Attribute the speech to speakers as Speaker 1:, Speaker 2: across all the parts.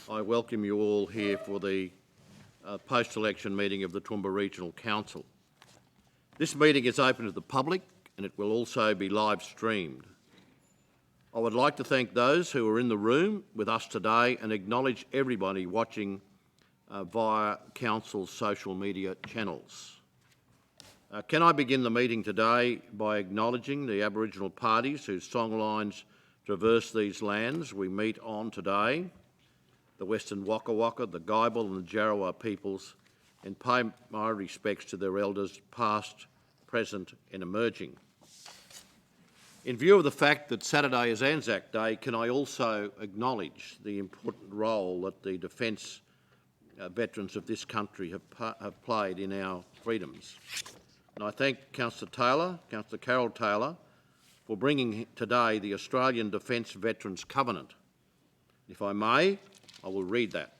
Speaker 1: I welcome you all here for the post-election meeting of the Toowoomba Regional Council. This meeting is open to the public and it will also be live streamed. I would like to thank those who are in the room with us today and acknowledge everybody watching via Council's social media channels. Can I begin the meeting today by acknowledging the Aboriginal parties whose songlines traverse these lands we meet on today, the Western Waka Waka, the Gibel and the Jarowair peoples, and pay my respects to their elders past, present and emerging. In view of the fact that Saturday is Anzac Day, can I also acknowledge the important role that the defence veterans of this country have played in our freedoms. And I thank Councillor Carol Taylor, for bringing today the Australian Defence Veterans Covenant. If I may, I will read that.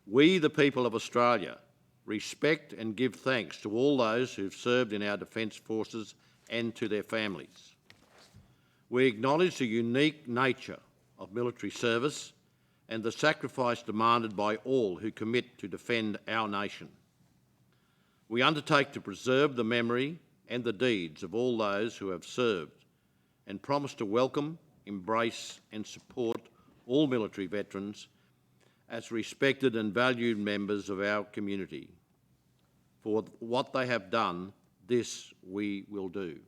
Speaker 1: We, the people of Australia, respect and give thanks to all those who've served in our defence forces and to their families. We acknowledge the unique nature of military service and the sacrifice demanded by all who commit to defend our nation. We undertake to preserve the memory and the deeds of all those who have served and promise to welcome, embrace and support all military veterans as respected and valued members of our community. For what they have done, this we will do.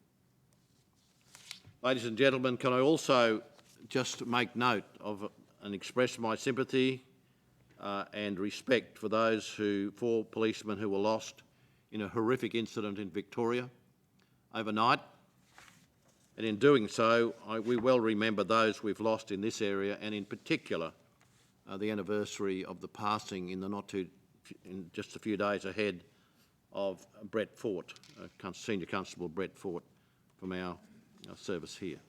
Speaker 1: Ladies and gentlemen, can I also just make note of and express my sympathy and respect for those four policemen who were lost in a horrific incident in Victoria overnight. And in doing so, we well remember those we've lost in this area, and in particular, the anniversary of the passing in just a few days ahead of Brett Fort, Senior Constable Brett Fort from our service here.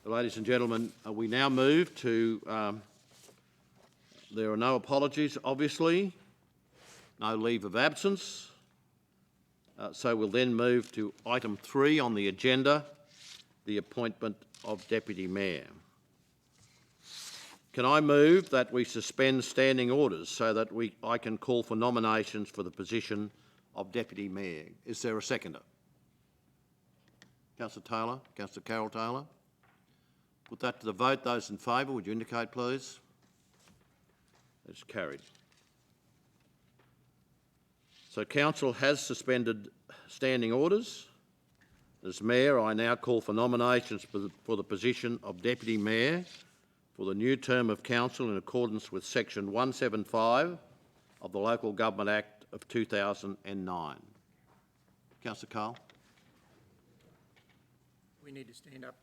Speaker 1: Ladies and gentlemen, we now move to, there are no apologies, obviously, no leave of absence. So we'll then move to item 3 on the agenda, the appointment of Deputy Mayor. Can I move that we suspend standing orders so that I can call for nominations for the position of Deputy Mayor? Is there a seconder? Councillor Taylor, Councillor Carol Taylor. Put that to the vote. Those in favour, would you indicate, please? That's carried. So Council has suspended standing orders. As Mayor, I now call for nominations for the position of Deputy Mayor for the new term of Council in accordance with Section 175 of the Local Government Act of 2009. Councillor Carl.
Speaker 2: We need to stand up,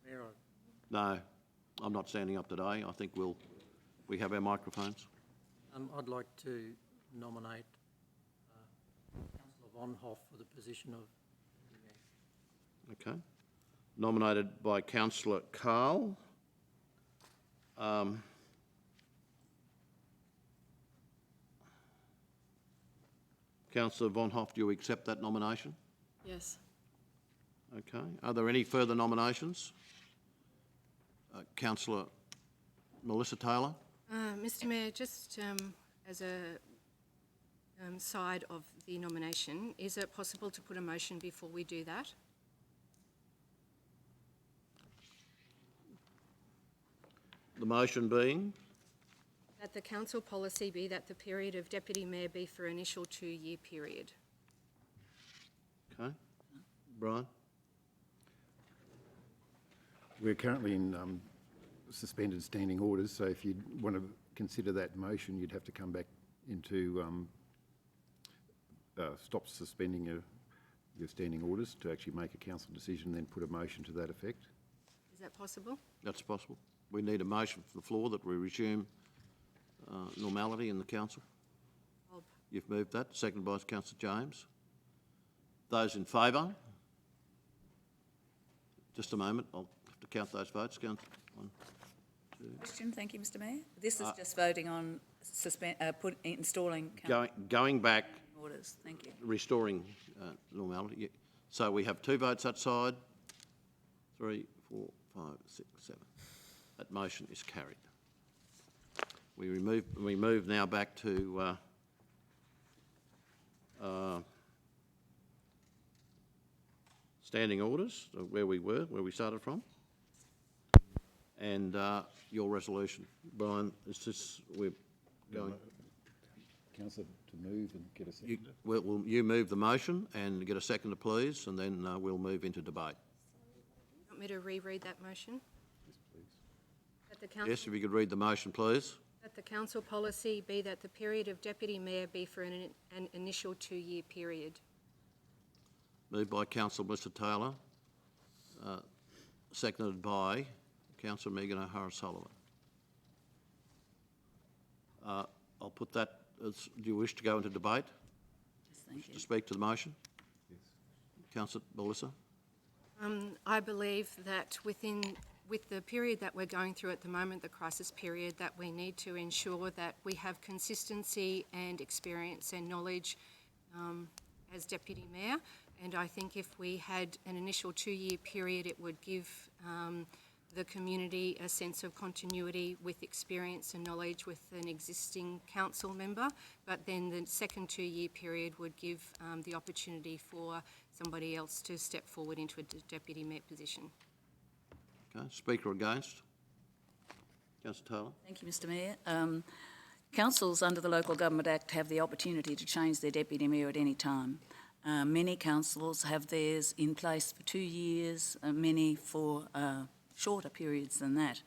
Speaker 2: Mayor.
Speaker 1: No, I'm not standing up today. I think we have our microphones.
Speaker 2: I'd like to nominate Councillor Von Hoff for the position of Mayor.
Speaker 1: Okay. Nominated by Councillor Carl. Councillor Von Hoff, do you accept that nomination?
Speaker 3: Yes.
Speaker 1: Okay. Are there any further nominations? Councillor Melissa Taylor.
Speaker 3: Mr Mayor, just as a side of the nomination, is it possible to put a motion before we do that?
Speaker 1: The motion being?
Speaker 3: That the council policy be that the period of Deputy Mayor be for an initial 2-year period.
Speaker 1: Okay. Brian?
Speaker 4: We're currently in suspended standing orders, so if you want to consider that motion, you'd have to come back into stop suspending your standing orders to actually make a council decision, then put a motion to that effect.
Speaker 3: Is that possible?
Speaker 1: That's possible. We need a motion from the floor that we resume normality in the council.
Speaker 3: Bob.
Speaker 1: You've moved that. Seconded by Councillor James. Those in favour? Just a moment. I'll have to count those votes. Count 1, 2.
Speaker 5: Question. Thank you, Mr Mayor. This is just voting on installing
Speaker 1: Going back.
Speaker 5: orders. Thank you.
Speaker 1: Restoring normality. Yeah. So we have 2 votes that side. 3, 4, 5, 6, 7. That motion is carried. We move now back to standing orders, where we started from. And your resolution. Brian, is this, we're going...
Speaker 4: Councillor, to move and get a second.
Speaker 1: You move the motion and get a seconder, please, and then we'll move into debate.
Speaker 3: Want me to reread that motion?
Speaker 4: Yes, please.
Speaker 3: That the council,
Speaker 1: Yes, if you could read the motion, please.
Speaker 3: that the council policy be that the period of deputy mayor be for an initial 2-year period.
Speaker 1: Moved by Councillor Melissa Taylor, seconded by Councillor Megan O'Hara-Sullivan. I'll put that as, do you wish to go into debate?
Speaker 5: Yes, thank you.
Speaker 1: To speak to the motion?
Speaker 4: Yes.
Speaker 1: Councillor Melissa?
Speaker 3: I believe that with the period that we're going through at the moment, the crisis period, that we need to ensure that we have consistency and experience and knowledge as deputy mayor. And I think if we had an initial 2-year period, it would give the community a sense of continuity with experience and knowledge with an existing council member. But then the second 2-year period would give the opportunity for somebody else to step forward into a deputy mayor position.
Speaker 1: Okay, speaker against? Councillor Taylor?
Speaker 5: Thank you, Mr Mayor. Councils under the Local Government Act have the opportunity to change their deputy mayor at any time. Many councils have theirs in place for 2 years, many for shorter periods than that.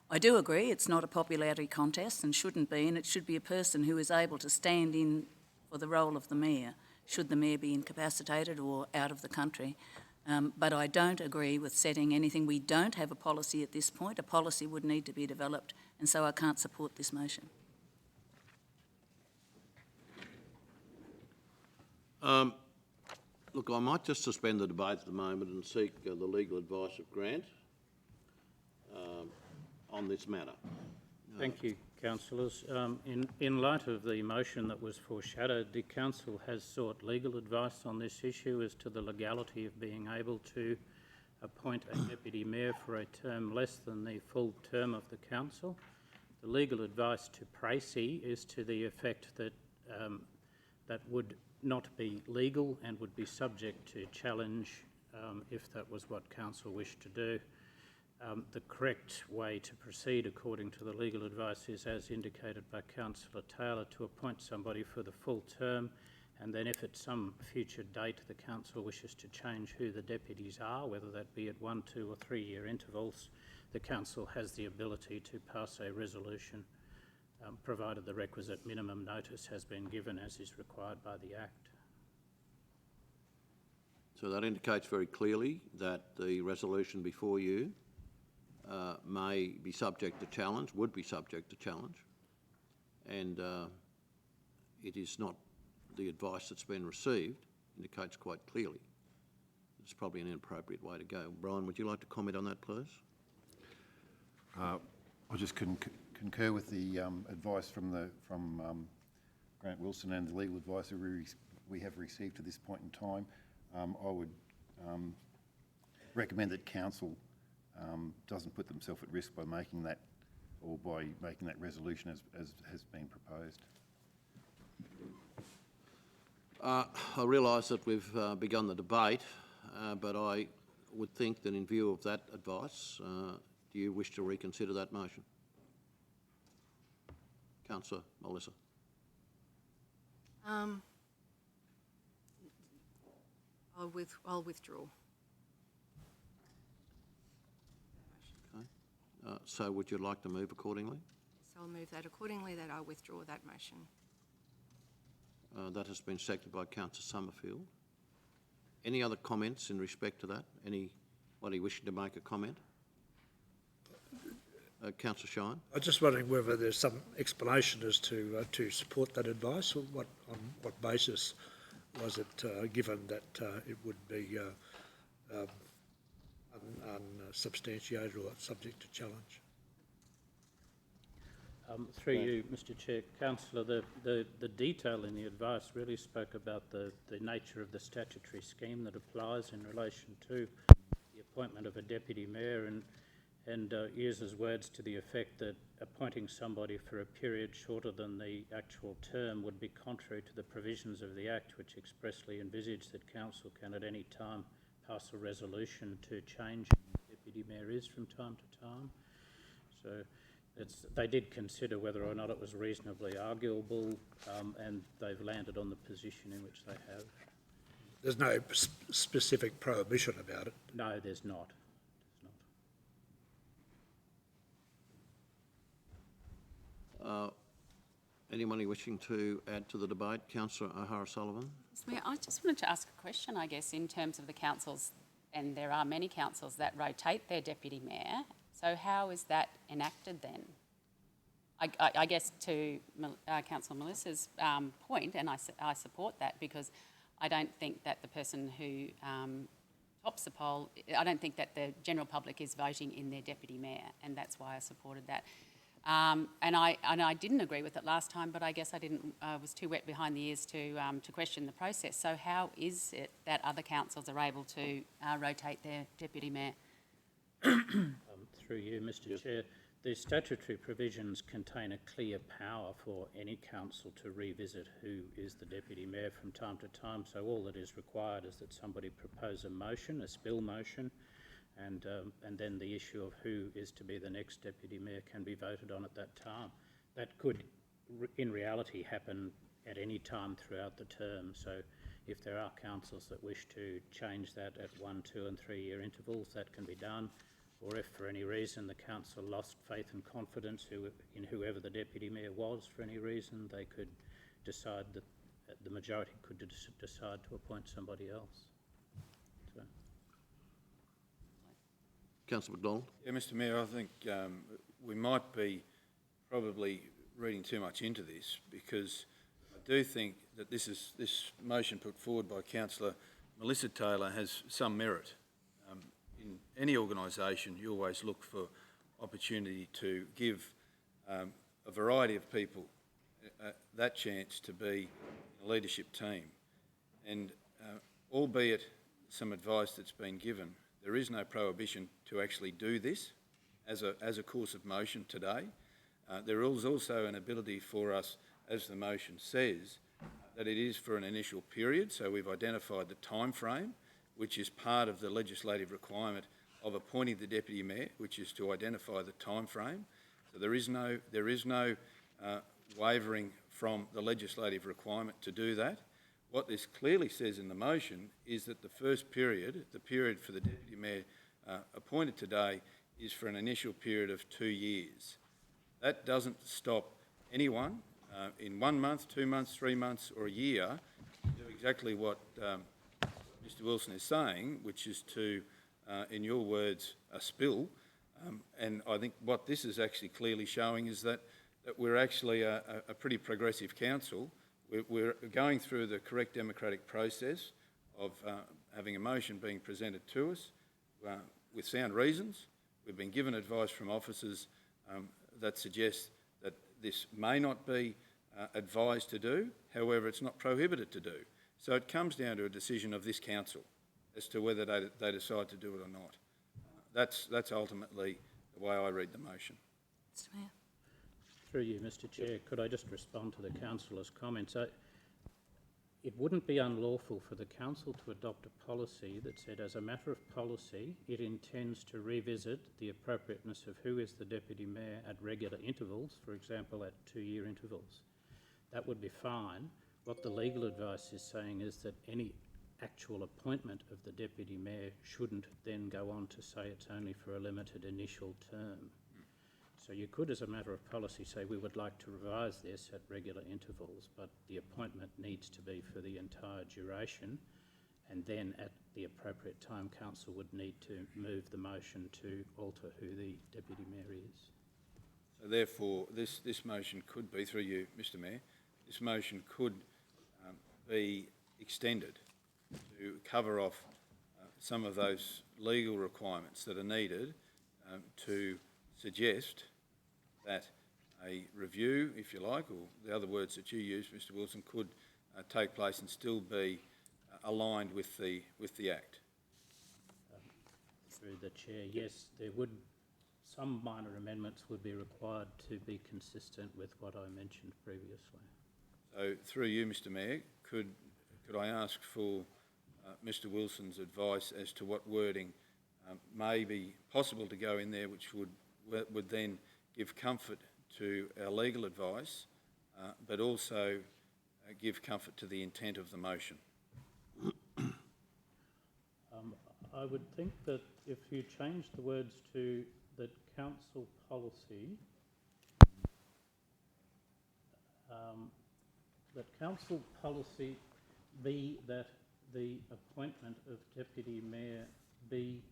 Speaker 5: I do agree it's not a popularity contest and shouldn't be, and it should be a person who is able to stand in for the role of the mayor, should the mayor be incapacitated or out of the country. But I don't agree with setting anything. We don't have a policy at this point. A policy would need to be developed, and so I can't support this motion.
Speaker 1: Look, I might just suspend the debate at the moment and seek the legal advice of Grant on this matter.
Speaker 6: Thank you, councillors. In light of the motion that was foreshadowed, the council has sought legal advice on this issue as to the legality of being able to appoint a deputy mayor for a term less than the full term of the council. The legal advice to Pracy is to the effect that that would not be legal and would be subject to challenge if that was what council wished to do. The correct way to proceed according to the legal advice is, as indicated by Councillor Taylor, to appoint somebody for the full term, and then if at some future date the council wishes to change who the deputies are, whether that be at 1, 2 or 3 year intervals, the council has the ability to pass a resolution provided the requisite minimum notice has been given as is required by the Act.
Speaker 1: So that indicates very clearly that the resolution before you may be subject to challenge, would be subject to challenge, and it is not the advice that's been received, indicates quite clearly. It's probably an inappropriate way to go. Brian, would you like to comment on that, please?
Speaker 4: I just concur with the advice from Grant Wilson and the legal advice that we have received to this point in time. I would recommend that council doesn't put themselves at risk by making that resolution as has been proposed.
Speaker 1: I realise that we've begun the debate, but I would think that in view of that advice, do you wish to reconsider that motion? Councillor Melissa.
Speaker 3: I'll withdraw.
Speaker 1: Okay. So would you like to move accordingly?
Speaker 3: So I'll move that accordingly, that I withdraw that motion.
Speaker 1: That has been seconded by Councillor Summerfield. Any other comments in respect to that? Anybody wishing to make a comment? Councillor Shine.
Speaker 7: I'm just wondering whether there's some explanation as to support that advice, or on what basis was it given that it would be unsubstantiated or subject to challenge?
Speaker 6: Through you, Mr Chair, Councillor, the detail in the advice really spoke about the nature of the statutory scheme that applies in relation to the appointment of a deputy mayor, and uses words to the effect that appointing somebody for a period shorter than the actual term would be contrary to the provisions of the Act, which expressly envisage that council can at any time pass a resolution to change who the deputy mayor is from time to time. So they did consider whether or not it was reasonably arguable, and they've landed on the position in which they have.
Speaker 7: There's no specific prohibition about it.
Speaker 6: No, there's not.
Speaker 1: Anyone wishing to add to the debate? Councillor O'Hara-Sullivan.
Speaker 8: Mr. Mayor, I just wanted to ask a question, I guess, in terms of the councils, and there are many councils that rotate their deputy mayor. So how is that enacted then? I guess to Councillor Melissa's point, and I support that, because I don't think that the person who tops the poll, I don't think that the general public is voting in their deputy mayor, and that's why I supported that. And I didn't agree with it last time, but I guess I was too wet behind the ears to question the process. So how is it that other councils are able to rotate their deputy mayor?
Speaker 6: Through you, Mr. Chair, the statutory provisions contain a clear power for any council to revisit who is the deputy mayor from time to time. So all that is required is that somebody propose a motion, a spill motion, and then the issue of who is to be the next deputy mayor can be voted on at that time. That could, in reality, happen at any time throughout the term. So if there are councils that wish to change that at 1, 2 and 3 year intervals, that can be done. Or if for any reason the council lost faith and confidence in whoever the deputy mayor was for any reason, they could decide that the majority could decide to appoint somebody else. So.
Speaker 1: Councillor McDonald.
Speaker 9: Yeah, Mr. Mayor, I think we might be probably reading too much into this, because I do think that this motion put forward by Councillor Melissa Taylor has some merit. In any organisation, you always look for opportunity to give a variety of people that chance to be in a leadership team. And albeit some advice that's been given, there is no prohibition to actually do this as a course of motion today. There is also an ability for us, as the motion says, that it is for an initial period. So we've identified the time frame, which is part of the legislative requirement of appointing the deputy mayor, which is to identify the time frame. So there is no wavering from the legislative requirement to do that. What this clearly says in the motion is that the first period, the period for the deputy mayor appointed today, is for an initial period of 2 years. That doesn't stop anyone in 1 month, 2 months, 3 months or a year do exactly what Mr. Wilson is saying, which is to, in your words, a spill. And I think what this is actually clearly showing is that we're actually a pretty progressive council. We're going through the correct democratic process of having a motion being presented to us with sound reasons. We've been given advice from officers that suggests that this may not be advised to do, however it's not prohibited to do. So it comes down to a decision of this council as to whether they decide to do it or not. That's ultimately the way I read the motion.
Speaker 5: Mr. Mayor.
Speaker 6: Through you, Mr. Chair, could I just respond to the councillor's comments? It wouldn't be unlawful for the council to adopt a policy that said, as a matter of policy, it intends to revisit the appropriateness of who is the deputy mayor at regular intervals, for example, at 2 year intervals. That would be fine. What the legal advice is saying is that any actual appointment of the deputy mayor shouldn't then go on to say it's only for a limited initial term. So you could, as a matter of policy, say we would like to revise this at regular intervals, but the appointment needs to be for the entire duration, and then at the appropriate time, council would need to move the motion to alter who the deputy mayor is.
Speaker 9: So therefore, this motion could be, through you, Mr. Mayor, this motion could be extended to cover off some of those legal requirements that are needed to suggest that a review, if you like, or the other words that you use, Mr. Wilson, could take place and still be aligned with the Act.
Speaker 6: Through the chair, yes, there would some minor amendments would be required to be consistent with what I mentioned previously.
Speaker 9: So through you, Mr Mayor, could I ask for Mr Wilson's advice as to what wording may be possible to go in there, which would then give comfort to our legal advice, but also give comfort to the intent of the motion?
Speaker 6: I would think that if you change the words to that council policy, be that the appointment of deputy mayor be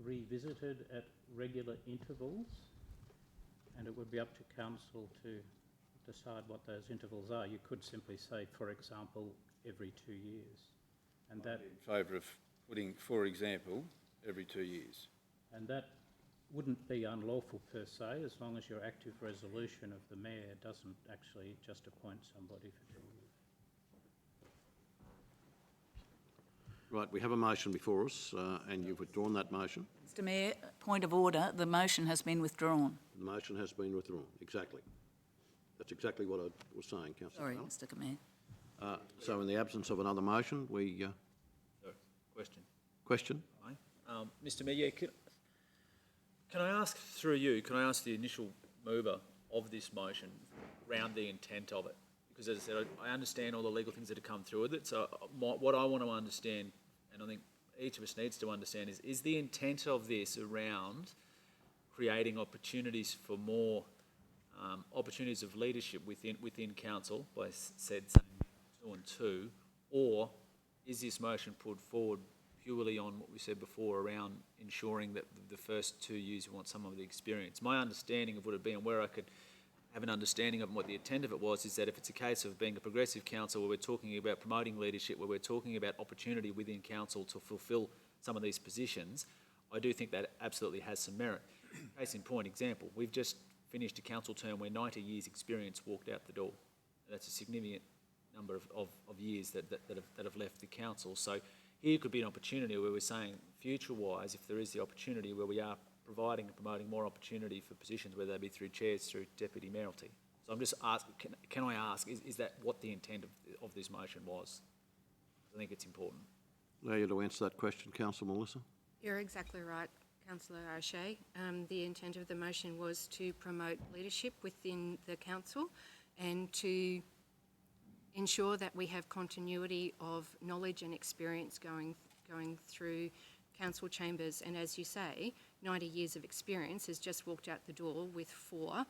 Speaker 6: revisited at regular intervals, and it would be up to council to decide what those intervals are. You could simply say, for example, every 2 years, and that
Speaker 9: In favour of putting, for example, every 2 years.
Speaker 6: and that wouldn't be unlawful per se, as long as your active resolution of the mayor doesn't actually just appoint somebody for 2 years.
Speaker 1: Right, we have a motion before us, and you've withdrawn that motion.
Speaker 5: Mr Mayor, point of order, the motion has been withdrawn.
Speaker 1: The motion has been withdrawn, exactly. That's exactly what I was saying, Councillor
Speaker 5: Sorry,
Speaker 1: Fowler.
Speaker 5: Mr Mayor.
Speaker 1: So in the absence of another motion, we...
Speaker 10: Question.
Speaker 1: Question?
Speaker 10: Mr Mayor, yeah, can I ask through you, can I ask the initial mover of this motion round the intent of it? Because as I said, I understand all the legal things that have come through with it, so what I want to understand, and I think each of us needs to understand, is the intent of this around creating opportunities for more opportunities of leadership within council by saying 2 and 2, or is this motion put forward purely on what we said before around ensuring that the first 2 years you want some of the experience? My understanding of what it would be, and where I could have an understanding of what the intent of it was, is that if it's a case of being a progressive council where we're talking about promoting leadership, where we're talking about opportunity within council to fulfil some of these positions, I do think that absolutely has some merit. Case in point example, we've just finished a council term where 90 years experience walked out the door. That's a significant number of years that have left the council. So here could be an opportunity where we're saying future-wise, if there is the opportunity where we are providing and promoting more opportunity for positions, whether they be through chairs, through deputy mayoralty. So I'm just asking, can I ask, is that what the intent of this motion was? I think it's important.
Speaker 1: Allow you to answer that question, Councillor Melissa.
Speaker 3: You're exactly right, Councillor O'Shea. The intent of the motion was to promote leadership within the council and to ensure that we have continuity of knowledge and experience going through council chambers. And as you say, 90 years of experience has just walked out the door with 4.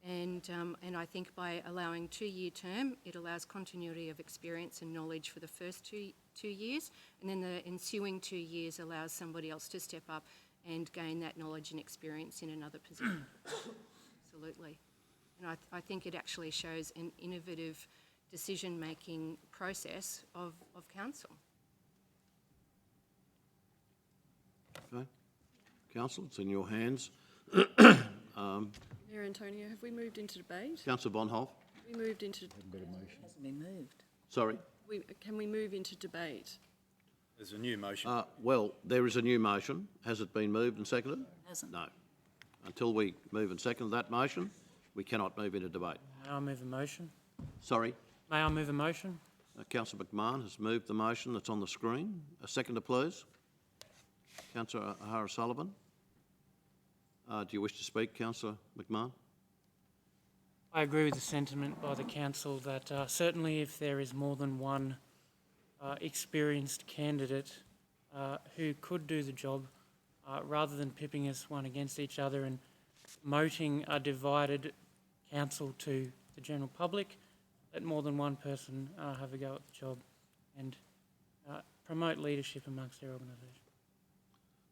Speaker 3: And I think by allowing 2-year term, it allows continuity of experience and knowledge for the first two years, and then the ensuing 2 years allows somebody else to step up and gain that knowledge and experience in another position. Absolutely. And I think it actually shows an innovative decision-making process of council.
Speaker 1: Okay. Council, it's in your hands.
Speaker 11: Mayor Antonio, have we moved into debate?
Speaker 1: Councillor Bonhoff.
Speaker 11: We moved into.
Speaker 5: Hasn't been moved.
Speaker 1: Sorry.
Speaker 11: Can we move into debate?
Speaker 9: There's a new motion.
Speaker 1: Well, there is a new motion. Has it been moved and seconded?
Speaker 5: Hasn't.
Speaker 1: No. Until we move and second that motion, we cannot move into debate.
Speaker 2: May I move a motion?
Speaker 1: Sorry.
Speaker 2: May I move a motion?
Speaker 1: Councillor McMahon has moved the motion that's on the screen. A seconder, please. Councillor O'Hara-Sullivan. Do you wish to speak, Councillor McMahon?
Speaker 2: I agree with the sentiment by the council that certainly if there is more than one experienced candidate who could do the job, rather than pipping us one against each other and promoting a divided council to the general public, let more than one person have a go at the job and promote leadership amongst their organisation.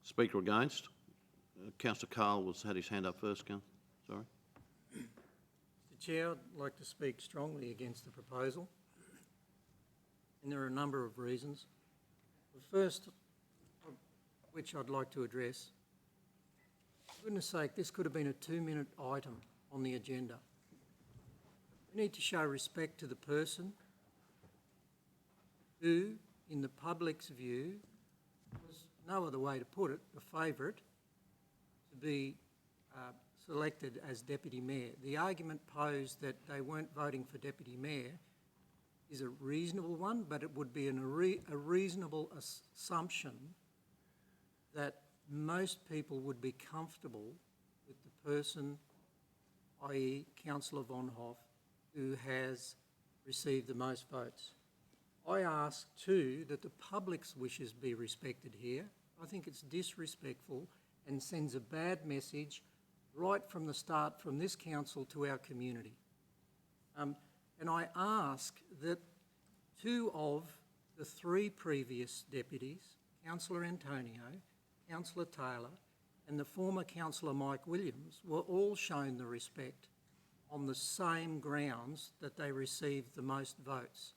Speaker 1: Speaker against? Councillor Carl had his hand up first, sorry.
Speaker 12: Mr Chair, I'd like to speak strongly against the proposal, and there are a number of reasons. The first, which I'd like to address, for goodness sake, this could have been a 2-minute item on the agenda. We need to show respect to the person who, in the public's view, was no other way to put it, a favourite, to be selected as deputy mayor. The argument posed that they weren't voting for deputy mayor is a reasonable one, but it would be a reasonable assumption that most people would be comfortable with the person, i.e. Councillor Von Hoff, who has received the most votes. I ask too that the public's wishes be respected here. I think it's disrespectful and sends a bad message right from the start from this council to our community. And I ask that 2 of the 3 previous deputies, Councillor Antonio, Councillor Taylor and the former Councillor Mike Williams, were all shown the respect on the same grounds that they received the most votes.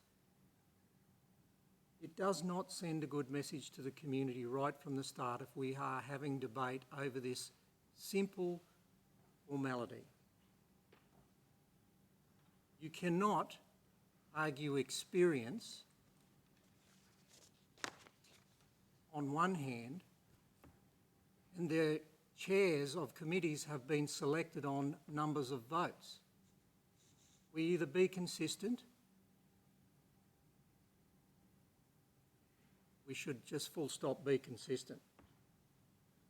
Speaker 12: It does not send a good message to the community right from the start if we are having debate over this simple formality. You cannot argue experience on one hand, and the chairs of committees have been selected on numbers of votes. We either be consistent, we should just full stop be consistent.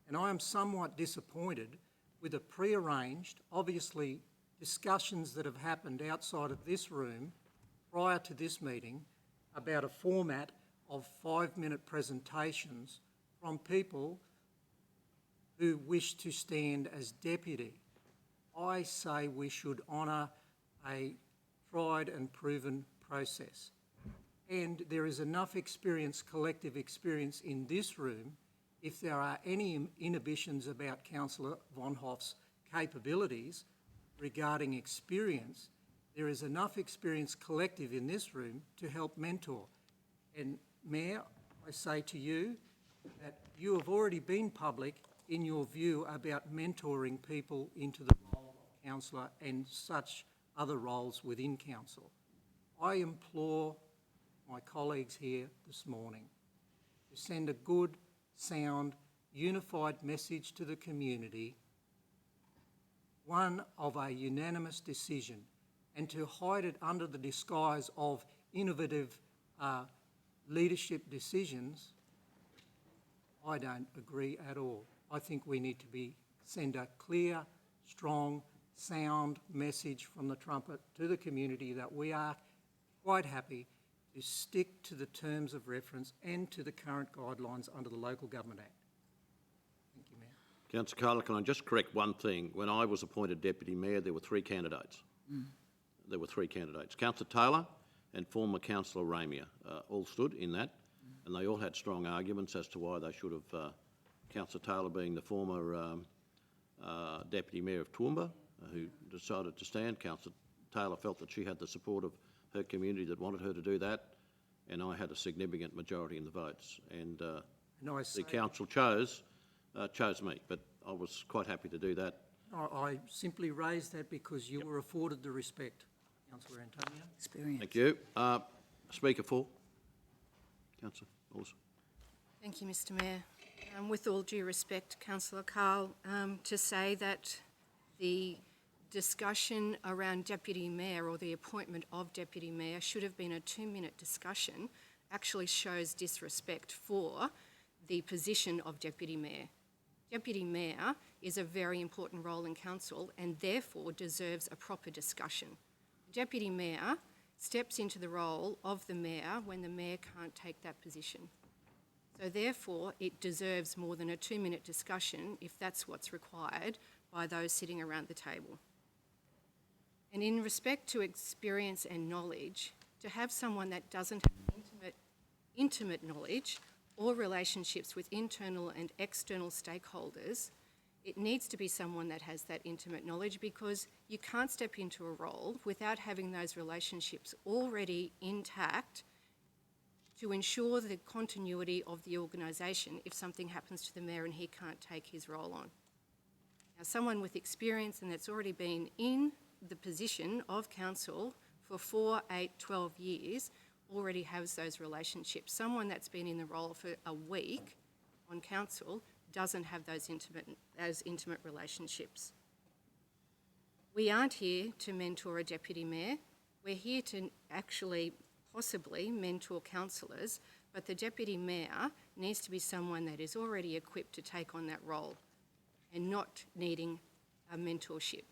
Speaker 12: And I am somewhat disappointed with the pre-arranged, obviously discussions that have happened outside of this room prior to this meeting about a format of 5-minute presentations from people who wish to stand as deputy. I say we should honour a tried and proven process. And there is enough experience, collective experience in this room, if there are any inhibitions about Councillor Von Hoff's capabilities regarding experience, there is enough experience collective in this room to help mentor. And Mayor, I say to you that you have already been public in your view about mentoring people into the role of councillor and such other roles within council. I implore my colleagues here this morning to send a good, sound, unified message to the community, one of a unanimous decision, and to hide it under the disguise of innovative leadership decisions, I don't agree at all. I think we need to send a clear, strong, sound message from the trumpet to the community that we are quite happy to stick to the terms of reference and to the current guidelines under the Local Government Act. Thank you, Mayor.
Speaker 1: Councillor Carter, can I just correct one thing? When I was appointed Deputy Mayor, there were 3 candidates. There were 3 candidates. Councillor Taylor and former Councillor Ramia all stood in that, and they all had strong arguments as to why they should have, Councillor Taylor being the former Deputy Mayor of Toowoomba, who decided to stand. Councillor Taylor felt that she had the support of her community that wanted her to do that, and I had a significant majority in the votes. And the council chose me, but I was quite happy to do that.
Speaker 12: I simply raised that because you were afforded the respect, Councillor Antonio.
Speaker 5: Experience.
Speaker 1: Thank you. Speaker 4. Councillor Lawson.
Speaker 3: Thank you, Mr Mayor. With all due respect, Councillor Carl, to say that the discussion around Deputy Mayor or the appointment of Deputy Mayor should have been a 2-minute discussion actually shows disrespect for the position of Deputy Mayor. Deputy Mayor is a very important role in council and therefore deserves a proper discussion. Deputy Mayor steps into the role of the Mayor when the Mayor can't take that position. So therefore, it deserves more than a 2-minute discussion if that's what's required by those sitting around the table. And in respect to experience and knowledge, to have someone that doesn't have intimate knowledge or relationships with internal and external stakeholders, it needs to be someone that has that intimate knowledge, because you can't step into a role without having those relationships already intact to ensure the continuity of the organisation if something happens to the Mayor and he can't take his role on. Now, someone with experience and that's already been in the position of council for 4, 8, 12 years already has those relationships. Someone that's been in the role for a week on council doesn't have those intimate relationships. We aren't here to mentor a deputy mayor. We're here to actually possibly mentor councillors, but the deputy mayor needs to be someone that is already equipped to take on that role and not needing a mentorship.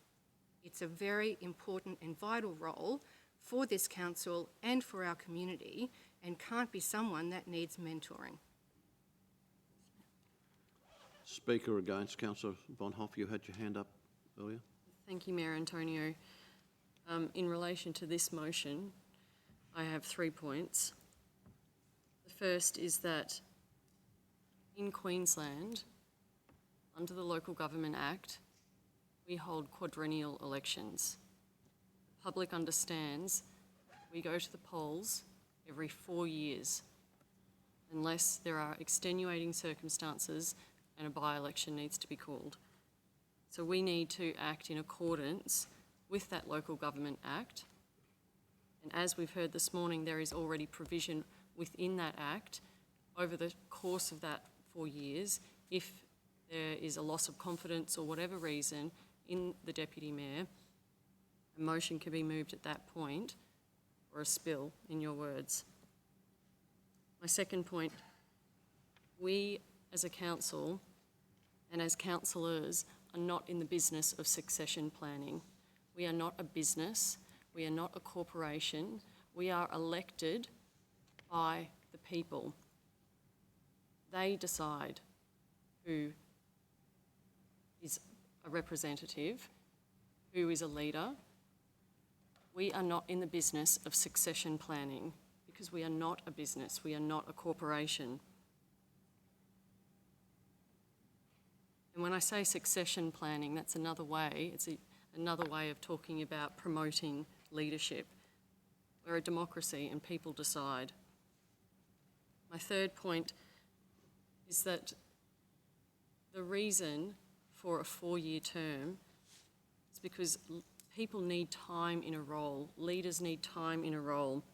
Speaker 3: It's a very important and vital role for this council and for our community, and can't be someone that needs mentoring.
Speaker 1: Speaker against, Councillor Bonhoff, you had your hand up earlier.
Speaker 11: Thank you, Mayor Antonio. In relation to this motion, I have 3 points. The first is that in Queensland, under the Local Government Act, we hold quadrennial elections. The public understands we go to the polls every 4 years, unless there are extenuating circumstances and a by-election needs to be called. So we need to act in accordance with that Local Government Act. And as we've heard this morning, there is already provision within that Act over the course of that 4 years, if there is a loss of confidence or whatever reason in the Deputy Mayor, a motion can be moved at that point, or a spill, in your words. My second point, we as a council and as councillors are not in the business of succession planning. We are not a business, we are not a corporation, we are elected by the people. They decide who is a representative, who is a leader. We are not in the business of succession planning because we are not a business, we are not a corporation. And when I say succession planning, that's another way, another way of talking about promoting leadership. We're a democracy and people decide. My third point is that the reason for a 4-year term is because people need time in a role, leaders need time in a role.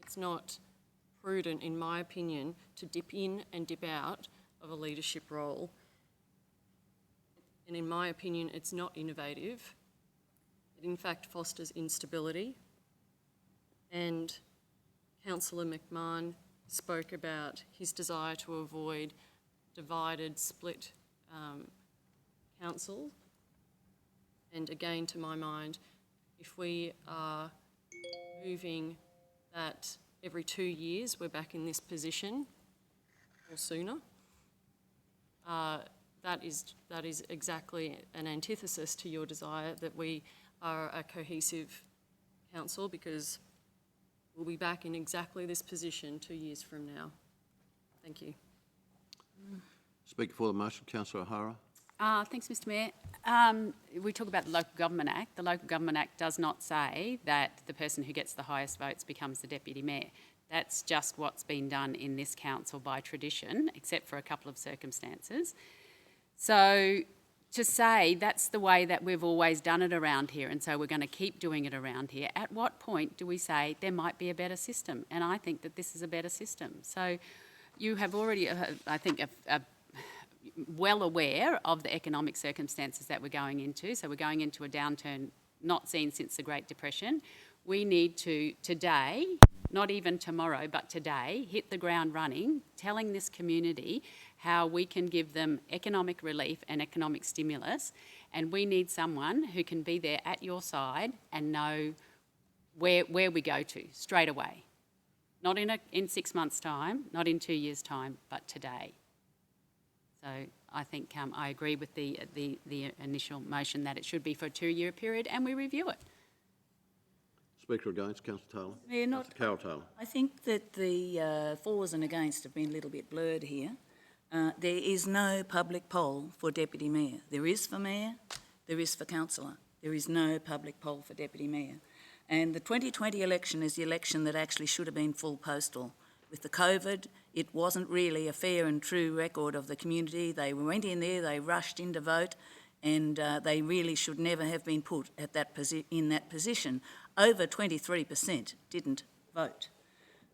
Speaker 11: It's not prudent, in my opinion, to dip in and dip out of a leadership role. And in my opinion, it's not innovative. It in fact fosters instability. And Councillor McMahon spoke about his desire to avoid divided, split council. And again, to my mind, if we are moving that every 2 years we're back in this position, or sooner, that is exactly an antithesis to your desire that we are a cohesive council, because we'll be back in exactly this position 2 years from now. Thank you.
Speaker 1: Speaker for the motion, Councillor O'Hara.
Speaker 8: Thanks, Mr Mayor. We talk about the Local Government Act. The Local Government Act does not say that the person who gets the highest votes becomes the Deputy Mayor. That's just what's been done in this council by tradition, except for a couple of circumstances. So to say that's the way that we've always done it around here, and so we're going to keep doing it around here, at what point do we say there might be a better system? And I think that this is a better system. So you have already, I think, well aware of the economic circumstances that we're going into. So we're going into a downturn not seen since the Great Depression. We need to today, not even tomorrow, but today, hit the ground running, telling this community how we can give them economic relief and economic stimulus. And we need someone who can be there at your side and know where we go to straight away. Not in 6 months' time, not in 2 years' time, but today. So I think I agree with the initial motion that it should be for a 2-year period, and we review it.
Speaker 1: Speaker against, Councillor Taylor.
Speaker 5: Mayor,
Speaker 1: Carol Taylor.
Speaker 5: I think that the fors and against have been a little bit blurred here. There is no public poll for Deputy Mayor. There is for Mayor, there is for Councillor. There is no public poll for Deputy Mayor. And the 2020 election is the election that actually should have been full postal. With the COVID, it wasn't really a fair and true record of the community. They went in there, they rushed in to vote, and they really should never have been put at in that position. Over 23% didn't vote.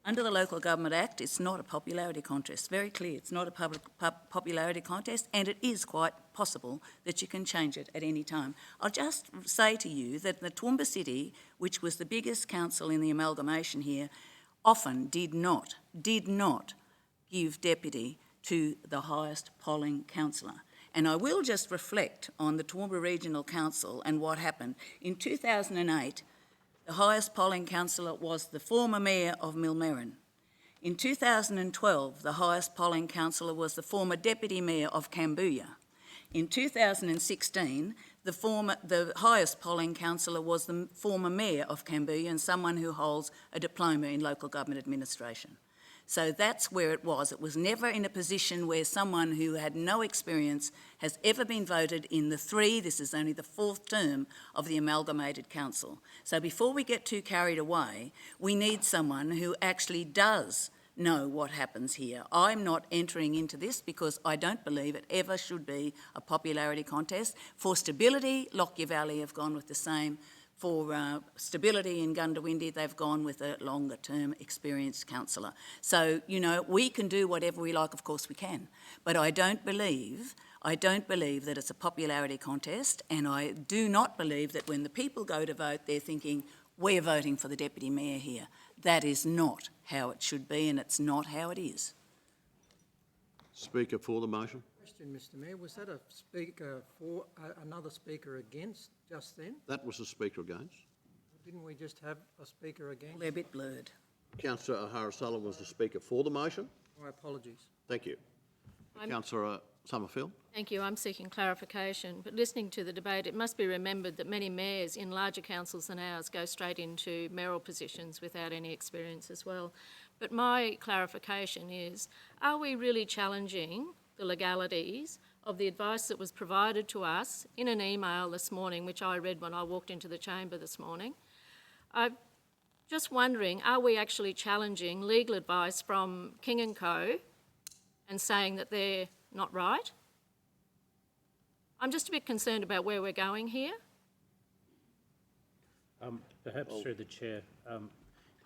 Speaker 5: Under the Local Government Act, it's not a popularity contest. Very clear, it's not a popularity contest, and it is quite possible that you can change it at any time. I'll just say to you that the Toowoomba City, which was the biggest council in the amalgamation here, often did not give deputy to the highest polling councillor. And I will just reflect on the Toowoomba Regional Council and what happened. In 2008, the highest polling councillor was the former mayor of Millmerran. In 2012, the highest polling councillor was the former deputy mayor of Cambodia. In 2016, the highest polling councillor was the former mayor of Cambodia and someone who holds a diploma in local government administration. So that's where it was. It was never in a position where someone who had no experience has ever been voted in this is only the fourth term of the amalgamated council. So before we get too carried away, we need someone who actually does know what happens here. I'm not entering into this because I don't believe it ever should be a popularity contest. For stability, Lockyer Valley have gone with the same. For stability in Gundawindi, they've gone with a longer-term experienced councillor. So, you know, we can do whatever we like, of course we can. But I don't believe that it's a popularity contest, and I do not believe that when the people go to vote, they're thinking, we're voting for the Deputy Mayor here. That is not how it should be, and it's not how it is.
Speaker 1: Speaker for the motion.
Speaker 12: Question, Mr Mayor, was that a speaker for, another speaker against just then?
Speaker 1: That was the speaker against.
Speaker 12: Didn't we just have a speaker against?
Speaker 5: They're a bit blurred.
Speaker 1: Councillor O'Hara-Sullivan was the speaker for the motion.
Speaker 12: My apologies.
Speaker 1: Thank you. Councillor Summerfield.
Speaker 13: Thank you. I'm seeking clarification. But listening to the debate, it must be remembered that many mayors in larger councils than ours go straight into mayoral positions without any experience as well. But my clarification is, are we really challenging the legalities of the advice that was provided to us in an email this morning, which I read when I walked into the chamber this morning? I'm just wondering, are we actually challenging legal advice from King & Co and saying that they're not right? I'm just a bit concerned about where we're going here.
Speaker 6: Perhaps through the chair,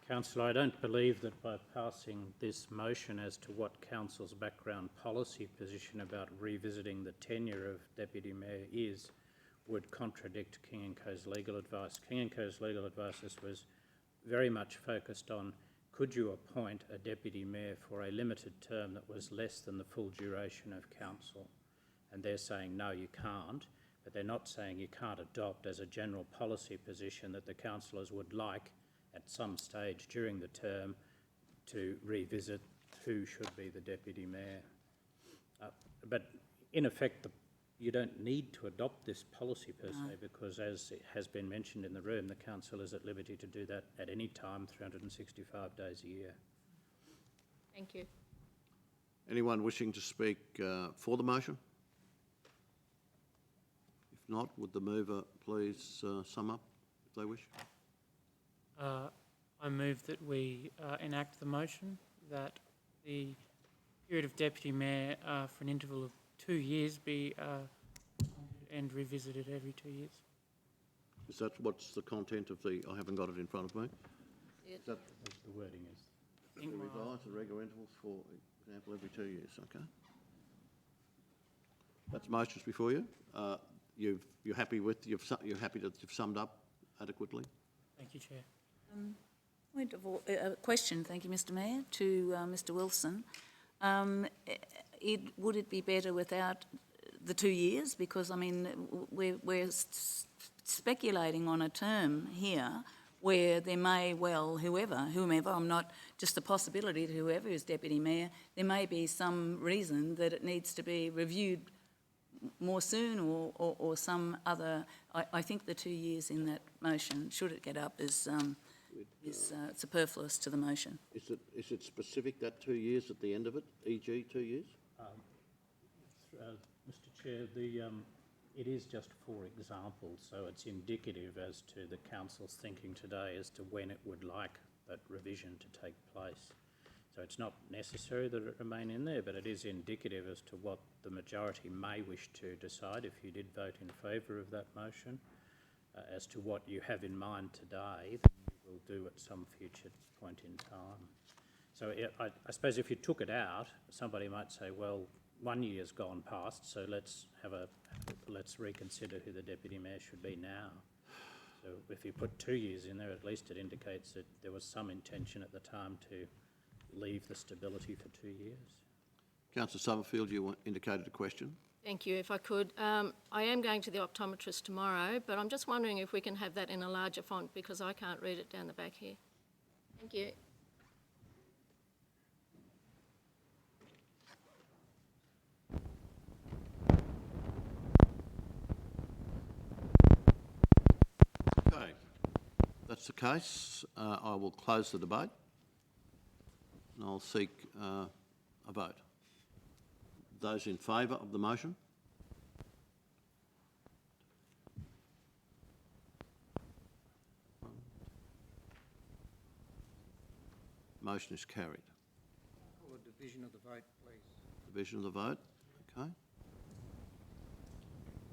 Speaker 6: Councillor, I don't believe that by passing this motion as to what Council's background policy position about revisiting the tenure of Deputy Mayor is would contradict King & Co.'s legal advice. King & Co.'s legal advice was very much focused on, could you appoint a Deputy Mayor for a limited term that was less than the full duration of Council? And they're saying, no, you can't, but they're not saying you can't adopt as a general policy position that the councillors would like at some stage during the term to revisit who should be the Deputy Mayor. But in effect, you don't need to adopt this policy per se, because as it has been mentioned in the room, the council is at liberty to do that at any time, 365 days a year.
Speaker 13: Thank you.
Speaker 1: Anyone wishing to speak for the motion? If not, would the mover please sum up if they wish?
Speaker 2: I move that we enact the motion that the period of Deputy Mayor for an interval of 2 years be and revisited every 2 years.
Speaker 1: Is that what's the content of the, I haven't got it in front of me. Is that
Speaker 6: The wording is.
Speaker 1: to revise the regular intervals for example every 2 years, okay? That's motions before you. You're happy with, you're happy that you've summed up adequately?
Speaker 2: Thank you, Chair.
Speaker 5: Point of question, thank you, Mr Mayor, to Mr Wilson. Would it be better without the 2 years? Because, I mean, we're speculating on a term here where there may well, whomever, I'm not just a possibility that whoever is Deputy Mayor, there may be some reason that it needs to be reviewed more soon or some other. I think the 2 years in that motion, should it get up, is superfluous to the motion.
Speaker 1: Is it specific that 2 years at the end of it, e.g. 2 years?
Speaker 6: Mr Chair, it is just for example, so it's indicative as to the council's thinking today as to when it would like that revision to take place. So it's not necessary that it remain in there, but it is indicative as to what the majority may wish to decide if you did vote in favour of that motion, as to what you have in mind today that you will do at some future point in time. So I suppose if you took it out, somebody might say, well, 1 year's gone past, so let's reconsider who the deputy mayor should be now. So if you put 2 years in there, at least it indicates that there was some intention at the time to leave the stability for 2 years.
Speaker 1: Councillor Summerfield, you indicated a question.
Speaker 13: Thank you. If I could, I am going to the optometrist tomorrow, but I'm just wondering if we can have that in a larger font because I can't read it down the back here. Thank you.
Speaker 1: Okay, that's the case. I will close the debate and I'll seek a vote. Those in favour of the motion? Motion is carried.
Speaker 12: Call a division of the vote, please.
Speaker 1: Division of the vote, okay.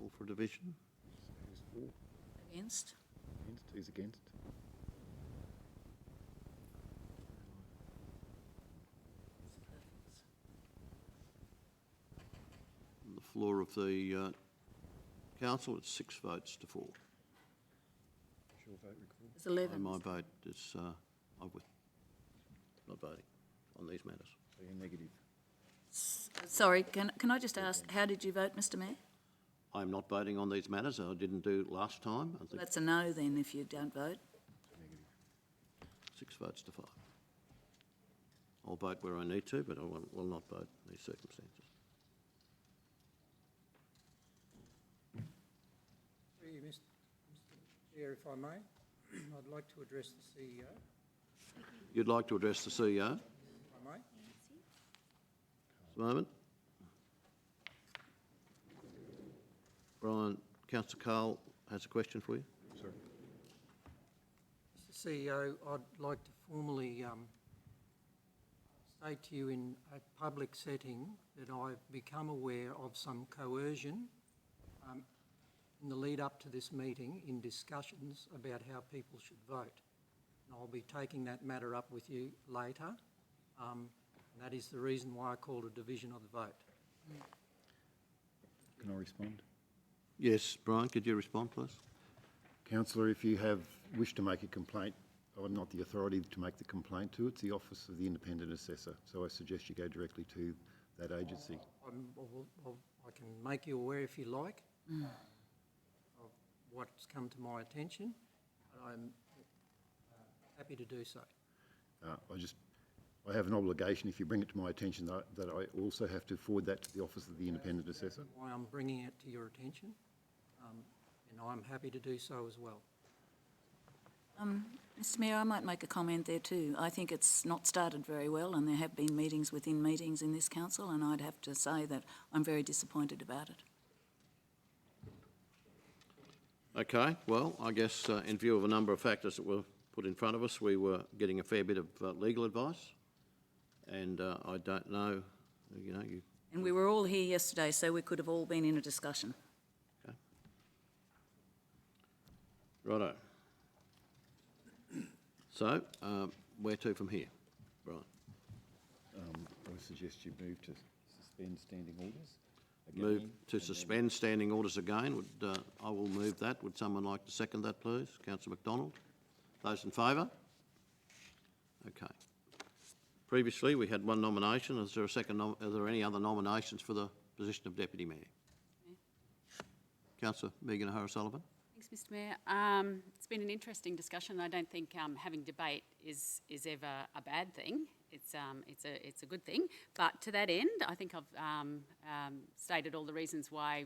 Speaker 1: All for division?
Speaker 4: Who's for?
Speaker 5: Against?
Speaker 4: Against? Who's against?
Speaker 1: On the floor of the council, it's 6 votes to 4.
Speaker 4: What's your vote, Rick?
Speaker 5: There's 11.
Speaker 1: And my vote is, I'm not voting on these matters.
Speaker 4: So you're negative.
Speaker 5: Sorry, can I just ask, how did you vote, Mr Mayor?
Speaker 1: I'm not voting on these matters. I didn't do it last time. I think
Speaker 5: That's a no then if you don't vote.
Speaker 1: 6 votes to 5. I'll vote where I need to, but I will not vote in these circumstances.
Speaker 12: Through you, Mr. Chair, if I may, I'd like to address the CEO,
Speaker 1: You'd like to address the CEO?
Speaker 12: if I may.
Speaker 1: Just a moment. Brian, Councillor Carl has a question for you.
Speaker 4: Sorry.
Speaker 12: Mr. CEO, I'd like to formally state to you in a public setting that I've become aware of some coercion in the lead up to this meeting in discussions about how people should vote. And I'll be taking that matter up with you later. And that is the reason why I called a division of the vote.
Speaker 4: Can I respond?
Speaker 1: Yes, Brian, could you respond, please?
Speaker 4: Councillor, if you have wished to make a complaint, I'm not the authority to make the complaint to. It's the Office of the Independent Assessor. So I suggest you go directly to that agency.
Speaker 12: I can make you aware if you like of what's come to my attention. I'm happy to do so.
Speaker 4: I have an obligation, if you bring it to my attention, that I also have to forward that to the Office of the Independent Assessor.
Speaker 12: Why I'm bringing it to your attention, and I'm happy to do so as well.
Speaker 5: Mr Mayor, I might make a comment there too. I think it's not started very well and there have been meetings within meetings in this council and I'd have to say that I'm very disappointed about it.
Speaker 1: Okay, well, I guess in view of a number of factors that were put in front of us, we were getting a fair bit of legal advice. And I don't know,
Speaker 5: And we were all here yesterday, so we could have all been in a discussion.
Speaker 1: Okay. Righto. So, where to from here, Brian?
Speaker 4: I would suggest you move to suspend standing orders.
Speaker 1: Move
Speaker 4: again,
Speaker 1: to suspend standing orders again. I will move that. Would someone like to second that, please? Councillor McDonald. Those in favour? Okay. Previously, we had one nomination. Is there a second? Are there any other nominations for the position of Deputy Mayor? Councillor Megan O'Hara-Sullivan.
Speaker 8: Thanks, Mr Mayor. It's been an interesting discussion. I don't think having debate is ever a bad thing. It's a good thing. But to that end, I think I've stated all the reasons why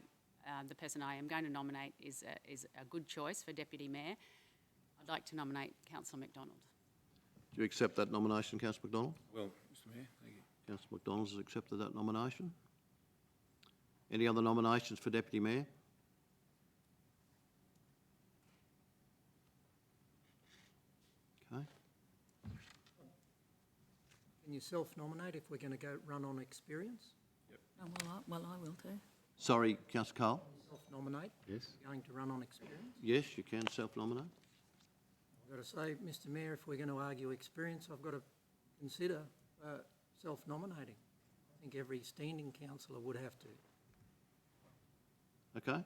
Speaker 8: the person I am going to nominate is a good choice for Deputy Mayor. I'd like to nominate Councillor McDonald.
Speaker 1: Do you accept that nomination, Councillor McDonald?
Speaker 9: Well, Mr Mayor, thank you.
Speaker 1: Councillor McDonald has accepted that nomination. Any other nominations for Deputy Mayor? Okay.
Speaker 12: Can you self-nominate if we're going to go run on experience?
Speaker 5: Oh, well, I will too.
Speaker 1: Sorry, Councillor Cole?
Speaker 12: Self-nominate?
Speaker 4: Yes.
Speaker 12: Going to run on experience?
Speaker 1: Yes, you can self-nominate.
Speaker 12: I've got to say, Mr Mayor, if we're going to argue experience, I've got to consider self-nominating. I think every standing councillor would have to.
Speaker 1: Okay.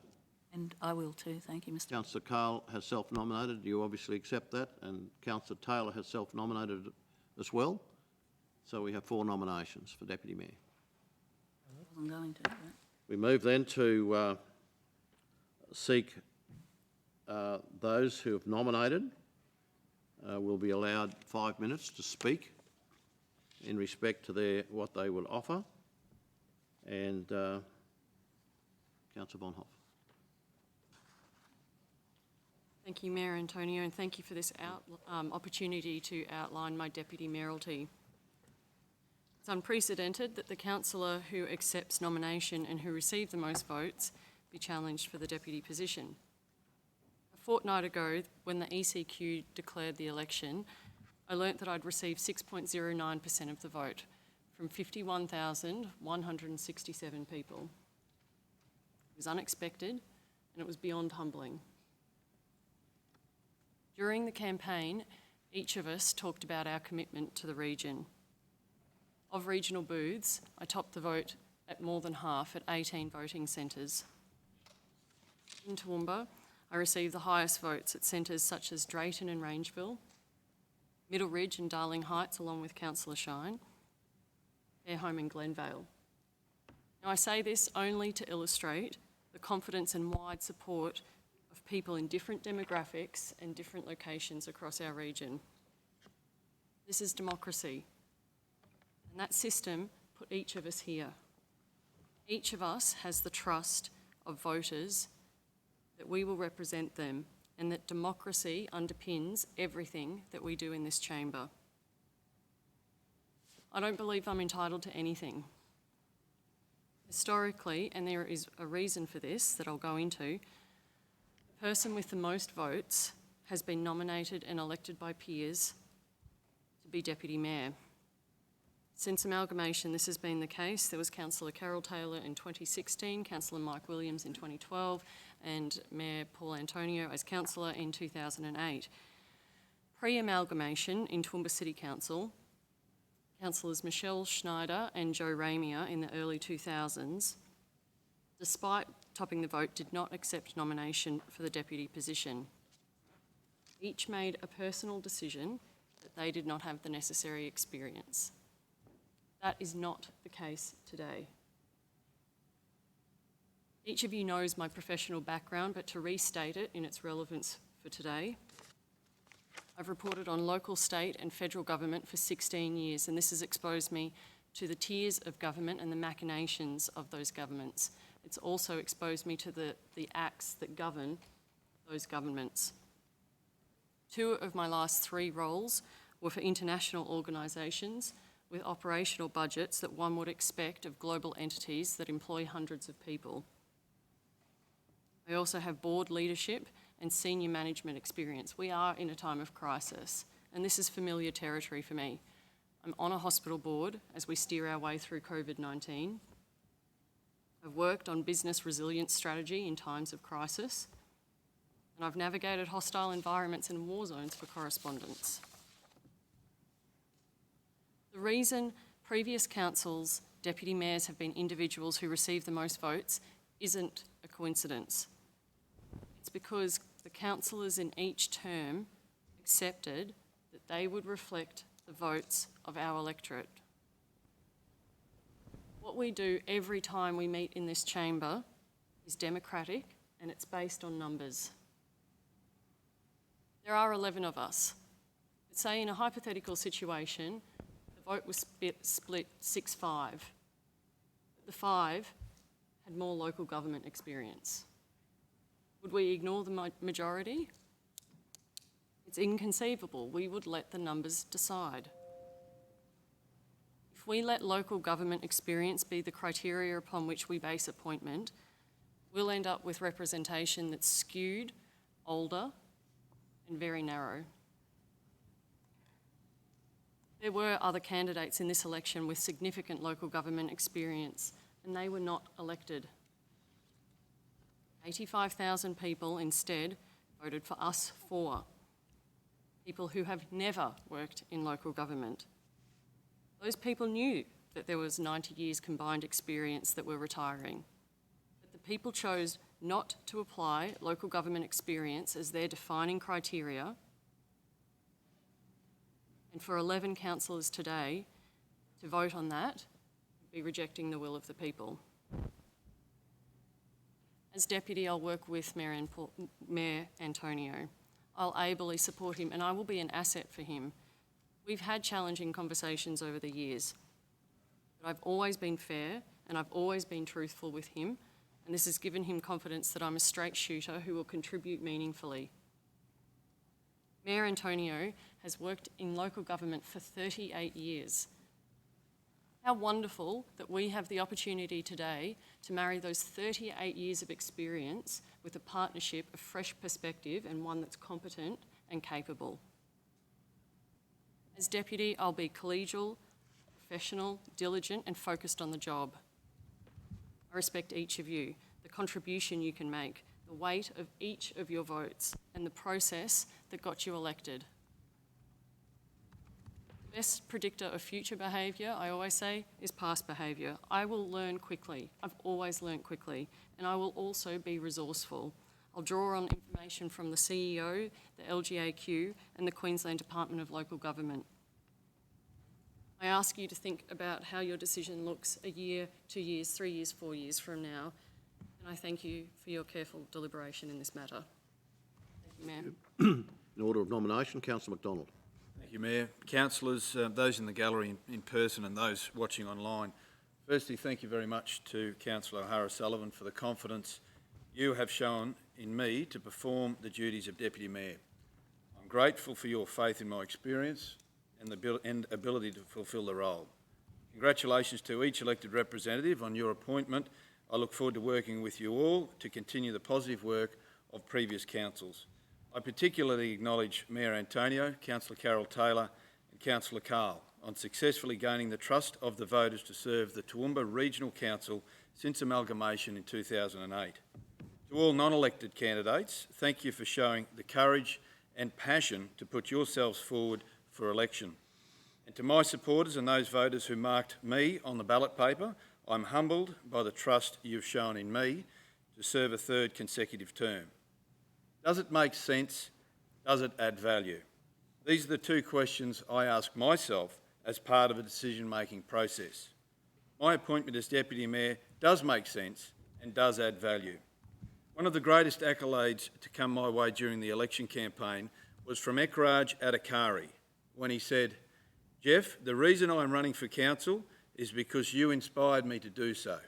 Speaker 5: And I will too, thank you, Mr.
Speaker 1: Councillor Carl has self-nominated. You obviously accept that, and Councillor Taylor has self-nominated as well. So we have 4 nominations for Deputy Mayor.
Speaker 5: I wasn't going to, but
Speaker 1: We move then to seek those who have nominated will be allowed 5 minutes to speak in respect to what they will offer. And Councillor Bonhoff.
Speaker 11: Thank you, Mayor Antonio, and thank you for this opportunity to outline my deputy mayoralty. It's unprecedented that the councillor who accepts nomination and who received the most votes be challenged for the deputy position. A fortnight ago, when the ECQ declared the election, I learnt that I'd received 6.09% of the vote from 51,167 people. It was unexpected and it was beyond humbling. During the campaign, each of us talked about our commitment to the region. Of regional booths, I topped the vote at more than half at 18 voting centres. In Toowoomba, I received the highest votes at centres such as Drayton and Rangeville, Middle Ridge and Darling Heights, along with Councillor Shine, Fairholme and Glenvale. Now, I say this only to illustrate the confidence and wide support of people in different demographics and different locations across our region. This is democracy, and that system put each of us here. Each of us has the trust of voters that we will represent them, and that democracy underpins everything that we do in this chamber. I don't believe I'm entitled to anything. Historically, and there is a reason for this that I'll go into, the person with the most votes has been nominated and elected by peers to be Deputy Mayor. Since amalgamation, this has been the case. There was Councillor Carol Taylor in 2016, Councillor Mike Williams in 2012, and Mayor Paul Antonio as councillor in 2008. Pre-amalgamation in Toowoomba City Council, Councillors Michelle Schneider and Joe Ramia in the early 2000s, despite topping the vote, did not accept nomination for the deputy position. Each made a personal decision that they did not have the necessary experience. That is not the case today. Each of you knows my professional background, but to restate it in its relevance for today, I've reported on local, state and federal government for 16 years, and this has exposed me to the tiers of government and the machinations of those governments. It's also exposed me to the acts that govern those governments. 2 of my last 3 roles were for international organisations with operational budgets that one would expect of global entities that employ hundreds of people. I also have board leadership and senior management experience. We are in a time of crisis, and this is familiar territory for me. I'm on a hospital board as we steer our way through COVID-19. I've worked on business resilience strategy in times of crisis, and I've navigated hostile environments and war zones for correspondence. The reason previous councils' deputy mayors have been individuals who receive the most votes isn't a coincidence. It's because the councillors in each term accepted that they would reflect the votes of our electorate. What we do every time we meet in this chamber is democratic, and it's based on numbers. There are 11 of us. But say in a hypothetical situation, the vote was split 6-5. The 5 had more local government experience. Would we ignore the majority? It's inconceivable. We would let the numbers decide. If we let local government experience be the criteria upon which we base appointment, we'll end up with representation that's skewed, older, and very narrow. There were other candidates in this election with significant local government experience, and they were not elected. 85,000 people instead voted for us 4, people who have never worked in local government. Those people knew that there was 90 years combined experience that were retiring. But the people chose not to apply local government experience as their defining criteria. And for 11 councillors today to vote on that would be rejecting the will of the people. As Deputy, I'll work with Mayor Antonio. I'll ably support him and I will be an asset for him. We've had challenging conversations over the years, but I've always been fair and I've always been truthful with him, and this has given him confidence that I'm a straight shooter who will contribute meaningfully. Mayor Antonio has worked in local government for 38 years. How wonderful that we have the opportunity today to marry those 38 years of experience with a partnership, a fresh perspective, and one that's competent and capable. As Deputy, I'll be collegial, professional, diligent, and focused on the job. I respect each of you, the contribution you can make, the weight of each of your votes, and the process that got you elected. The best predictor of future behaviour, I always say, is past behaviour. I will learn quickly. I've always learnt quickly, and I will also be resourceful. I'll draw on information from the CEO, the LGAQ, and the Queensland Department of Local Government. I ask you to think about how your decision looks a year, 2 years, 3 years, 4 years from now, and I thank you for your careful deliberation in this matter. Thank you, Mayor.
Speaker 1: In order of nomination, Councillor McDonald.
Speaker 9: Thank you, Mayor. Councillors, those in the gallery in person and those watching online, firstly, thank you very much to Councillor O'Hara-Sullivan for the confidence you have shown in me to perform the duties of Deputy Mayor. I'm grateful for your faith in my experience and ability to fulfil the role. Congratulations to each elected representative on your appointment. I look forward to working with you all to continue the positive work of previous councils. I particularly acknowledge Mayor Antonio, Councillor Carol Taylor and Councillor Carl on successfully gaining the trust of the voters to serve the Toowoomba Regional Council since amalgamation in 2008. To all non-elected candidates, thank you for showing the courage and passion to put yourselves forward for election. And to my supporters and those voters who marked me on the ballot paper, I'm humbled by the trust you've shown in me to serve a third consecutive term. Does it make sense? Does it add value? These are the two questions I ask myself as part of a decision-making process. My appointment as Deputy Mayor does make sense and does add value. One of the greatest accolades to come my way during the election campaign was from Ekraj Adhikari when he said, "Jeff, the reason I'm running for council is because you inspired me to do so.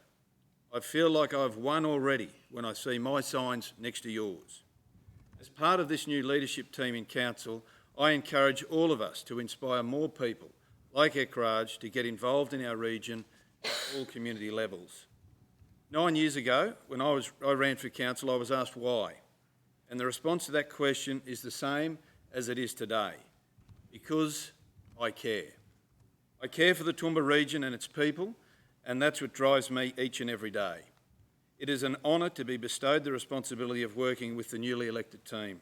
Speaker 9: I feel like I've won already when I see my signs next to yours." As part of this new leadership team in council, I encourage all of us to inspire more people like Ekraj to get involved in our region at all community levels. 9 years ago, when I ran for council, I was asked why. And the response to that question is the same as it is today. Because I care. I care for the Toowoomba region and its people, and that's what drives me each and every day. It is an honour to be bestowed the responsibility of working with the newly elected team,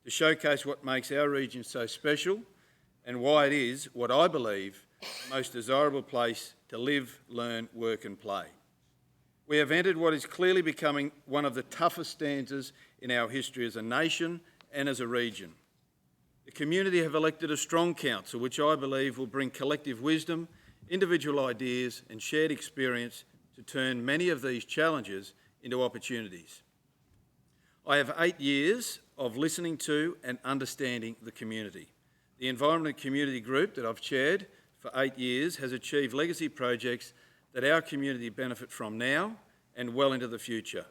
Speaker 9: to showcase what makes our region so special and why it is what I believe the most desirable place to live, learn, work and play. We have entered what is clearly becoming one of the toughest stanzas in our history as a nation and as a region. The community have elected a strong council, which I believe will bring collective wisdom, individual ideas and shared experience to turn many of these challenges into opportunities. I have 8 years of listening to and understanding the community. The Environment and Community Group that I've chaired for 8 years has achieved legacy projects that our community benefit from now and well into the future.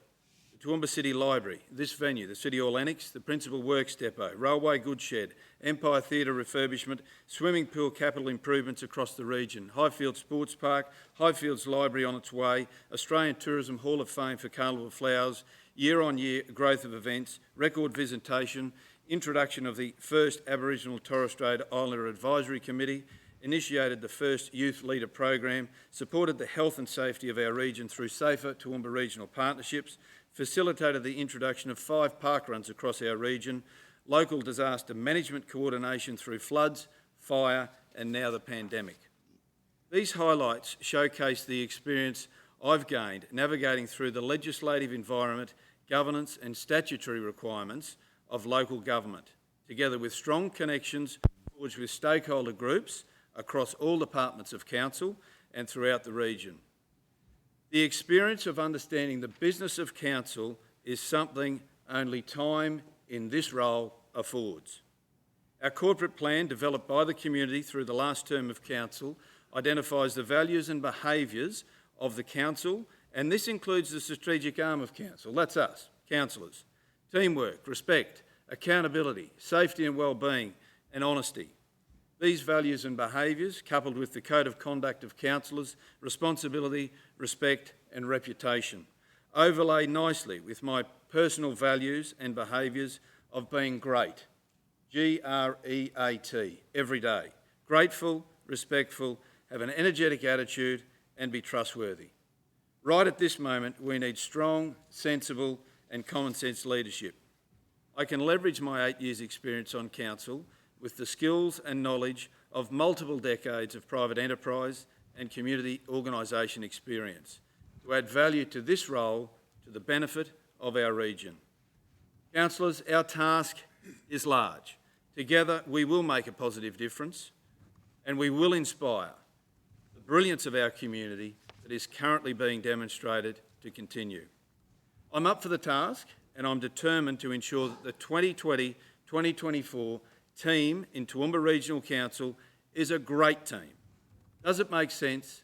Speaker 9: The Toowoomba City Library, this venue, the City Hall Annex, the Principal Works Depot, Railway Goods Shed, Empire Theatre refurbishment, swimming pool capital improvements across the region, Highfield Sports Park, Highfields Library on its way, Australian Tourism Hall of Fame for Carnival Flowers, year-on-year growth of events, record visitation, introduction of the first Aboriginal Torres Strait Islander Advisory Committee, initiated the first Youth Leader program, supported the health and safety of our region through Safer Toowoomba Regional Partnerships, facilitated the introduction of 5 parkruns across our region, local disaster management coordination through floods, fire and now the pandemic. These highlights showcase the experience I've gained navigating through the legislative environment, governance and statutory requirements of local government, together with strong connections forged with stakeholder groups across all departments of council and throughout the region. The experience of understanding the business of council is something only time in this role affords. Our corporate plan, developed by the community through the last term of council, identifies the values and behaviours of the council, and this includes the strategic arm of council. That's us, councillors. Teamwork, respect, accountability, safety and wellbeing, and honesty. These values and behaviours, coupled with the code of conduct of councillors, responsibility, respect and reputation, overlay nicely with my personal values and behaviours of being great, G-R-E-A-T, every day. Grateful, respectful, have an energetic attitude and be trustworthy. Right at this moment, we need strong, sensible and common sense leadership. I can leverage my 8 years' experience on council with the skills and knowledge of multiple decades of private enterprise and community organisation experience to add value to this role to the benefit of our region. Councillors, our task is large. Together we will make a positive difference and we will inspire the brilliance of our community that is currently being demonstrated to continue. I'm up for the task and I'm determined to ensure that the 2020-2024 team in Toowoomba Regional Council is a great team. Does it make sense?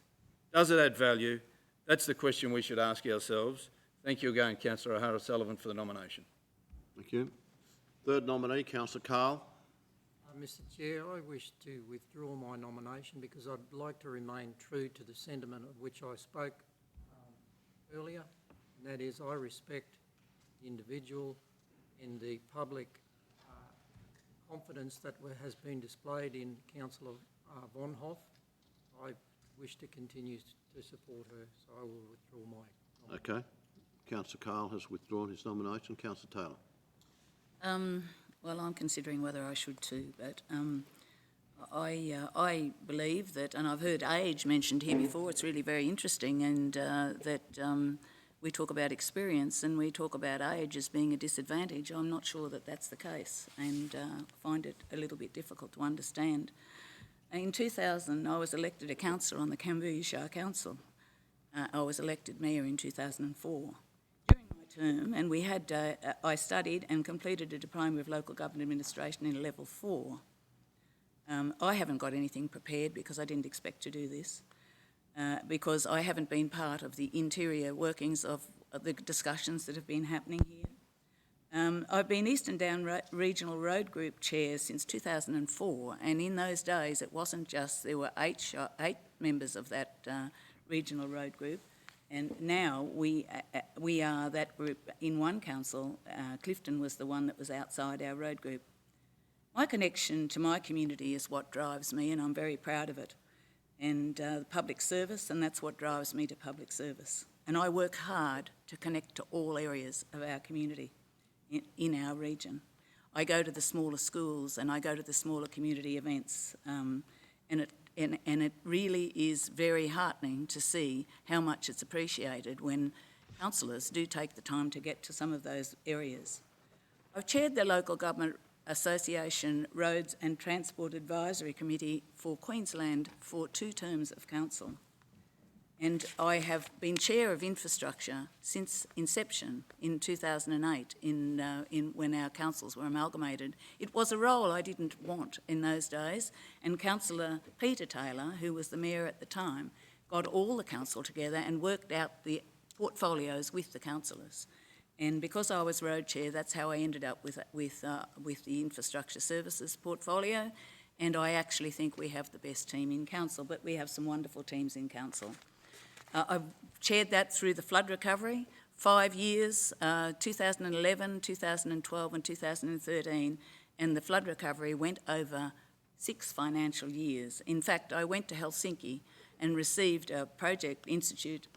Speaker 9: Does it add value? That's the question we should ask ourselves. Thank you again, Councillor O'Hara-Sullivan, for the nomination.
Speaker 1: Thank you. Third nominee, Councillor Carl.
Speaker 12: Mr Chair, I wish to withdraw my nomination because I'd like to remain true to the sentiment of which I spoke earlier, and that is I respect the individual and the public confidence that has been displayed in Councillor Von Hoff. I wish to continue to support her, so I will withdraw my nomination.
Speaker 1: Okay. Councillor Carl has withdrawn his nomination. Councillor Taylor.
Speaker 5: Well, I'm considering whether I should too, but I believe that, and I've heard age mentioned here before, it's really very interesting, and that we talk about experience and we talk about age as being a disadvantage. I'm not sure that that's the case, and find it a little bit difficult to understand. In 2000, I was elected a councillor on the Kambuyu Shire Council. I was elected mayor in 2004. During my term, and we had, I studied and completed a diploma of local government administration in level 4. I haven't got anything prepared because I didn't expect to do this, because I haven't been part of the interior workings of the discussions that have been happening here. I've been Eastern Down Regional Road Group Chair since 2004, and in those days it wasn't just, there were 8 members of that regional road group, and now we are that group in one council. Clifton was the one that was outside our road group. My connection to my community is what drives me, and I'm very proud of it, and public service, and that's what drives me to public service. And I work hard to connect to all areas of our community in our region. I go to the smaller schools and I go to the smaller community events, and it really is very heartening to see how much it's appreciated when councillors do take the time to get to some of those areas. I've chaired the Local Government Association Roads and Transport Advisory Committee for Queensland for 2 terms of council. And I have been chair of infrastructure since inception in 2008, when our councils were amalgamated. It was a role I didn't want in those days, and Councillor Peter Taylor, who was the mayor at the time, got all the council together and worked out the portfolios with the councillors. And because I was road chair, that's how I ended up with the infrastructure services portfolio. And I actually think we have the best team in council, but we have some wonderful teams in council. I've chaired that through the flood recovery, 5 years, 2011, 2012 and 2013, and the flood recovery went over 6 financial years. In fact, I went to Helsinki and received a Project Institute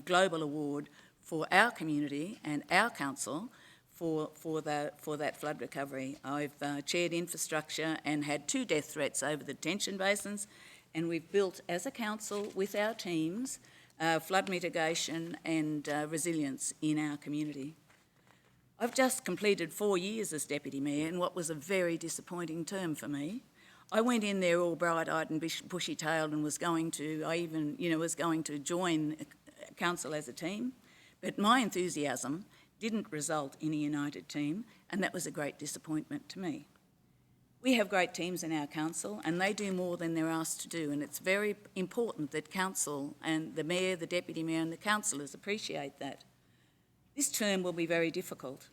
Speaker 5: Global Award for our community and our council for that flood recovery. I've chaired infrastructure and had 2 death threats over the detention basins, and we've built, as a council, with our teams, flood mitigation and resilience in our community. I've just completed 4 years as Deputy Mayor in what was a very disappointing term for me. I went in there all bright-eyed and bushy-tailed and was going to join council as a team, but my enthusiasm didn't result in a united team, and that was a great disappointment to me. We have great teams in our council, and they do more than they're asked to do, and it's very important that council and the mayor, the deputy mayor and the councillors appreciate that. This term will be very difficult,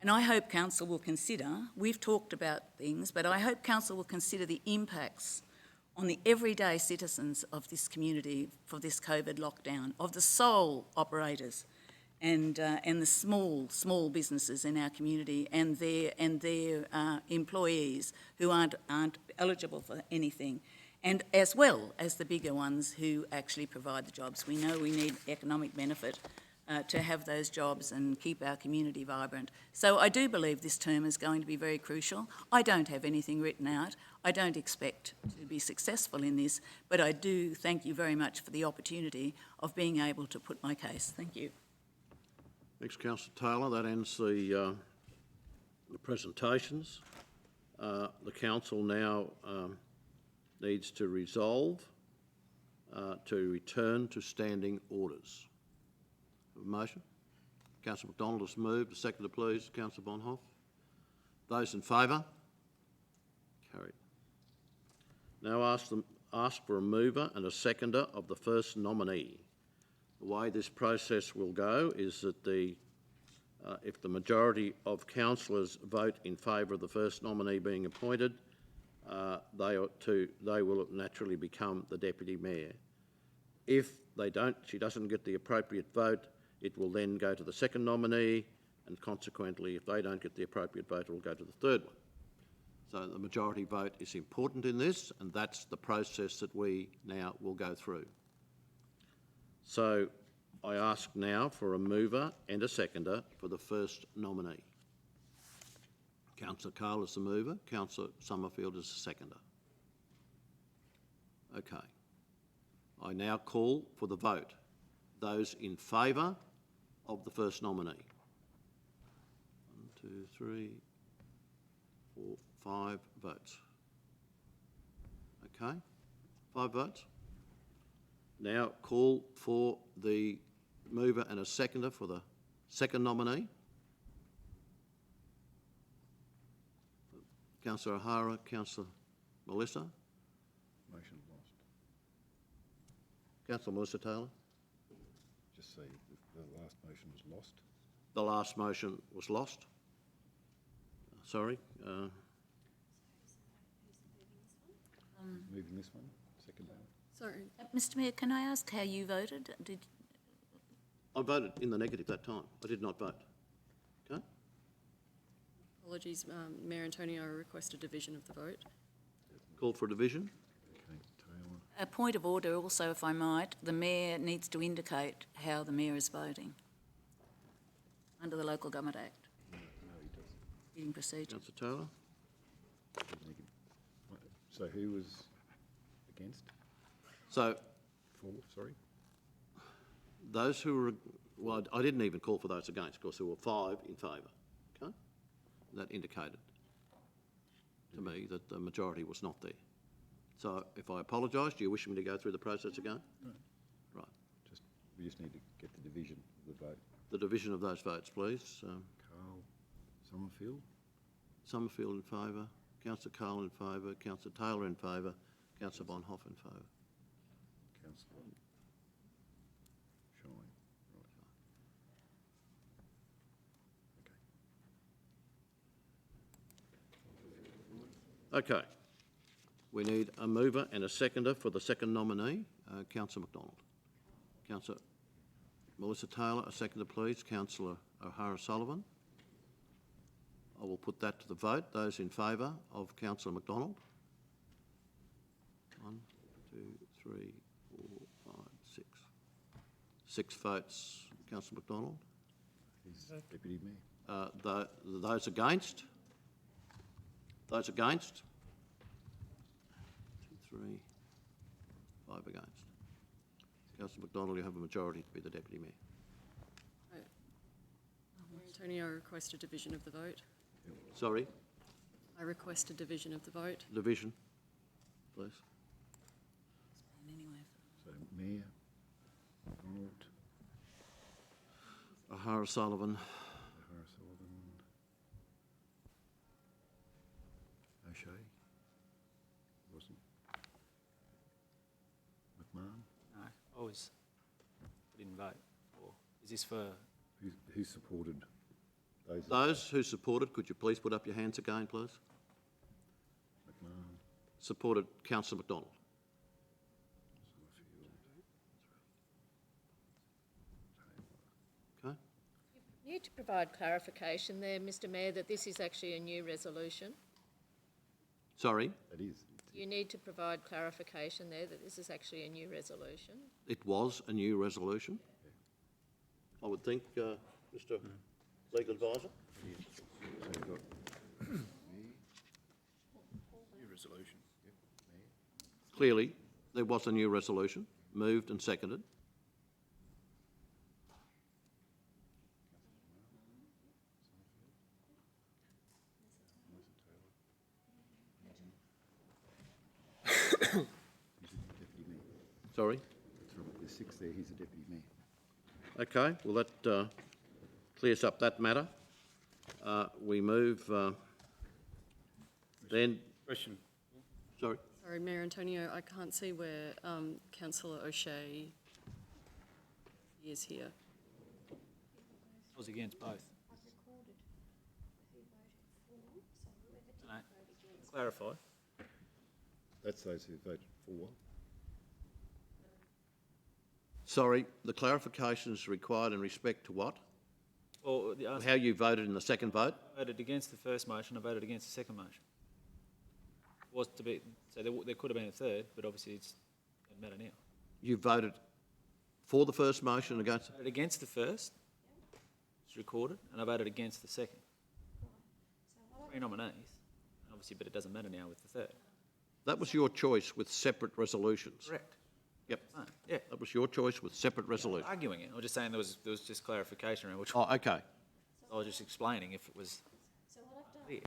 Speaker 5: and I hope council will consider, we've talked about things, but I hope council will consider the impacts on the everyday citizens of this community for this COVID lockdown, of the sole operators and the small businesses in our community and their employees who aren't eligible for anything, and as well as the bigger ones who actually provide the jobs. We know we need economic benefit to have those jobs and keep our community vibrant. So I do believe this term is going to be very crucial. I don't have anything written out. I don't expect to be successful in this, but I do thank you very much for the opportunity of being able to put my case. Thank you.
Speaker 1: Thanks, Councillor Taylor. That ends the presentations. The council now needs to resolve to return to standing orders. A motion? Councillor McDonald has moved. A seconder, please. Councillor Bonhoff. Those in favour? Carried. Now ask for a mover and a seconder of the first nominee. The way this process will go is that if the majority of councillors vote in favour of the first nominee being appointed, they will naturally become the deputy mayor. If they don't, she doesn't get the appropriate vote, it will then go to the second nominee, and consequently, if they don't get the appropriate vote, it will go to the third one. So the majority vote is important in this, and that's the process that we now will go through. So I ask now for a mover and a seconder for the first nominee. Councillor Cole is the mover, Councillor Summerfield is the seconder. Okay. I now call for the vote. Those in favour of the first nominee. 1, 2, 3, 4, 5 votes. Okay, 5 votes. Now call for the mover and a seconder for the second nominee. Councillor O'Hara, Councillor Melissa.
Speaker 4: Motion lost.
Speaker 1: Councillor Melissa Taylor.
Speaker 4: Just say the last motion was lost.
Speaker 1: The last motion was lost. Sorry.
Speaker 4: Moving this one, second one.
Speaker 11: Sorry.
Speaker 5: Mr Mayor, can I ask how you voted?
Speaker 1: I voted in the negative that time. I did not vote. Okay.
Speaker 11: Apologies, Mayor Antonio, I request a division of the vote.
Speaker 1: Call for a division.
Speaker 4: Okay, Taylor.
Speaker 5: A point of order also, if I might, the Mayor needs to indicate how the Mayor is voting under the Local Government Act.
Speaker 4: No, he doesn't.
Speaker 5: Meeting procedure.
Speaker 1: Councillor Taylor.
Speaker 4: So who was against?
Speaker 1: So
Speaker 4: For, sorry?
Speaker 1: those who were, well, I didn't even call for those against, of course, there were 5 in favour. Okay? That indicated to me that the majority was not there. So if I apologise, do you wish me to go through the process again?
Speaker 4: No.
Speaker 1: Right.
Speaker 4: We just need to get the division of the vote.
Speaker 1: The division of those votes, please.
Speaker 4: Carl Summerfield?
Speaker 1: Summerfield in favour, Councillor Cole in favour, Councillor Taylor in favour, Councillor Bonhoff in favour.
Speaker 4: Councillor Shine. Right. Okay.
Speaker 1: Okay. We need a mover and a seconder for the second nominee, Councillor McDonald. Councillor Melissa Taylor, a seconder please. Councillor O'Hara Sullivan. I will put that to the vote. Those in favour of Councillor McDonald. 1, 2, 3, 4, 5, 6. 6 votes, Councillor McDonald.
Speaker 4: He's Deputy Mayor.
Speaker 1: Those against? Those against? 2, 3, 5 against. Councillor McDonald, you have a majority to be the Deputy Mayor.
Speaker 11: Antonio, I request a division of the vote.
Speaker 1: Sorry,
Speaker 11: I request a division of the vote.
Speaker 1: division, please.
Speaker 5: Anyway,
Speaker 4: So Mayor, Donald,
Speaker 1: O'Hara Sullivan,
Speaker 4: O'Hara Sullivan, O'Shea, wasn't. McMahon,
Speaker 10: No, I didn't vote. Or is this for,
Speaker 4: who supported those?
Speaker 1: those who supported, could you please put up your hands again, please?
Speaker 4: McMahon,
Speaker 1: Supported Councillor McDonald. Okay,
Speaker 13: You need to provide clarification there, Mr Mayor, that this is actually a new resolution.
Speaker 1: sorry,
Speaker 4: that is.
Speaker 13: You need to provide clarification there that this is actually a new resolution.
Speaker 1: it was a new resolution. I would think, Mr Legal Advisor?
Speaker 4: So you've got
Speaker 9: New resolution.
Speaker 1: Clearly, there was a new resolution, moved and seconded.
Speaker 4: Deputy Mayor.
Speaker 1: Sorry?
Speaker 4: That's right, there's 6 there, he's the Deputy Mayor.
Speaker 1: Okay, well, that clears up that matter. We move then,
Speaker 9: Question.
Speaker 1: sorry,
Speaker 11: Sorry, Mayor Antonio, I can't see where councillor O'Shea is here.
Speaker 10: I was against both? No, clarify.
Speaker 4: That's those who voted for.
Speaker 1: sorry, the clarification is required in respect to what?
Speaker 10: Well,
Speaker 1: How you voted in the second vote?
Speaker 10: I voted against the first motion, I voted against the second motion. Was to be, so there could have been a third, but obviously it doesn't matter now.
Speaker 1: You voted for the first motion, against?
Speaker 10: I voted against the first, it's recorded, and I voted against the second. 3 nominees, obviously, but it doesn't matter now with the third.
Speaker 1: That was your choice with separate resolutions.
Speaker 10: Correct.
Speaker 1: Yep,
Speaker 10: No, yeah,
Speaker 1: that was your choice with separate resolutions.
Speaker 10: arguing it, I was just saying there was just clarification around which
Speaker 1: Oh, okay.
Speaker 10: I was just explaining if it was
Speaker 14: So what I've done,
Speaker 10: clear.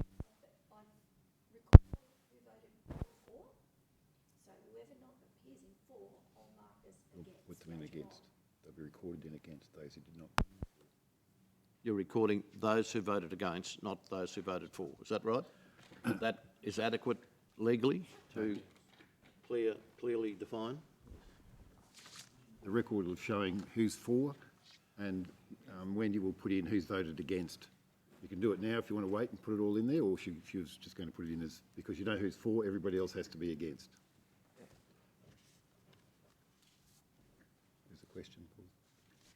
Speaker 14: I've recorded who voted for, so whoever not appears in for, I'll mark as against.
Speaker 4: Put them in against. They'll be recorded in against those who did not.
Speaker 1: You're recording those who voted against, not those who voted for. Is that right? That is adequate legally to clearly define?
Speaker 4: The record will showing who's for, and Wendy will put in who's voted against. You can do it now if you want to wait and put it all in there, or she was just going to put it in as, because you know who's for, everybody else has to be against. There's a question, Paul.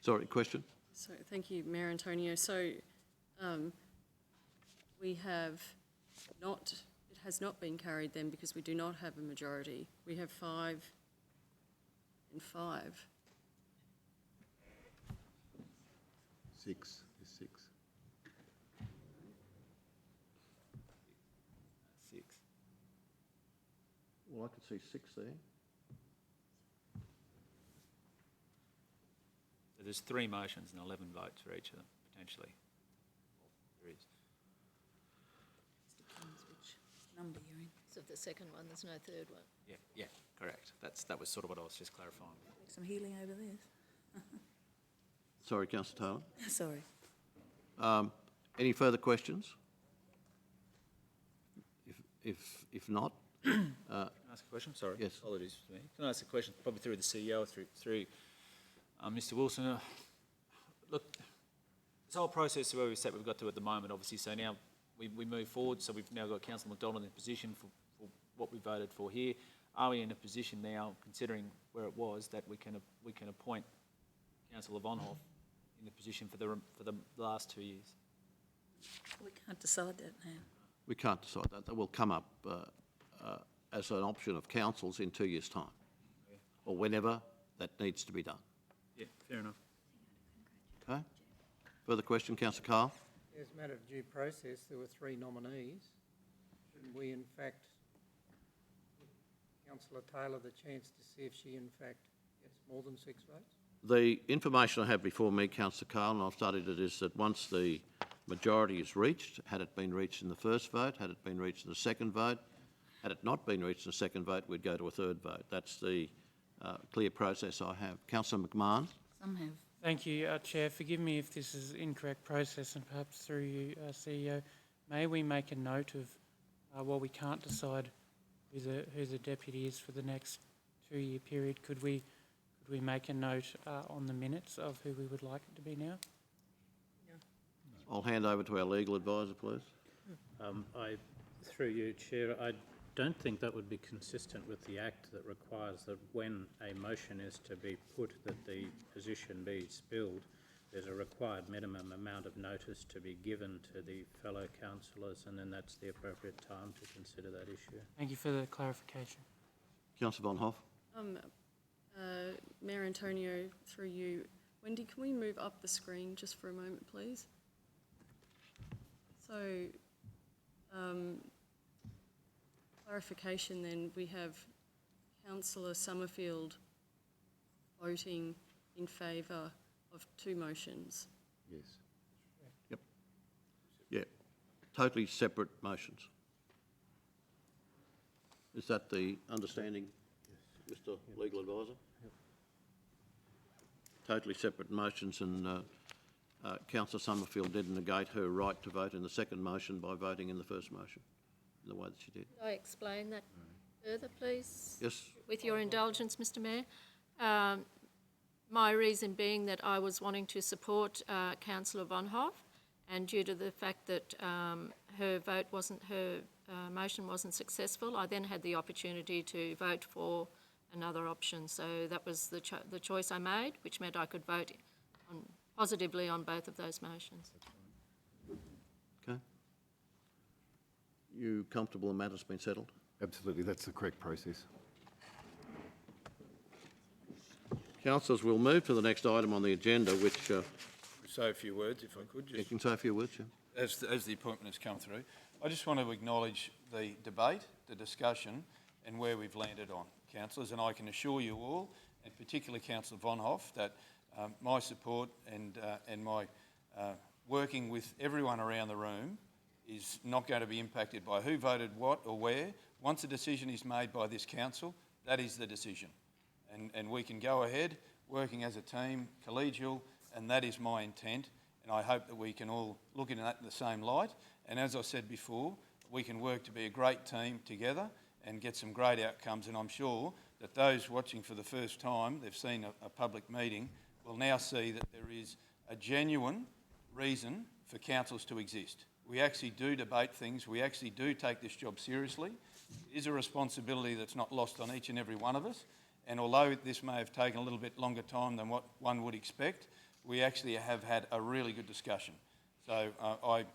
Speaker 1: Sorry, question?
Speaker 11: So, thank you, Mayor Antonio. So, we have not, it has not been carried then because we do not have a majority. We have 5 and 5.
Speaker 4: 6 is 6.
Speaker 10: 6.
Speaker 1: Well, I could see 6 there.
Speaker 10: So there's 3 motions and 11 votes for each of them, potentially. There is.
Speaker 5: depends which number you're in.
Speaker 13: So the second one, there's no third one.
Speaker 10: Yeah, correct. That was sort of what I was just clarifying.
Speaker 5: Some healing over there.
Speaker 1: Sorry, Councillor
Speaker 5: Sorry.
Speaker 1: Taylor. Any further questions? If not,
Speaker 10: Can I ask a question? Sorry.
Speaker 1: Yes.
Speaker 10: Apologies to me. Can I ask a question, probably through the CEO, through Mr Wilson? Look, this whole process where we've got to at the moment, obviously, so now we move forward, so we've now got Councillor McDonald in position for what we voted for here. Are we in a position now, considering where it was, that we can appoint Councillor Vonhoff in the position for the last 2 years?
Speaker 5: We can't decide that now.
Speaker 1: we can't decide that. That will come up as an option of councils in 2 years' time, or whenever that needs to be done.
Speaker 10: Yeah, fair enough.
Speaker 1: Okay? Further question, Councillor Carr?
Speaker 12: As a matter of due process, there were 3 nominees. Shouldn't we, in fact, put Councillor Taylor the chance to see if she in fact gets more than 6 votes?
Speaker 1: The information I have before me, Councillor Cale, and I've studied it, is that once the majority is reached, had it been reached in the first vote, had it been reached in the second vote, had it not been reached in the second vote, we'd go to a third vote. That's the clear process I have. Councillor McMahon.
Speaker 5: Some have.
Speaker 2: Thank you, Chair. Forgive me if this is incorrect process, and perhaps through you, CEO, may we make a note of, while we can't decide who the deputy is for the next 2-year period, could we make a note on the minutes of who we would like it to be now?
Speaker 1: I'll hand over to our legal advisor, please.
Speaker 6: Through you, Chair, I don't think that would be consistent with the Act that requires that when a motion is to be put that the position be spilled, there's a required minimum amount of notice to be given to the fellow councillors, and then that's the appropriate time to consider that issue.
Speaker 2: Thank you for the clarification.
Speaker 1: Councillor Von Hoff.
Speaker 11: Mayor Antonio, through you, Wendy, can we move up the screen just for a moment, please? So, clarification then, we have Councillor Summerfield voting in favour of 2 motions.
Speaker 4: Yes.
Speaker 1: Yep. Yeah. Totally separate motions. Is that the understanding, Mr. Legal Advisor? Yep. Totally separate motions, and Councillor Summerfield didn't negate her right to vote in the second motion by voting in the first motion in the way that she did.
Speaker 13: Could I explain that further, please?
Speaker 1: Yes.
Speaker 13: With your indulgence, Mr. Mayor. My reason being that I was wanting to support Councillor Von Hoff, and due to the fact that her motion wasn't successful, I then had the opportunity to vote for another option. So that was the choice I made, which meant I could vote positively on both of those motions.
Speaker 1: Okay. You comfortable the matter's been settled?
Speaker 4: Absolutely, that's the correct process.
Speaker 1: Councillors, we'll move to the next item on the agenda, which...
Speaker 9: Say a few words, if I could.
Speaker 1: You can say a few words, yeah.
Speaker 9: As the appointment has come through, I just want to acknowledge the debate, the discussion, and where we've landed on, councillors. And I can assure you all, and particularly Councillor Von Hoff, that my support and my working with everyone around the room is not going to be impacted by who voted what or where. Once a decision is made by this council, that is the decision. And we can go ahead working as a team, collegial, and that is my intent. And I hope that we can all look at that in the same light. And as I said before, we can work to be a great team together and get some great outcomes. And I'm sure that those watching for the first time, they've seen a public meeting, will now see that there is a genuine reason for councils to exist. We actually do debate things. We actually do take this job seriously. It is a responsibility that's not lost on each and every one of us. And although this may have taken a little bit longer time than what one would expect, we actually have had a really good discussion. So I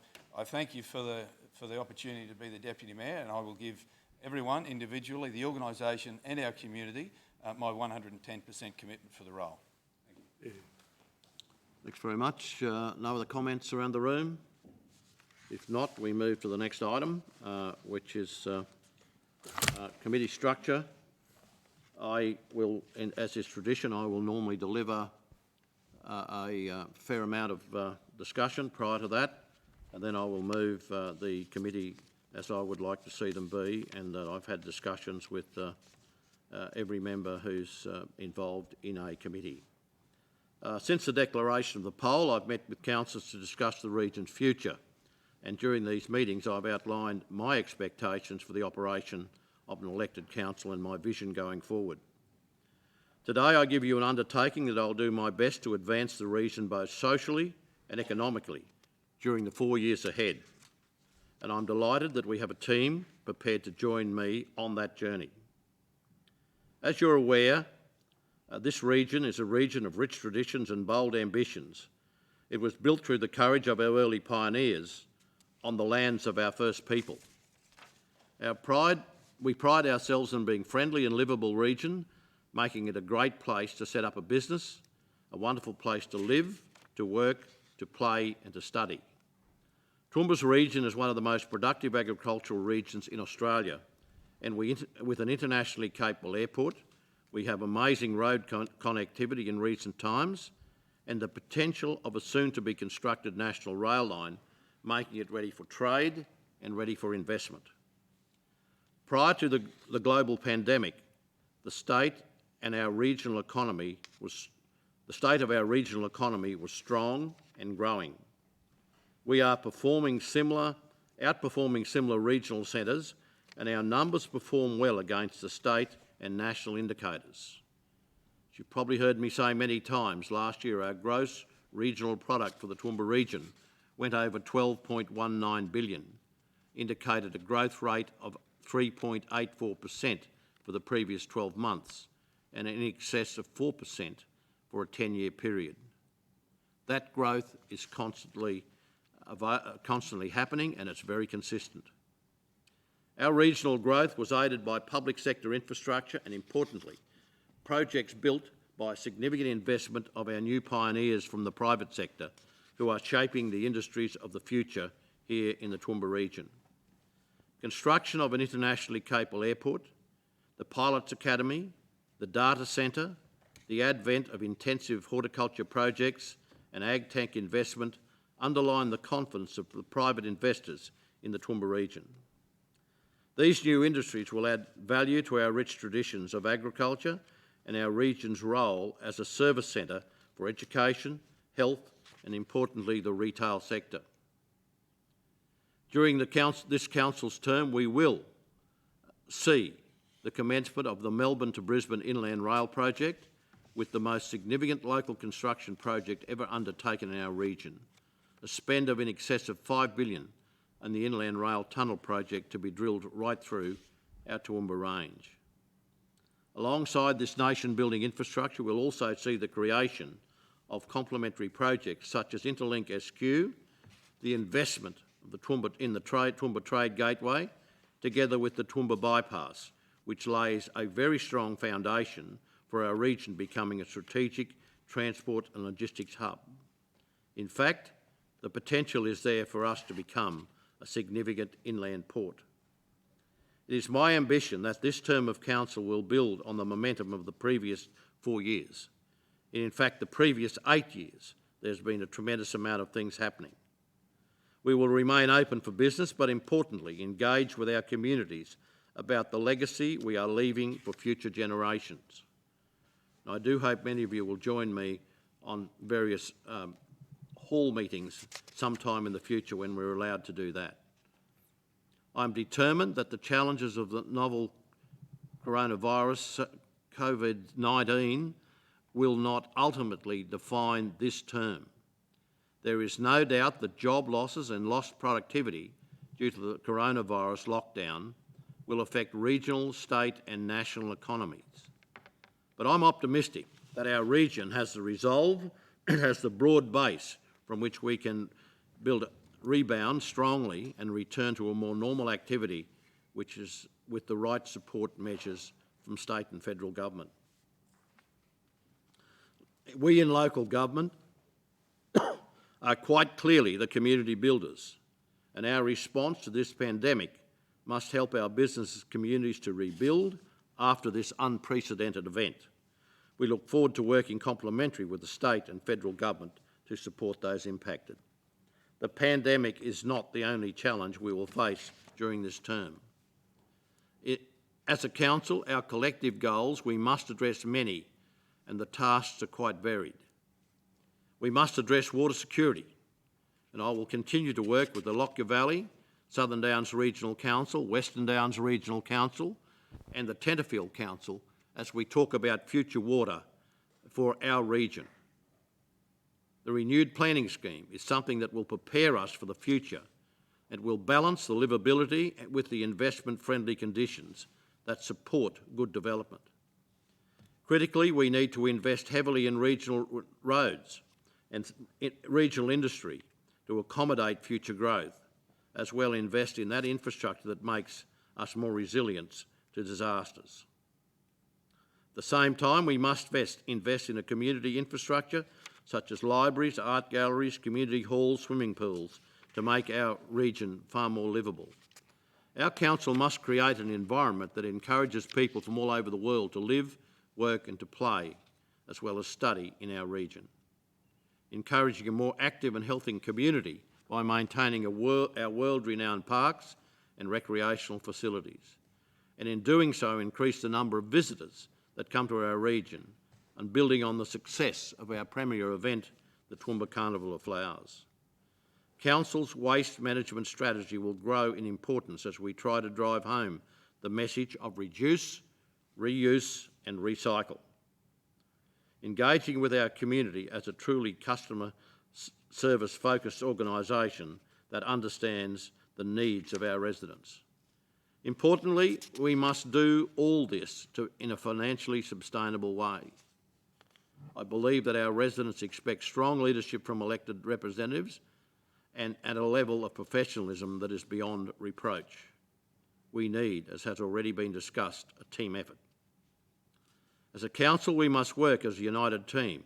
Speaker 9: thank you for the opportunity to be the Deputy Mayor, and I will give everyone individually, the organisation and our community, my 110% commitment for the role. Thank you.
Speaker 1: Thanks very much. No other comments around the room? If not, we move to the next item, which is committee structure. I will, as is tradition, I will normally deliver a fair amount of discussion prior to that, and then I will move the committee as I would like to see them be, and I've had discussions with every member who's involved in a committee. Since the declaration of the poll, I've met with councillors to discuss the region's future, and during these meetings I've outlined my expectations for the operation of an elected council and my vision going forward. Today I give you an undertaking that I'll do my best to advance the region both socially and economically during the 4 years ahead, and I'm delighted that we have a team prepared to join me on that journey. As you're aware, this region is a region of rich traditions and bold ambitions. It was built through the courage of our early pioneers on the lands of our first people. We pride ourselves in being a friendly and livable region, making it a great place to set up a business, a wonderful place to live, to work, to play and to study. Toowoomba's region is one of the most productive agricultural regions in Australia, and with an internationally capable airport, we have amazing road connectivity in recent times, and the potential of a soon-to-be constructed national rail line, making it ready for trade and ready for investment. Prior to the global pandemic, the state of our regional economy was strong and growing. We are outperforming similar regional centres, and our numbers perform well against the state and national indicators. As you've probably heard me say many times, last year our gross regional product for the Toowoomba region went over 12.19 billion, indicated a growth rate of 3.84% for the previous 12 months and in excess of 4% for a 10-year period. That growth is constantly happening, and it's very consistent. Our regional growth was aided by public sector infrastructure and, importantly, projects built by significant investment of our new pioneers from the private sector who are shaping the industries of the future here in the Toowoomba region. Construction of an internationally capable airport, the Pilots Academy, the data centre, the advent of intensive horticulture projects and ag-tech investment underline the confidence of the private investors in the Toowoomba region. These new industries will add value to our rich traditions of agriculture and our region's role as a service centre for education, health and, importantly, the retail sector. During this Council's term, we will see the commencement of the Melbourne to Brisbane Inland Rail project, with the most significant local construction project ever undertaken in our region, a spend of in excess of $5 billion, and the Inland Rail Tunnel project to be drilled right through our Toowoomba range. Alongside this nation-building infrastructure, we'll also see the creation of complementary projects such as Interlink SQ, the investment of the Toowoomba Trade Gateway, together with the Toowoomba Bypass, which lays a very strong foundation for our region becoming a strategic transport and logistics hub. In fact, the potential is there for us to become a significant inland port. It is my ambition that this term of council will build on the momentum of the previous 4 years. In fact, the previous 8 years, there's been a tremendous amount of things happening. We will remain open for business, but importantly, engage with our communities about the legacy we are leaving for future generations. And I do hope many of you will join me on various hall meetings sometime in the future when we're allowed to do that. I'm determined that the challenges of the novel coronavirus, COVID-19, will not ultimately define this term. There is no doubt that job losses and lost productivity due to the coronavirus lockdown will affect regional, state and national economies. But I'm optimistic that our region has the resolve and has the broad base from which we can rebound strongly and return to a more normal activity, which is with the right support measures from state and federal government. We in local government are quite clearly the community builders, and our response to this pandemic must help our business communities to rebuild after this unprecedented event. We look forward to working complementary with the state and federal government to support those impacted. The pandemic is not the only challenge we will face during this term. As a council, our collective goals, we must address many, and the tasks are quite varied. We must address water security, and I will continue to work with the Lockyer Valley, Southern Downs Regional Council, Western Downs Regional Council and the Tenterfield Council as we talk about future water for our region. The renewed planning scheme is something that will prepare us for the future. It will balance the livability with the investment-friendly conditions that support good development. Critically, we need to invest heavily in regional roads and regional industry to accommodate future growth, as well invest in that infrastructure that makes us more resilient to disasters. At the same time, we must invest in a community infrastructure such as libraries, art galleries, community halls, swimming pools, to make our region far more livable. Our council must create an environment that encourages people from all over the world to live, work and to play, as well as study in our region. Encouraging a more active and healthy community by maintaining our world-renowned parks and recreational facilities, and in doing so increase the number of visitors that come to our region, and building on the success of our premier event, the Toowoomba Carnival of Flowers. Council's waste management strategy will grow in importance as we try to drive home the message of reduce, reuse and recycle. Engaging with our community as a truly customer service focused organisation that understands the needs of our residents. Importantly, we must do all this in a financially sustainable way. I believe that our residents expect strong leadership from elected representatives and at a level of professionalism that is beyond reproach. We need, as has already been discussed, a team effort. As a council, we must work as a united team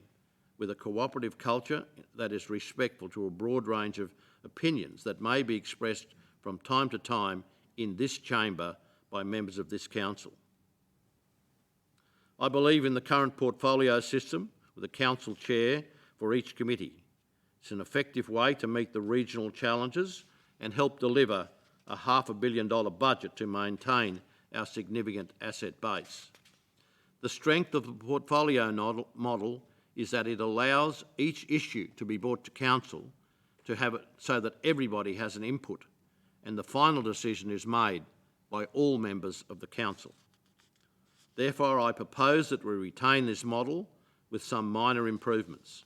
Speaker 1: with a cooperative culture that is respectful to a broad range of opinions that may be expressed from time to time in this chamber by members of this council. I believe in the current portfolio system with a council chair for each committee. It's an effective way to meet the regional challenges and help deliver a $500 million budget to maintain our significant asset base. The strength of the portfolio model is that it allows each issue to be brought to council to have it so that everybody has an input and the final decision is made by all members of the council. Therefore, I propose that we retain this model with some minor improvements.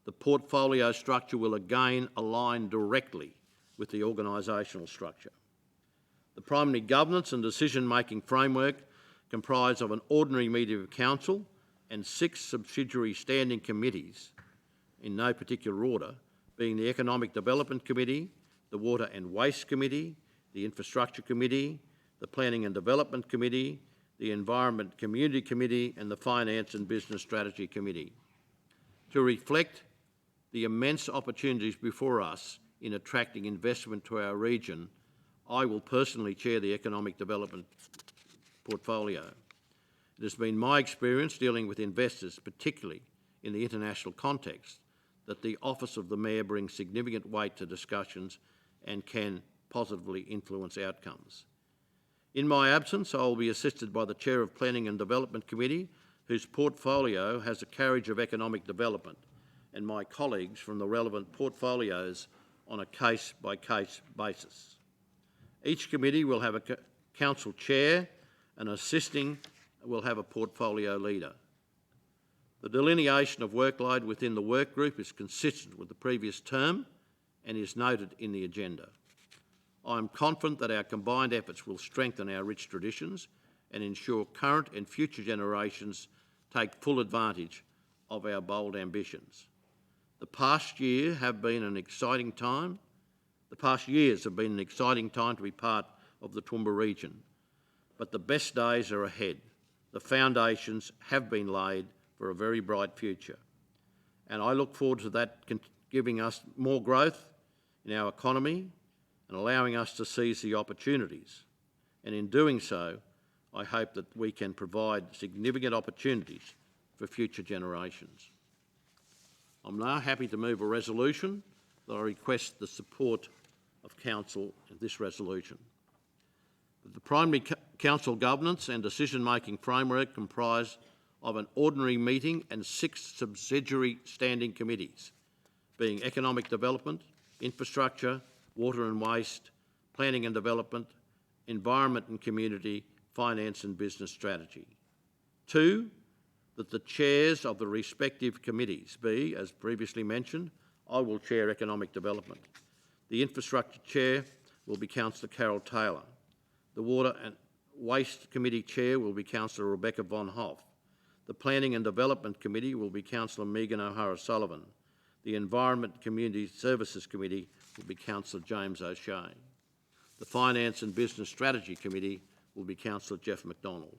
Speaker 1: The portfolio structure will again align directly with the organisational structure. The primary governance and decision-making framework comprise of an ordinary meeting of council and 6 subsidiary standing committees, in no particular order, being the Economic Development Committee, the Water and Waste Committee, the Infrastructure Committee, the Planning and Development Committee, the Environment Community Committee and the Finance and Business Strategy Committee. To reflect the immense opportunities before us in attracting investment to our region, I will personally chair the Economic Development portfolio. It has been my experience dealing with investors, particularly in the international context, that the Office of the Mayor brings significant weight to discussions and can positively influence outcomes. In my absence, I will be assisted by the Chair of Planning and Development Committee, whose portfolio has a carriage of economic development, and my colleagues from the relevant portfolios on a case-by-case basis. Each committee will have a council chair and assisting will have a portfolio leader. The delineation of workload within the work group is consistent with the previous term and is noted in the agenda. I am confident that our combined efforts will strengthen our rich traditions and ensure current and future generations take full advantage of our bold ambitions. The past years have been an exciting time to be part of the Toowoomba region, but the best days are ahead. The foundations have been laid for a very bright future, and I look forward to that giving us more growth in our economy and allowing us to seize the opportunities. And in doing so, I hope that we can provide significant opportunities for future generations. I'm now happy to move a resolution that I request the support of Council in this resolution. The primary council governance and decision-making framework comprise of an ordinary meeting and 6 subsidiary standing committees, being Economic Development, Infrastructure, Water and Waste, Planning and Development, Environment and Community, Finance and Business Strategy. 2, that the chairs of the respective committees be, as previously mentioned, I will chair Economic Development. The Infrastructure Chair will be Councillor Carol Taylor. The Water and Waste Committee Chair will be Councillor Rebecca Von Hoff. The Planning and Development Committee will be Councillor Megan O'Hara-Sullivan. The Environment Community Services Committee will be Councillor James O'Shea. The Finance and Business Strategy Committee will be Councillor Jeff McDonald.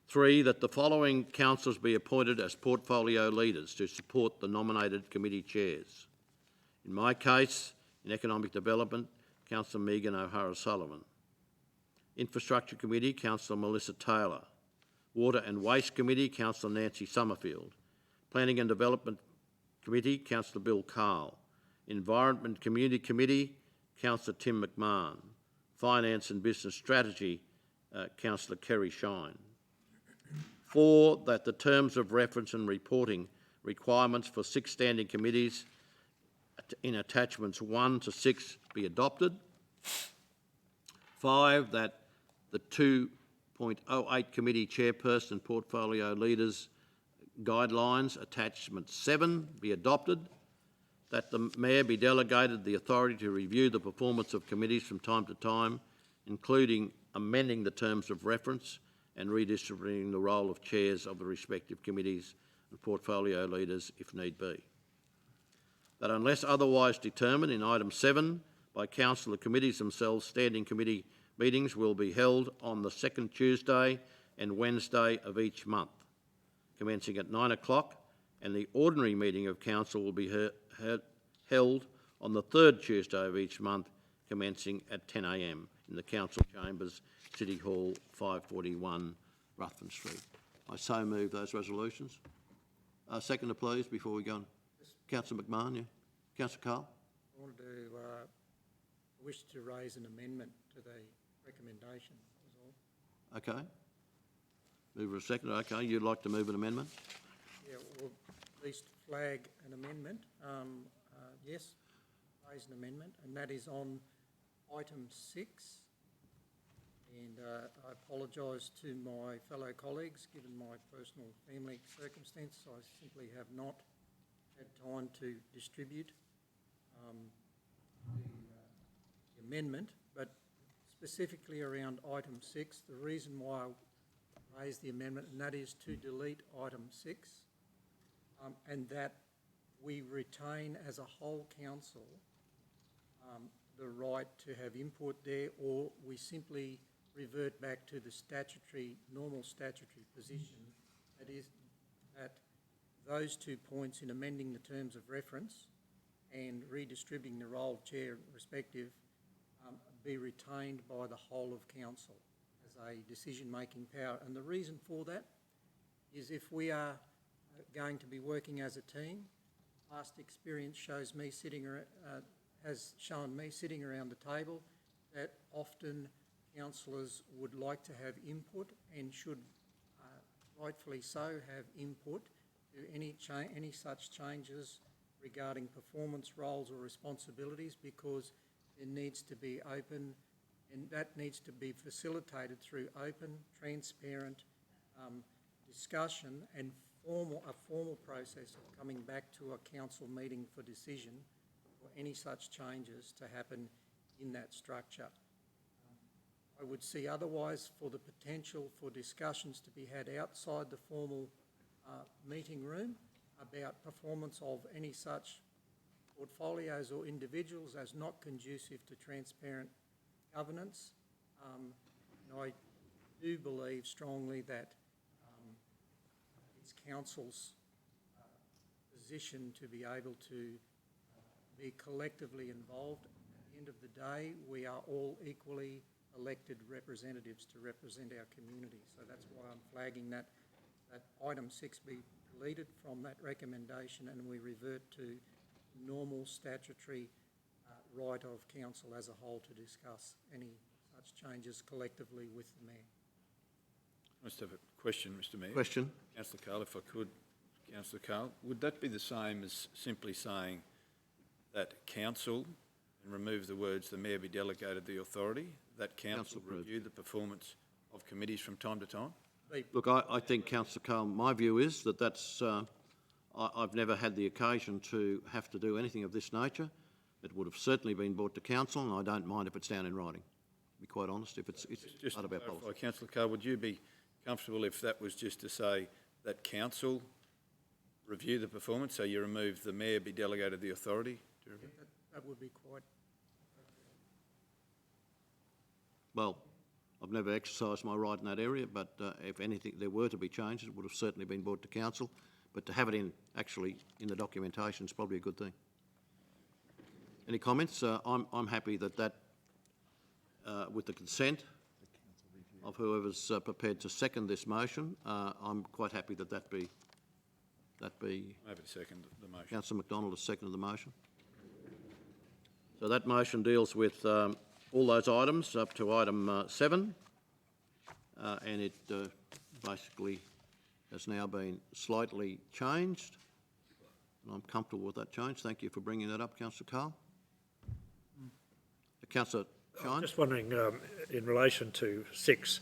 Speaker 1: 3, that the following councillors be appointed as portfolio leaders to support the nominated committee chairs. In my case, in Economic Development, Councillor Megan O'Hara-Sullivan. Infrastructure Committee, Councillor Melissa Taylor. Water and Waste Committee, Councillor Nancy Summerfield. Planning and Development Committee, Councillor Bill Carl. Environment Community Committee, Councillor Tim McMahon. Finance and Business Strategy, Councillor Kerry Shine. 4, that the terms of reference and reporting requirements for 6 standing committees in attachments 1 to 6 be adopted. 5, that the 2.08 committee chairperson and portfolio leaders guidelines attachment 7 be adopted. That the Mayor be delegated the authority to review the performance of committees from time to time, including amending the terms of reference and redistributing the role of chairs of the respective committees and portfolio leaders if need be. That unless otherwise determined in item 7 by council, the committees themselves, standing committee meetings will be held on the second Tuesday and Wednesday of each month, commencing at 9 o'clock, and the ordinary meeting of council will be held on the third Tuesday of each month, commencing at 10 a.m. in the council chambers, City Hall, 541 Ruthven Street. I so move those resolutions. Seconder, please, before we go on. Councillor McMahon, yeah. Councillor Carl.
Speaker 12: I wanted to wish to raise an amendment to the recommendation, is all.
Speaker 1: Okay. Mover a seconder. Okay, you'd like to move an amendment?
Speaker 12: Yeah, or at least flag an amendment. Yes, raise an amendment, and that is on item 6. And I apologise to my fellow colleagues, given my personal family circumstance. I simply have not had time to distribute the amendment, but specifically around item 6, the reason why I raised the amendment, and that is to delete item 6, and that we retain as a whole council the right to have input there, or we simply revert back to the normal statutory position, that is that those 2 points in amending the terms of reference and redistributing the role of chair respective be retained by the whole of council as a decision-making power. And the reason for that is if we are going to be working as a team, past experience has shown me sitting around the table that often councillors would like to have input and should rightfully so have input to any such changes regarding performance roles or responsibilities, because there needs to be open, and that needs to be facilitated through open, transparent discussion and a formal process of coming back to a council meeting for decision for any such changes to happen in that structure. I would see otherwise for the potential for discussions to be had outside the formal meeting room about performance of any such portfolios or individuals as not conducive to transparent governance. And I do believe strongly that it's council's position to be able to be collectively involved. At the end of the day, we are all equally elected representatives to represent our community. So that's why I'm flagging that item 6 be deleted from that recommendation, and we revert to normal statutory right of council as a whole to discuss any such changes collectively with the Mayor.
Speaker 9: I just have a question, Mr Mayor.
Speaker 1: Question.
Speaker 9: Councillor Carl, if I could. Councillor Carl, would that be the same as simply saying that council, and remove the words the Mayor be delegated the authority, that council review the performance of committees from time to time?
Speaker 1: Look, I think, Councillor Carl, my view is that that's... I've never had the occasion to have to do anything of this nature. It would have certainly been brought to council, and I don't mind if it's down in writing, to be quite honest, if it's
Speaker 9: just
Speaker 1: part of our policy.
Speaker 9: Councillor Carl, would you be comfortable if that was just to say that council review the performance, so you remove the Mayor be delegated the authority to review?
Speaker 12: That would be quite...
Speaker 1: Well, I've never exercised my right in that area, but if anything there were to be changes, it would have certainly been brought to council. But to have it actually in the documentation is probably a good thing. Any comments? I'm happy that with the consent of whoever's prepared to second this motion, I'm quite happy that be.
Speaker 9: Over to second the motion.
Speaker 1: Councillor McDonald has seconded the motion. So that motion deals with all those items up to item 7, and it basically has now been slightly changed, and I'm comfortable with that change. Thank you for bringing that up, Councillor Carl. Councillor Shine?
Speaker 7: Just wondering, in relation to 6,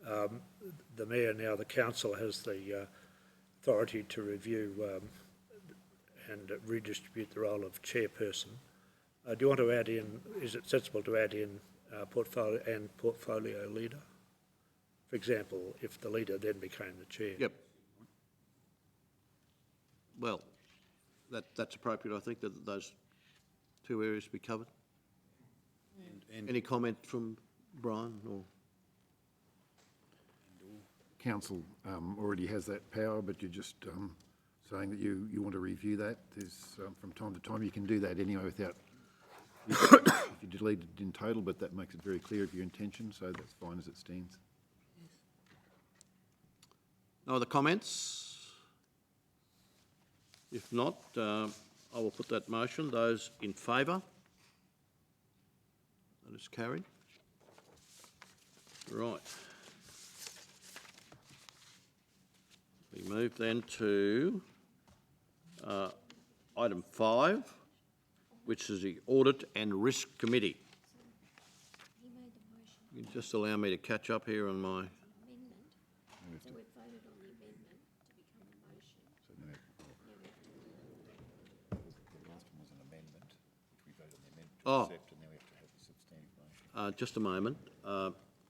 Speaker 7: the Mayor, now the Council, has the authority to review and redistribute the role of chairperson. Do you want to add in, is it sensible to add in portfolio leader? For example, if the leader then became the chair.
Speaker 1: Yep. Well, that's appropriate, I think, that those 2 areas be covered. Any comment from Brian or?
Speaker 4: Council already has that power, but you're just saying that you want to review that. There's, from time to time, you can do that anyway without, if you delete it in total, but that makes it very clear of your intention, so that's fine as it stands.
Speaker 1: No other comments? If not, I will put that motion. Those in favour? That is carried. Right. We move then to item 5, which is the Audit and Risk Committee.
Speaker 14: He made the motion.
Speaker 1: You just allow me to catch up here on my...
Speaker 14: Amendment. So we've voted on the amendment to become a motion.
Speaker 4: So now, the last one was an amendment, which we voted on the amendment to accept, and now we have to have the substantive motion.
Speaker 1: just a moment.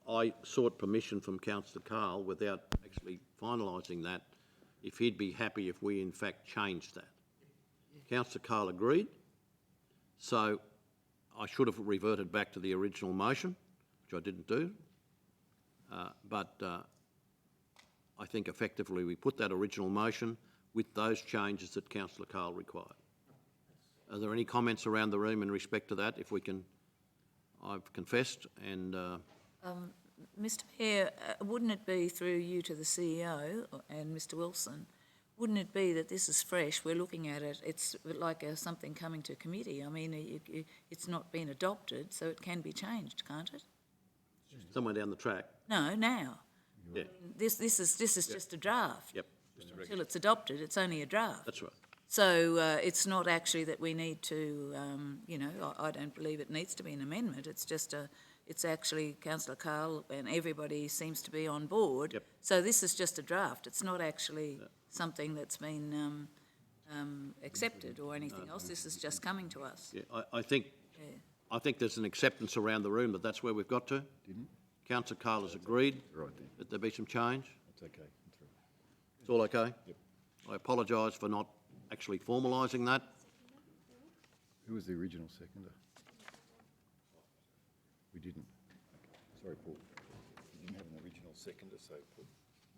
Speaker 1: I sought permission from Councillor Carl without actually finalising that, if he'd be happy if we in fact changed that. Councillor Carl agreed, so I should have reverted back to the original motion, which I didn't do. But I think effectively we put that original motion with those changes that Councillor Carl required. Are there any comments around the room in respect to that? If we can, I've confessed and...
Speaker 5: Mr Mayor, wouldn't it be, through you to the CEO and Mr Wilson, wouldn't it be that this is fresh, we're looking at it, it's like something coming to committee? I mean, it's not been adopted, so it can be changed, can't it?
Speaker 1: Somewhere down the track.
Speaker 5: No, now.
Speaker 1: Yeah.
Speaker 5: This is just a draft.
Speaker 1: Yep.
Speaker 5: Until it's adopted, it's only a draft.
Speaker 1: That's right.
Speaker 5: So it's not actually that we need to, I don't believe it needs to be an amendment. It's just it's actually Councillor Carl and everybody seems to be on board.
Speaker 1: Yep.
Speaker 5: So this is just a draft. It's not actually something that's been accepted or anything else. This is just coming to us.
Speaker 1: Yeah, I think there's an acceptance around the room that that's where we've got to. Councillor Carl has agreed that there be some change.
Speaker 4: That's okay.
Speaker 1: It's all okay? Yep. I apologise for not actually formalising that.
Speaker 4: Who was the original seconder? We didn't. Okay. Sorry, Paul. We didn't have an original seconder, so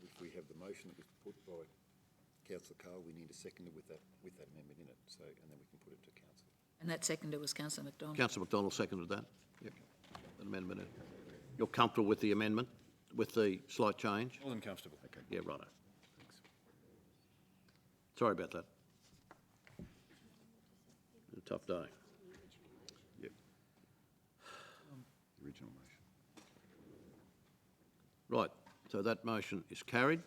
Speaker 4: if we have the motion that was put by Councillor Carl, we need a seconder with that amendment in it, so, and then we can put it to council.
Speaker 5: And that seconder was Councillor McDonald.
Speaker 1: Councillor McDonald seconded that. Yep. That amendment. You're comfortable with the amendment, with the slight change?
Speaker 9: More than comfortable.
Speaker 4: Okay.
Speaker 1: Yeah, righto. Thanks. Sorry about that. A tough day.
Speaker 4: Yep. The original motion.
Speaker 1: Right, so that motion is carried.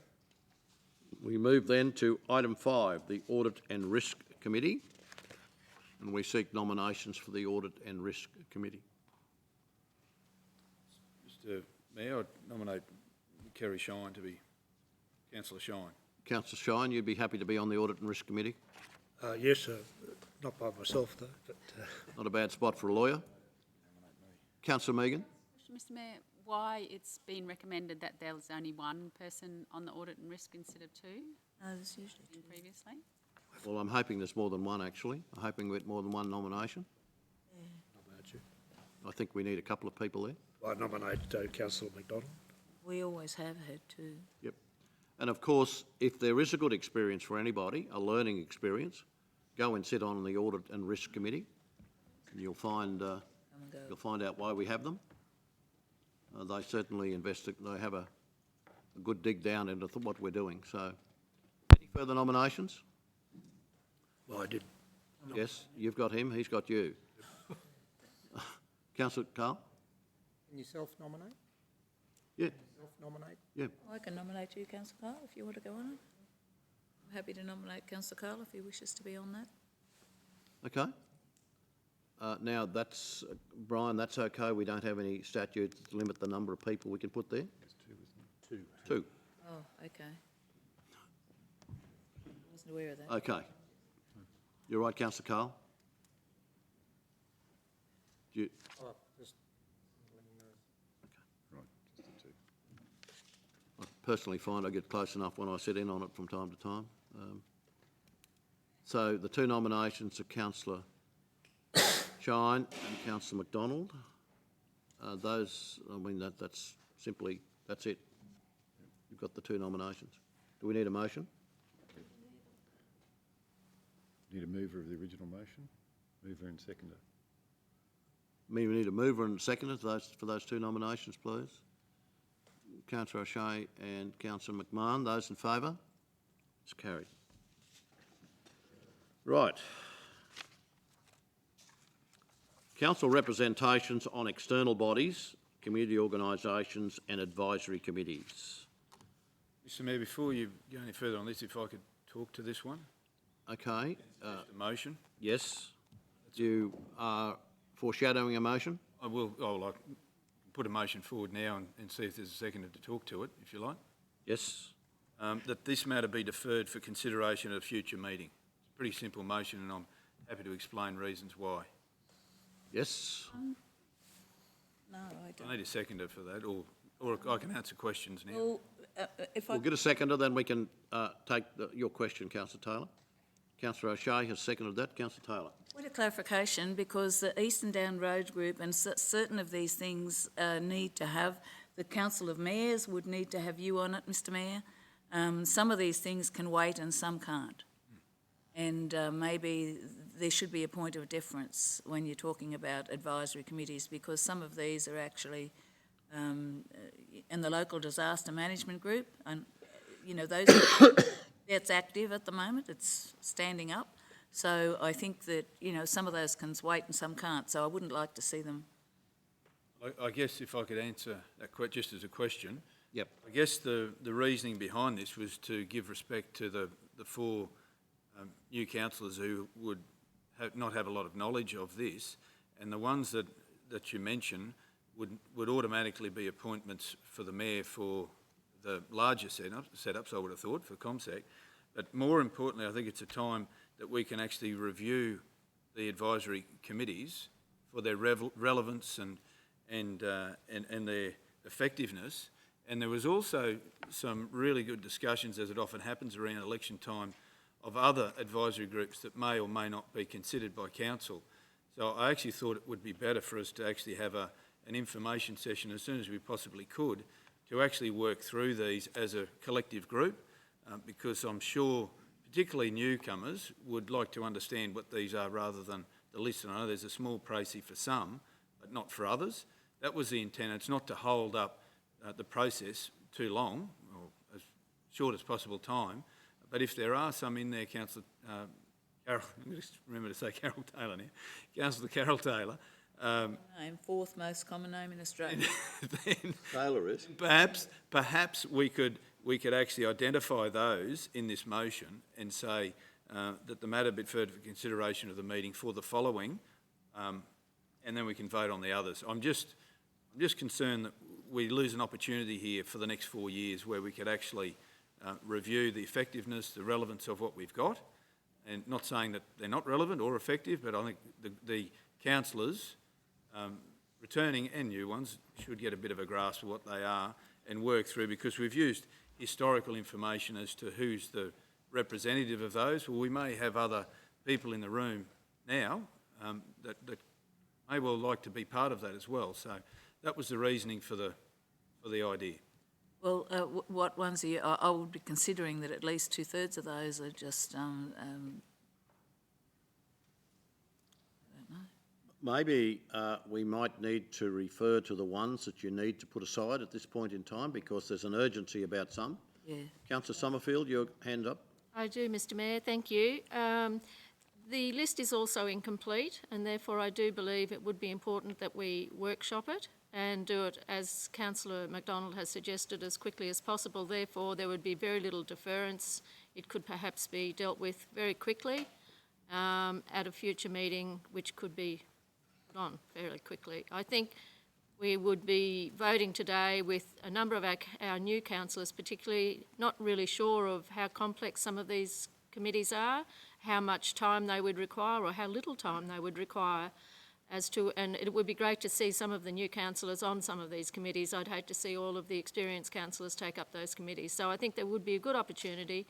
Speaker 1: We move then to item 5, the Audit and Risk Committee, and we seek nominations for the Audit and Risk Committee.
Speaker 9: Mr Mayor, I'd nominate Kerry Shine to be Councillor Shine.
Speaker 1: Councillor Shine, you'd be happy to be on the Audit and Risk Committee?
Speaker 7: Yes, not by myself though, but...
Speaker 1: Not a bad spot for a lawyer. Councillor Megan?
Speaker 8: Mr Mayor, why it's been recommended that there's only one person on the audit and risk instead of 2?
Speaker 5: There's usually 2.
Speaker 8: Previously?
Speaker 1: Well, I'm hoping there's more than one, actually. I'm hoping we get more than one nomination.
Speaker 7: Nominate you.
Speaker 1: I think we need a couple of people there.
Speaker 7: I nominate Councillor McDonald.
Speaker 5: We always have had 2.
Speaker 1: Yep. And of course, if there is a good experience for anybody, a learning experience, go and sit on the Audit and Risk Committee, and you'll find out why we have them. They certainly they have a good dig down into what we're doing. So, any further nominations?
Speaker 7: Well, I did.
Speaker 1: Yes, you've got him, he's got you. Councillor Carl?
Speaker 12: Can you self-nominate?
Speaker 1: Yeah,
Speaker 12: Self-nominate?
Speaker 1: yeah.
Speaker 5: I can nominate you, councillor Carl, if you want to go on it. I'm happy to nominate councillor Carl if he wishes to be on that.
Speaker 1: Okay. Now, that's, Brian, that's okay. We don't have any statutes to limit the number of people we can put there? Two.
Speaker 5: Oh, okay. I wasn't aware of that.
Speaker 1: Okay. You're right, councillor Carl? You,
Speaker 12: Oh, just letting you know.
Speaker 1: I personally find I get close enough when I sit in on it from time to time. So the two nominations are councillor Shine and councillor McDonald. Those, I mean, that's simply, that's it. You've got the two nominations. Do we need a motion?
Speaker 4: Need a mover of the original motion, mover and seconder.
Speaker 1: We need a mover and seconder for those two nominations, please. Councillor O'Shea and councillor McMahon. Those in favour? It's carried. Right. Council representations on external bodies, community organisations and advisory committees.
Speaker 9: Mr Mayor, before you go any further on this, if I could talk to this one,
Speaker 1: Okay.
Speaker 9: the motion.
Speaker 1: Yes. You are foreshadowing a motion?
Speaker 9: I will, I'll put a motion forward now and see if there's a seconder to talk to it, if you like.
Speaker 1: Yes.
Speaker 9: That this matter be deferred for consideration at a future meeting. It's a pretty simple motion and I'm happy to explain reasons why.
Speaker 1: Yes.
Speaker 5: No, I don't.
Speaker 9: I need a seconder for that, or I can answer questions now.
Speaker 5: Well, if I
Speaker 1: We'll get a seconder, then we can take your question, councillor Taylor. Councillor O'Shea has seconded that. Councillor Taylor.
Speaker 5: point of clarification, because the Eastern Down Road Group and certain of these things need to have, the Council of Mayors would need to have you on it, Mr Mayor. Some of these things can wait and some can't. And maybe there should be a point of difference when you're talking about advisory committees, because some of these are actually in the local disaster management group, and you know those that's active at the moment. It's standing up. So I think that some of those can wait and some can't. So I wouldn't like to see them.
Speaker 9: I guess if I could answer that just as a question.
Speaker 1: Yep.
Speaker 9: I guess the reasoning behind this was to give respect to the four new councillors who would not have a lot of knowledge of this, and the ones that you mention would automatically be appointments for the mayor for the larger setups, I would have thought, for ComSec. But more importantly, I think it's a time that we can actually review the advisory committees for their relevance and their effectiveness. And there was also some really good discussions, as it often happens around election time, of other advisory groups that may or may not be considered by council. So I actually thought it would be better for us to actually have an information session as soon as we possibly could to actually work through these as a collective group, because I'm sure particularly newcomers would like to understand what these are rather than the list. And I know there's a small précis for some, but not for others. That was the intent. It's not to hold up the process too long, or as short as possible time. But if there are some in there, Councillor Carol, I'm going to remember to say Carol Taylor now, Councillor Carol Taylor.
Speaker 5: Name, fourth most common name in Australia.
Speaker 9: Then
Speaker 1: Taylor is.
Speaker 9: Perhaps we could actually identify those in this motion and say that the matter be deferred for consideration of the meeting for the following, and then we can vote on the others. I'm just concerned that we lose an opportunity here for the next 4 years where we could actually review the effectiveness, the relevance of what we've got, and not saying that they're not relevant or effective, but I think the councillors, returning and new ones, should get a bit of a grasp of what they are and work through, because we've used historical information as to who's the representative of those. Well, we may have other people in the room now that may well like to be part of that as well. So that was the reasoning for the idea.
Speaker 5: Well, what ones are you? I would be considering that at least 2/3 of those are just. I don't know.
Speaker 1: maybe we might need to refer to the ones that you need to put aside at this point in time because there's an urgency about some.
Speaker 5: Yeah.
Speaker 1: Councillor Summerfield, your hand up.
Speaker 13: I do, Mr Mayor, thank you. The list is also incomplete, and therefore I do believe it would be important that we workshop it and do it, as Councillor McDonald has suggested, as quickly as possible. Therefore, there would be very little deference. It could perhaps be dealt with very quickly at a future meeting, which could be put on fairly quickly. I think we would be voting today with a number of our new councillors, particularly not really sure of how complex some of these committees are, how much time they would require or how little time they would require and it would be great to see some of the new councillors on some of these committees. I'd hate to see all of the experienced councillors take up those committees. So I think there would be a good opportunity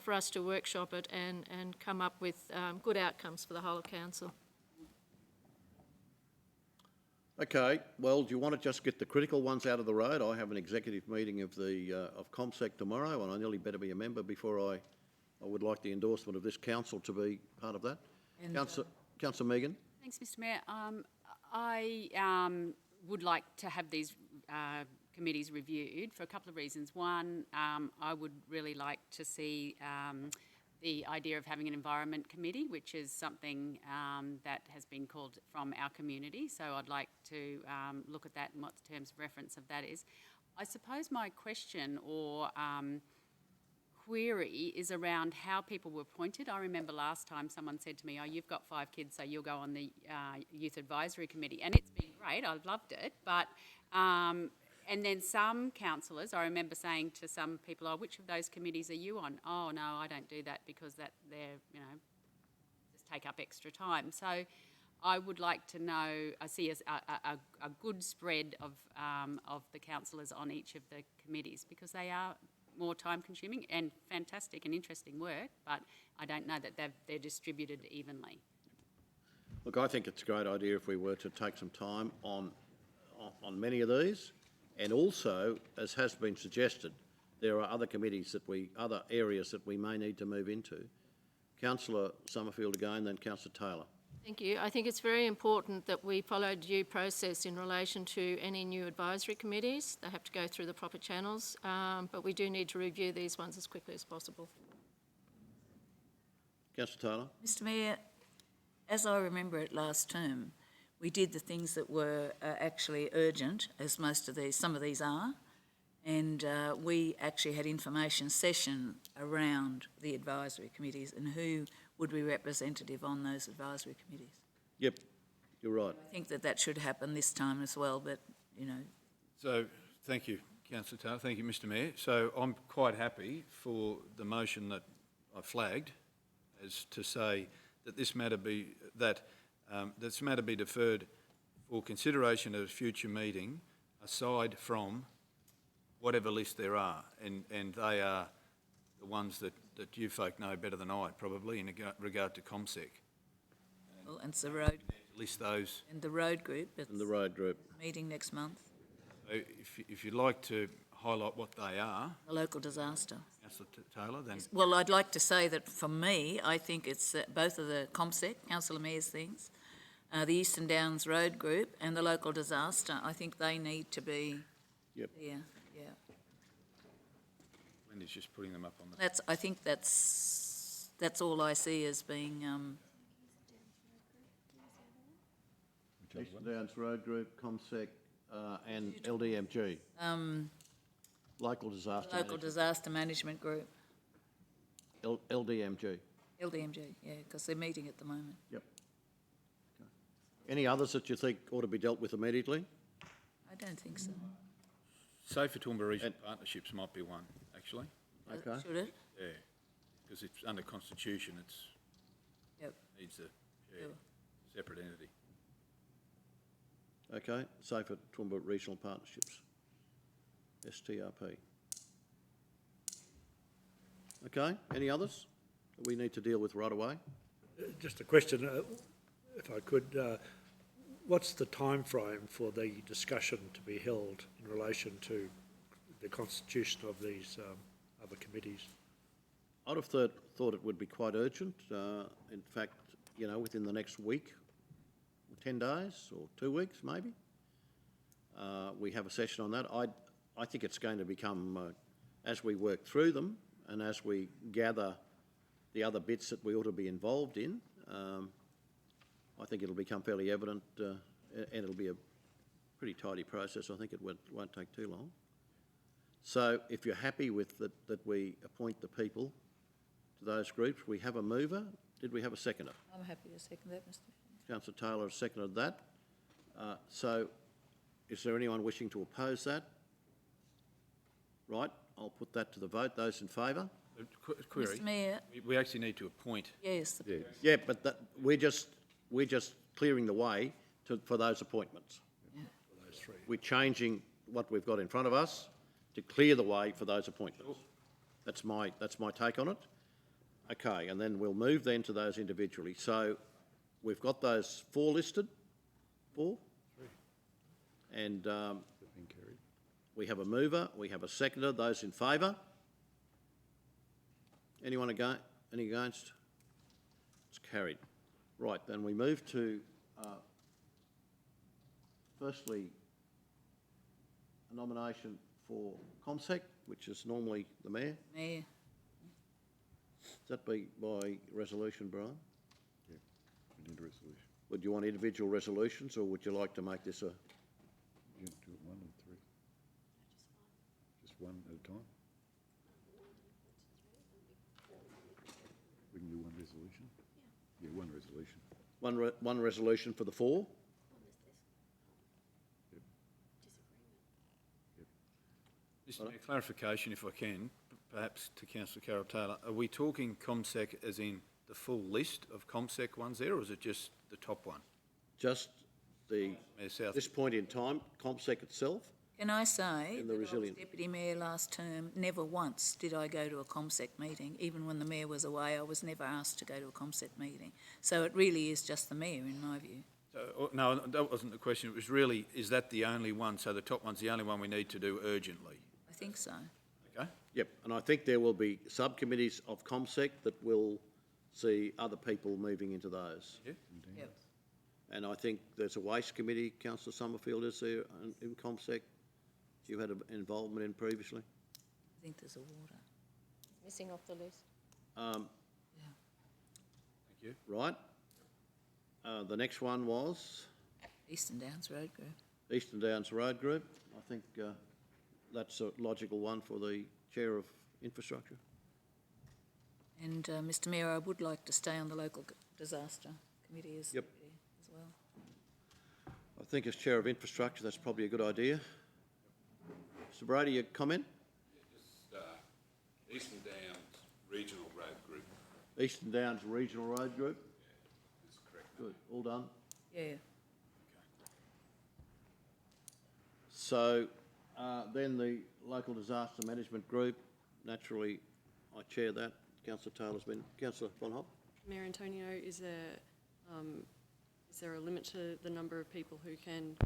Speaker 13: for us to workshop it and come up with good outcomes for the whole of council.
Speaker 1: Okay, well, do you want to just get the critical ones out of the road? I have an executive meeting of ComSec tomorrow, and I nearly better be a member before I would like the endorsement of this council to be part of that. Councillor Megan.
Speaker 8: Thanks, Mr Mayor. I would like to have these committees reviewed for a couple of reasons. One, I would really like to see the idea of having an environment committee, which is something that has been called from our community. So I'd like to look at that and what the terms of reference of that is. I suppose my question or query is around how people were appointed. I remember last time someone said to me, oh, you've got 5 kids, so you'll go on the Youth Advisory Committee. And it's been great, I've loved it. But, and then some councillors, I remember saying to some people, oh, which of those committees are you on? Oh, no, I don't do that because they're, just take up extra time. So I would like to know, I see a good spread of the councillors on each of the committees because they are more time-consuming and fantastic and interesting work, but I don't know that they're distributed evenly.
Speaker 1: Look, I think it's a great idea if we were to take some time on many of these, and also, as has been suggested, there are other committees other areas that we may need to move into. Councillor Summerfield again, then Councillor Taylor.
Speaker 13: Thank you. I think it's very important that we follow due process in relation to any new advisory committees. They have to go through the proper channels, but we do need to review these ones as quickly as possible.
Speaker 1: Councillor Taylor.
Speaker 5: Mr Mayor, as I remember it last term, we did the things that were actually urgent, as some of these are, and we actually had information session around the advisory committees and who would be representative on those advisory committees.
Speaker 1: Yep, you're right.
Speaker 5: I think that should happen this time as well, but,
Speaker 9: So, thank you, Councillor Taylor. Thank you, Mr Mayor. So I'm quite happy for the motion that I flagged as to say that this matter be deferred for consideration at a future meeting aside from whatever list there are, and they are the ones that you folk know better than I, probably, in regard to ComSec.
Speaker 5: well, and it's the road,
Speaker 9: List those.
Speaker 5: and the road group, it's
Speaker 1: And the road group.
Speaker 5: meeting next month,
Speaker 9: So if you'd like to highlight what they are,
Speaker 5: the local disaster.
Speaker 9: Councillor Taylor, then
Speaker 5: Well, I'd like to say that for me, I think it's both of the ComSec, Councillor Mayor's things, the Eastern Downs Road Group and the local disaster. I think they need to be
Speaker 1: Yep.
Speaker 5: there, yeah.
Speaker 9: Linda's just putting them up on the...
Speaker 5: I think that's all I see as being,
Speaker 1: Eastern Downs Road Group, ComSec, and LDMG. Local Disaster
Speaker 5: Local
Speaker 1: Management.
Speaker 5: Disaster Management Group,
Speaker 1: LDMG.
Speaker 5: LDMG, yeah, because they're meeting at the moment.
Speaker 1: Yep. Okay. Any others that you think ought to be dealt with immediately?
Speaker 5: I don't think so.
Speaker 9: Safer Toowoomba Regional Partnerships might be one, actually.
Speaker 1: Okay.
Speaker 5: Should it?
Speaker 9: Yeah, because it's under Constitution,
Speaker 5: Yep.
Speaker 9: needs a
Speaker 5: Sure.
Speaker 9: separate entity.
Speaker 1: Okay, Safer Toowoomba Regional Partnerships, STRP. Okay, any others that we need to deal with right away?
Speaker 7: Just a question, if I could, what's the time frame for the discussion to be held in relation to the constitution of these other committees?
Speaker 1: I'd have thought it would be quite urgent. In fact, within the next week, 10 days or 2 weeks, maybe. We have a session on that. I think it's going to become, as we work through them and as we gather the other bits that we ought to be involved in, I think it'll become fairly evident and it'll be a pretty tidy process. I think it won't take too long. So if you're happy with that we appoint the people to those groups, we have a mover. Did we have a seconder?
Speaker 5: I'm happy to second that, Mr. Chair.
Speaker 1: Councillor Taylor has seconded that. So is there anyone wishing to oppose that? Right, I'll put that to the vote. Those in favour?
Speaker 9: Query.
Speaker 5: Mr. Mayor,
Speaker 9: We actually need to appoint.
Speaker 5: yes,
Speaker 1: Yeah, but we're just clearing the way for those appointments. We're changing what we've got in front of us to clear the way for those appointments. That's my take on it. Okay, and then we'll move then to those individually. So we've got those 4 listed. 4? And we have a mover, we have a seconder. Those in favour? Anyone any against? It's carried. Right, then we move to, firstly, a nomination for ComSec, which is normally the Mayor.
Speaker 5: Mayor.
Speaker 1: Does that be by resolution, Brian?
Speaker 4: Yeah, we need a resolution.
Speaker 1: Would you want individual resolutions, or would you like to make this a...
Speaker 4: You do it 1 and 3. Just one at a time? We can do one resolution? Yeah, one resolution.
Speaker 1: One resolution for the 4?
Speaker 9: Mr. Mayor, clarification, if I can, perhaps to Councillor Carol Taylor. Are we talking ComSec as in the full list of ComSec ones there, or is it just the top one?
Speaker 1: Just the,
Speaker 9: Mayor South.
Speaker 1: this point in time, ComSec itself?
Speaker 5: Can I say
Speaker 1: And the
Speaker 5: that I was
Speaker 1: resilient.
Speaker 5: Deputy Mayor last term, never once did I go to a ComSec meeting. Even when the Mayor was away, I was never asked to go to a ComSec meeting. So it really is just the Mayor, in my view.
Speaker 9: No, that wasn't the question. It was really, is that the only one? So the top one's the only one we need to do urgently?
Speaker 5: I think so.
Speaker 9: Okay?
Speaker 1: Yep, and I think there will be subcommittees of ComSec that will see other people moving into those.
Speaker 9: Yeah.
Speaker 5: Yep.
Speaker 1: And I think there's a waste committee, Councillor Summerfield, is there in ComSec? You had an involvement in previously?
Speaker 5: I think there's a water.
Speaker 13: Missing off the list.
Speaker 9: Thank you.
Speaker 1: Right. The next one was
Speaker 5: Eastern Downs Road Group.
Speaker 1: Eastern Downs Road Group. I think that's a logical one for the Chair of Infrastructure.
Speaker 5: And Mr. Mayor, I would like to stay on the Local Disaster Committee as,
Speaker 1: Yep.
Speaker 5: deputy as well.
Speaker 1: I think as Chair of Infrastructure, that's probably a good idea. Mr Brady, your comment?
Speaker 15: Eastern Downs Regional Road Group.
Speaker 1: Eastern Downs Regional Road Group?
Speaker 15: Is correct.
Speaker 1: Good, all done.
Speaker 5: Yeah.
Speaker 1: So then the Local Disaster Management Group, naturally I chair that. Councillor Taylor's been, Councillor Von Hopp?
Speaker 11: Mayor Antonio, is there a limit to the number of people who can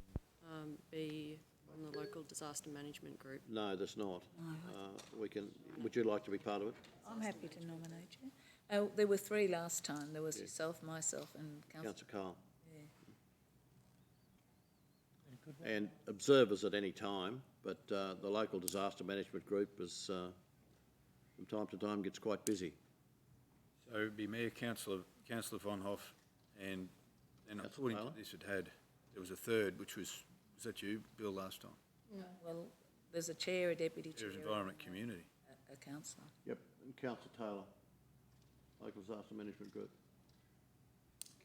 Speaker 11: be on the local disaster management group?
Speaker 1: No, there's not. Would you like to be part of it?
Speaker 5: I'm happy to nominate you. There were 3 last time. There was yourself, myself and Councillor.
Speaker 1: Councillor Carl.
Speaker 5: Yeah.
Speaker 1: And observers at any time, but the Local Disaster Management Group is, from time to time, gets quite busy.
Speaker 9: So it'd be Mayor, Councillor Von Hoff, and according to
Speaker 1: Taylor?
Speaker 9: this, there was a third, which was that you, Bill, last time?
Speaker 5: Well, there's a chair, a deputy chair.
Speaker 9: There's Environment Community.
Speaker 5: A councillor.
Speaker 1: Yep, and Councillor Taylor, Local Disaster Management Group.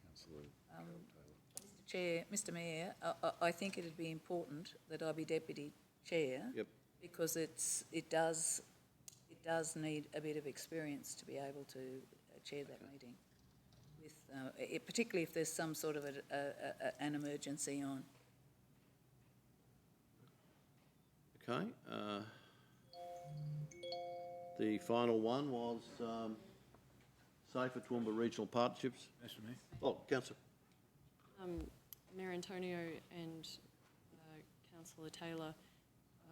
Speaker 4: Councillor
Speaker 5: Mr. Chair, Mr. Mayor, I think it'd be important that I be deputy chair.
Speaker 1: Yep.
Speaker 5: Because it does need a bit of experience to be able to chair that meeting. With particularly if there's some sort of an emergency on.
Speaker 1: Okay. The final one was Safer Toowoomba Regional Partnerships.
Speaker 9: Mr. Mayor.
Speaker 1: Oh, Councillor.
Speaker 11: Mayor Antonio and Councillor Taylor,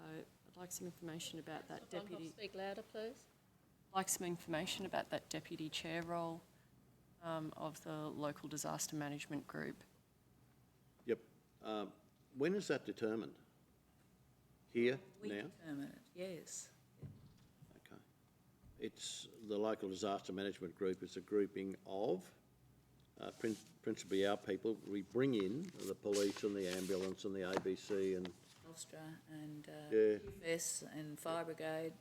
Speaker 11: I'd like some information about that deputy.
Speaker 13: Speak louder, please.
Speaker 11: I'd like some information about that deputy chair role of the local disaster management group.
Speaker 1: When is that determined? Here,
Speaker 5: We
Speaker 1: now?
Speaker 5: determine it, yes.
Speaker 1: Okay. It's, the Local Disaster Management Group is a grouping of, principally our people. We bring in the police and the ambulance and the ABC and,
Speaker 5: Telstra and
Speaker 1: Yeah.
Speaker 5: QFS and Fire Brigade,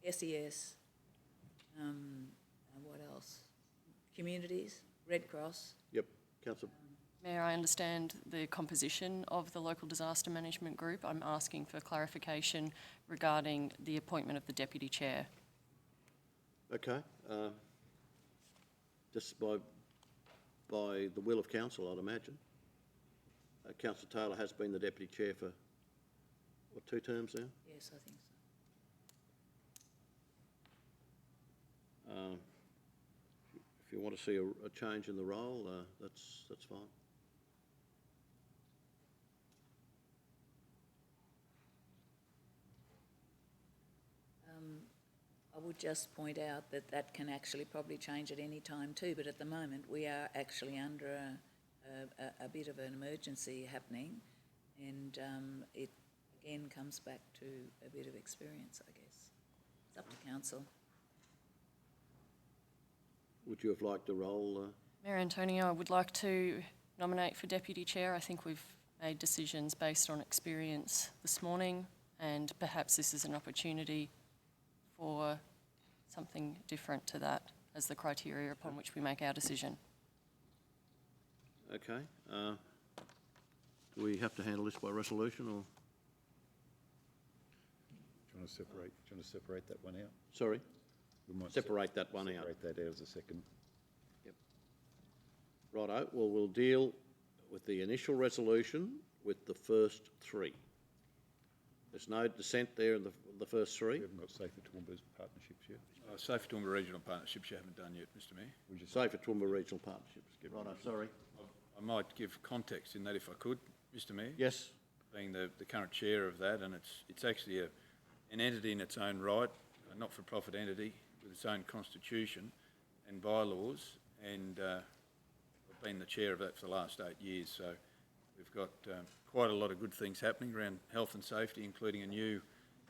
Speaker 5: SES, what else? Communities, Red Cross.
Speaker 1: yep, Councillor.
Speaker 11: Mayor, I understand the composition of the local disaster management group. I'm asking for clarification regarding the appointment of the deputy chair.
Speaker 1: Okay. Just by the will of council, I'd imagine. Councillor Taylor has been the deputy chair for, what, 2 terms now?
Speaker 5: Yes, I think so.
Speaker 1: If you want to see a change in the role, that's fine.
Speaker 5: I would just point out that that can actually probably change at any time too, but at the moment we are actually under a bit of an emergency happening, and it again comes back to a bit of experience, I guess. It's up to council.
Speaker 1: Would you have liked a role?
Speaker 11: Mayor Antonio, I would like to nominate for deputy chair. I think we've made decisions based on experience this morning, and perhaps this is an opportunity for something different to that as the criteria upon which we make our decision.
Speaker 1: Okay. Do we have to handle this by resolution or?
Speaker 4: Do you want to separate that one out?
Speaker 1: Sorry?
Speaker 4: We might
Speaker 1: Separate that one out.
Speaker 4: separate that out as a second.
Speaker 1: Yep. Righto, well, we'll deal with the initial resolution with the first 3. There's no dissent there in the first 3.
Speaker 4: We haven't got Safer Toowoomba's partnerships yet.
Speaker 9: Safer Toowoomba Regional Partnerships you haven't done yet, Mr Mayor.
Speaker 1: Safer Toowoomba Regional Partnerships. Righto, sorry.
Speaker 9: I might give context in that if I could, Mr Mayor.
Speaker 1: Yes.
Speaker 9: Being the current chair of that, and it's actually an entity in its own right, a not-for-profit entity with its own constitution and bylaws, and I've been the chair of that for the last 8 years, so we've got quite a lot of good things happening around health and safety, including a new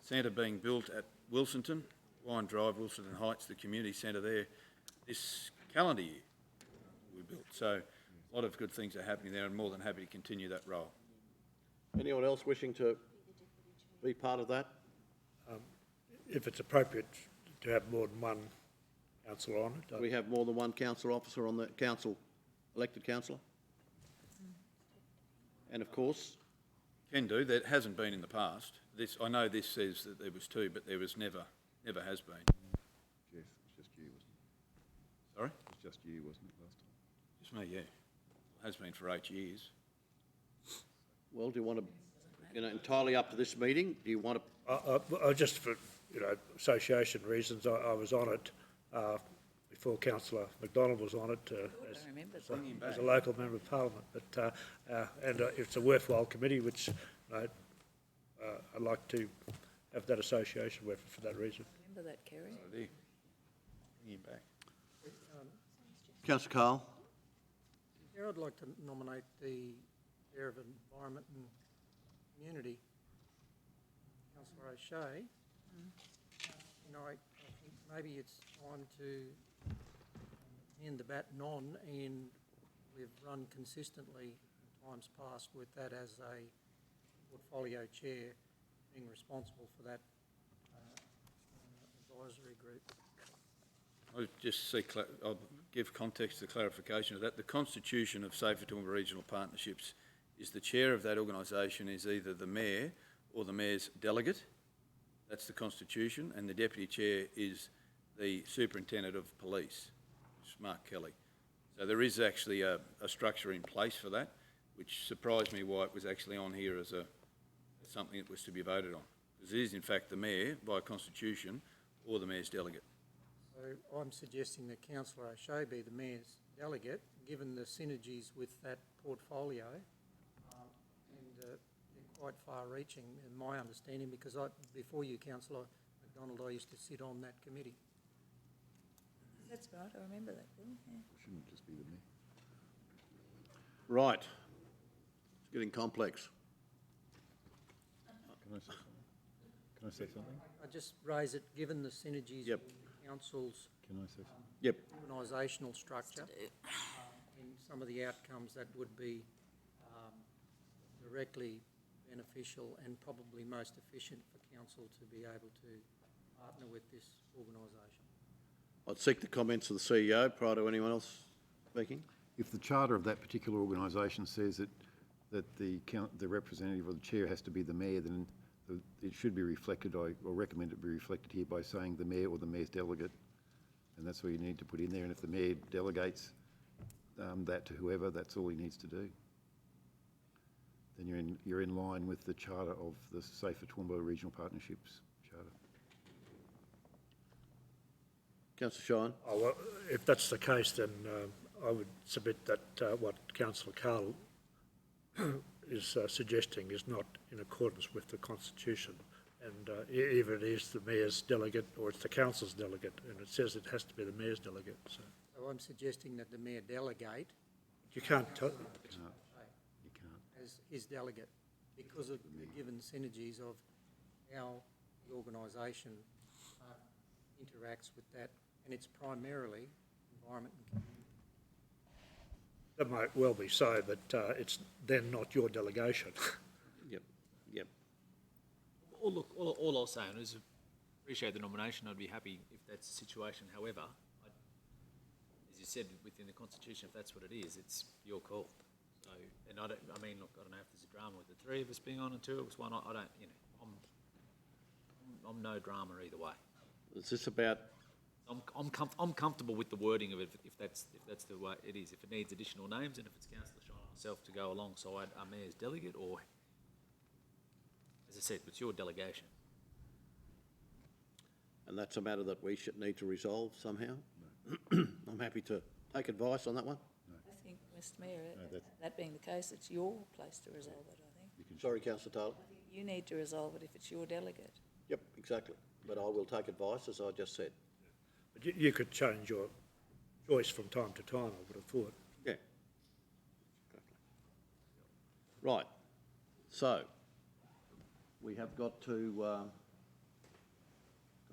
Speaker 9: centre being built at Wilsonton, Wine Drive, Wilsonton Heights, the community centre there, this calendar year we built. So a lot of good things are happening there, and more than happy to continue that role.
Speaker 1: Anyone else wishing to be part of that?
Speaker 7: If it's appropriate to have more than one councillor on it.
Speaker 1: We have more than one council officer on the council, elected councillor? And of course,
Speaker 9: Can do. That hasn't been in the past. I know this says that there was 2, but there was never has been.
Speaker 4: Jeff, it's just you, wasn't it?
Speaker 9: Sorry?
Speaker 4: It was just you, wasn't it, last time?
Speaker 9: Just me, yeah. Has been for 8 years.
Speaker 1: well, do you want to, entirely up to this meeting, do you want to?
Speaker 7: Just for, association reasons, I was on it before Councillor McDonald was on it
Speaker 5: I remember that.
Speaker 7: as a local member of Parliament. But it's a worthwhile committee, which I'd like to have that association with for that reason.
Speaker 5: Remember that, Kerry?
Speaker 9: Oh, there. Bring him back.
Speaker 1: Councillor Carl?
Speaker 12: Chair, I'd like to nominate the Chair of Environment and Community, Councillor O'Shea. I think maybe it's time to hand the baton on, and we've run consistently in times past with that as a portfolio chair being responsible for that advisory group.
Speaker 9: I'll give context to clarification of that. The constitution of Safer Toowoomba Regional Partnerships is the chair of that organisation is either the mayor or the mayor's delegate. That's the constitution, and the deputy chair is the superintendent of police, which is Mark Kelly. So there is actually a structure in place for that, which surprised me why it was actually on here as something that was to be voted on. Because it is in fact the mayor by constitution or the mayor's delegate.
Speaker 12: So I'm suggesting that Councillor O'Shea be the Mayor's delegate, given the synergies with that portfolio, and they're quite far-reaching in my understanding, because before you, Councillor McDonald, I used to sit on that committee.
Speaker 5: That's right, I remember that, Bill, yeah.
Speaker 4: It shouldn't just be the mayor.
Speaker 1: Right. It's getting complex.
Speaker 4: Can I say something? Can I say something?
Speaker 12: I just raise it, given the synergies
Speaker 1: Yep.
Speaker 12: with the council's
Speaker 4: Can I say something?
Speaker 1: Yep.
Speaker 12: organisational structure, and some of the outcomes that would be directly beneficial and probably most efficient for council to be able to partner with this organisation.
Speaker 1: I'd seek the comments of the CEO prior to anyone else speaking.
Speaker 4: If the charter of that particular organisation says that the representative or the chair has to be the mayor, then it should be reflected, or recommend it be reflected here by saying the mayor or the mayor's delegate. And that's what you need to put in there. And if the mayor delegates that to whoever, that's all he needs to do. Then you're in line with the charter of the Safer Toowoomba Regional Partnerships Charter.
Speaker 1: Councillor Shine.
Speaker 7: Oh, well, if that's the case, then I would submit that what Councillor Carl is suggesting is not in accordance with the Constitution. And either it is the Mayor's delegate or it's the Council's delegate, and it says it has to be the Mayor's delegate. So
Speaker 12: So I'm suggesting that the mayor delegate
Speaker 7: you can't tell.
Speaker 4: You can't.
Speaker 12: as his delegate, because of the given synergies of how the organisation interacts with that, and it's primarily environment and community.
Speaker 7: That might well be so, but it's then not your delegation.
Speaker 1: Yep. Yep.
Speaker 10: Well, look, all I was saying is appreciate the nomination. I'd be happy if that's the situation. However, as you said, within the Constitution, if that's what it is, it's your call. So, and look, I don't know if there's a drama with the three of us being on and two of us one. I don't, I'm no drama either way.
Speaker 1: Is this about?
Speaker 10: I'm comfortable with the wording of it if that's the way it is. If it needs additional names and if it's Councillor Shine and myself to go alongside our mayor's delegate, or as I said, it's your delegation.
Speaker 1: And that's a matter that we should need to resolve somehow? I'm happy to take advice on that one.
Speaker 5: I think, Mr Mayor, that being the case, it's your place to resolve it, I think.
Speaker 1: Sorry, Councillor Taylor.
Speaker 5: You need to resolve it if it's your delegate.
Speaker 1: Yep, exactly. But I will take advice, as I just said.
Speaker 7: But you could change your choice from time to time, I would have thought.
Speaker 1: Yeah. Exactly. Right. So, we have got to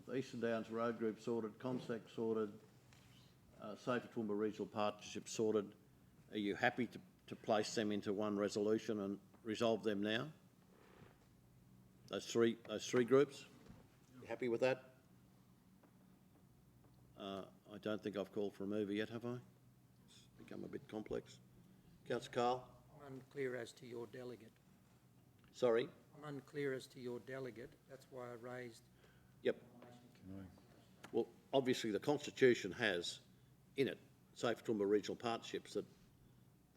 Speaker 1: the Eastern Downs Road Group sorted, ComSec sorted, Safer Toowoomba Regional Partnership sorted. Are you happy to place them into one resolution and resolve them now? Those three groups? You happy with that? I don't think I've called for a mover yet, have I? It's become a bit complex. Councillor Carl?
Speaker 12: I'm unclear as to your delegate.
Speaker 1: Sorry?
Speaker 12: I'm unclear as to your delegate. That's why I raised.
Speaker 1: Yep. Well, obviously the Constitution has in it Safer Toowoomba Regional Partnerships that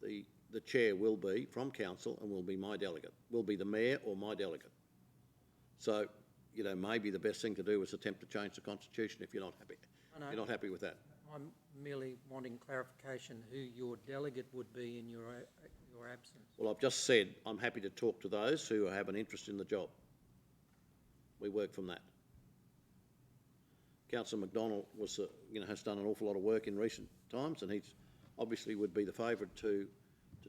Speaker 1: the chair will be from council and will be my delegate, will be the mayor or my delegate. So, maybe the best thing to do is attempt to change the Constitution if you're not happy. You're not happy with that.
Speaker 12: I'm merely wanting clarification who your delegate would be in your absence.
Speaker 1: Well, I've just said I'm happy to talk to those who have an interest in the job. We work from that. Councillor McDonald has done an awful lot of work in recent times, and he's obviously would be the favourite to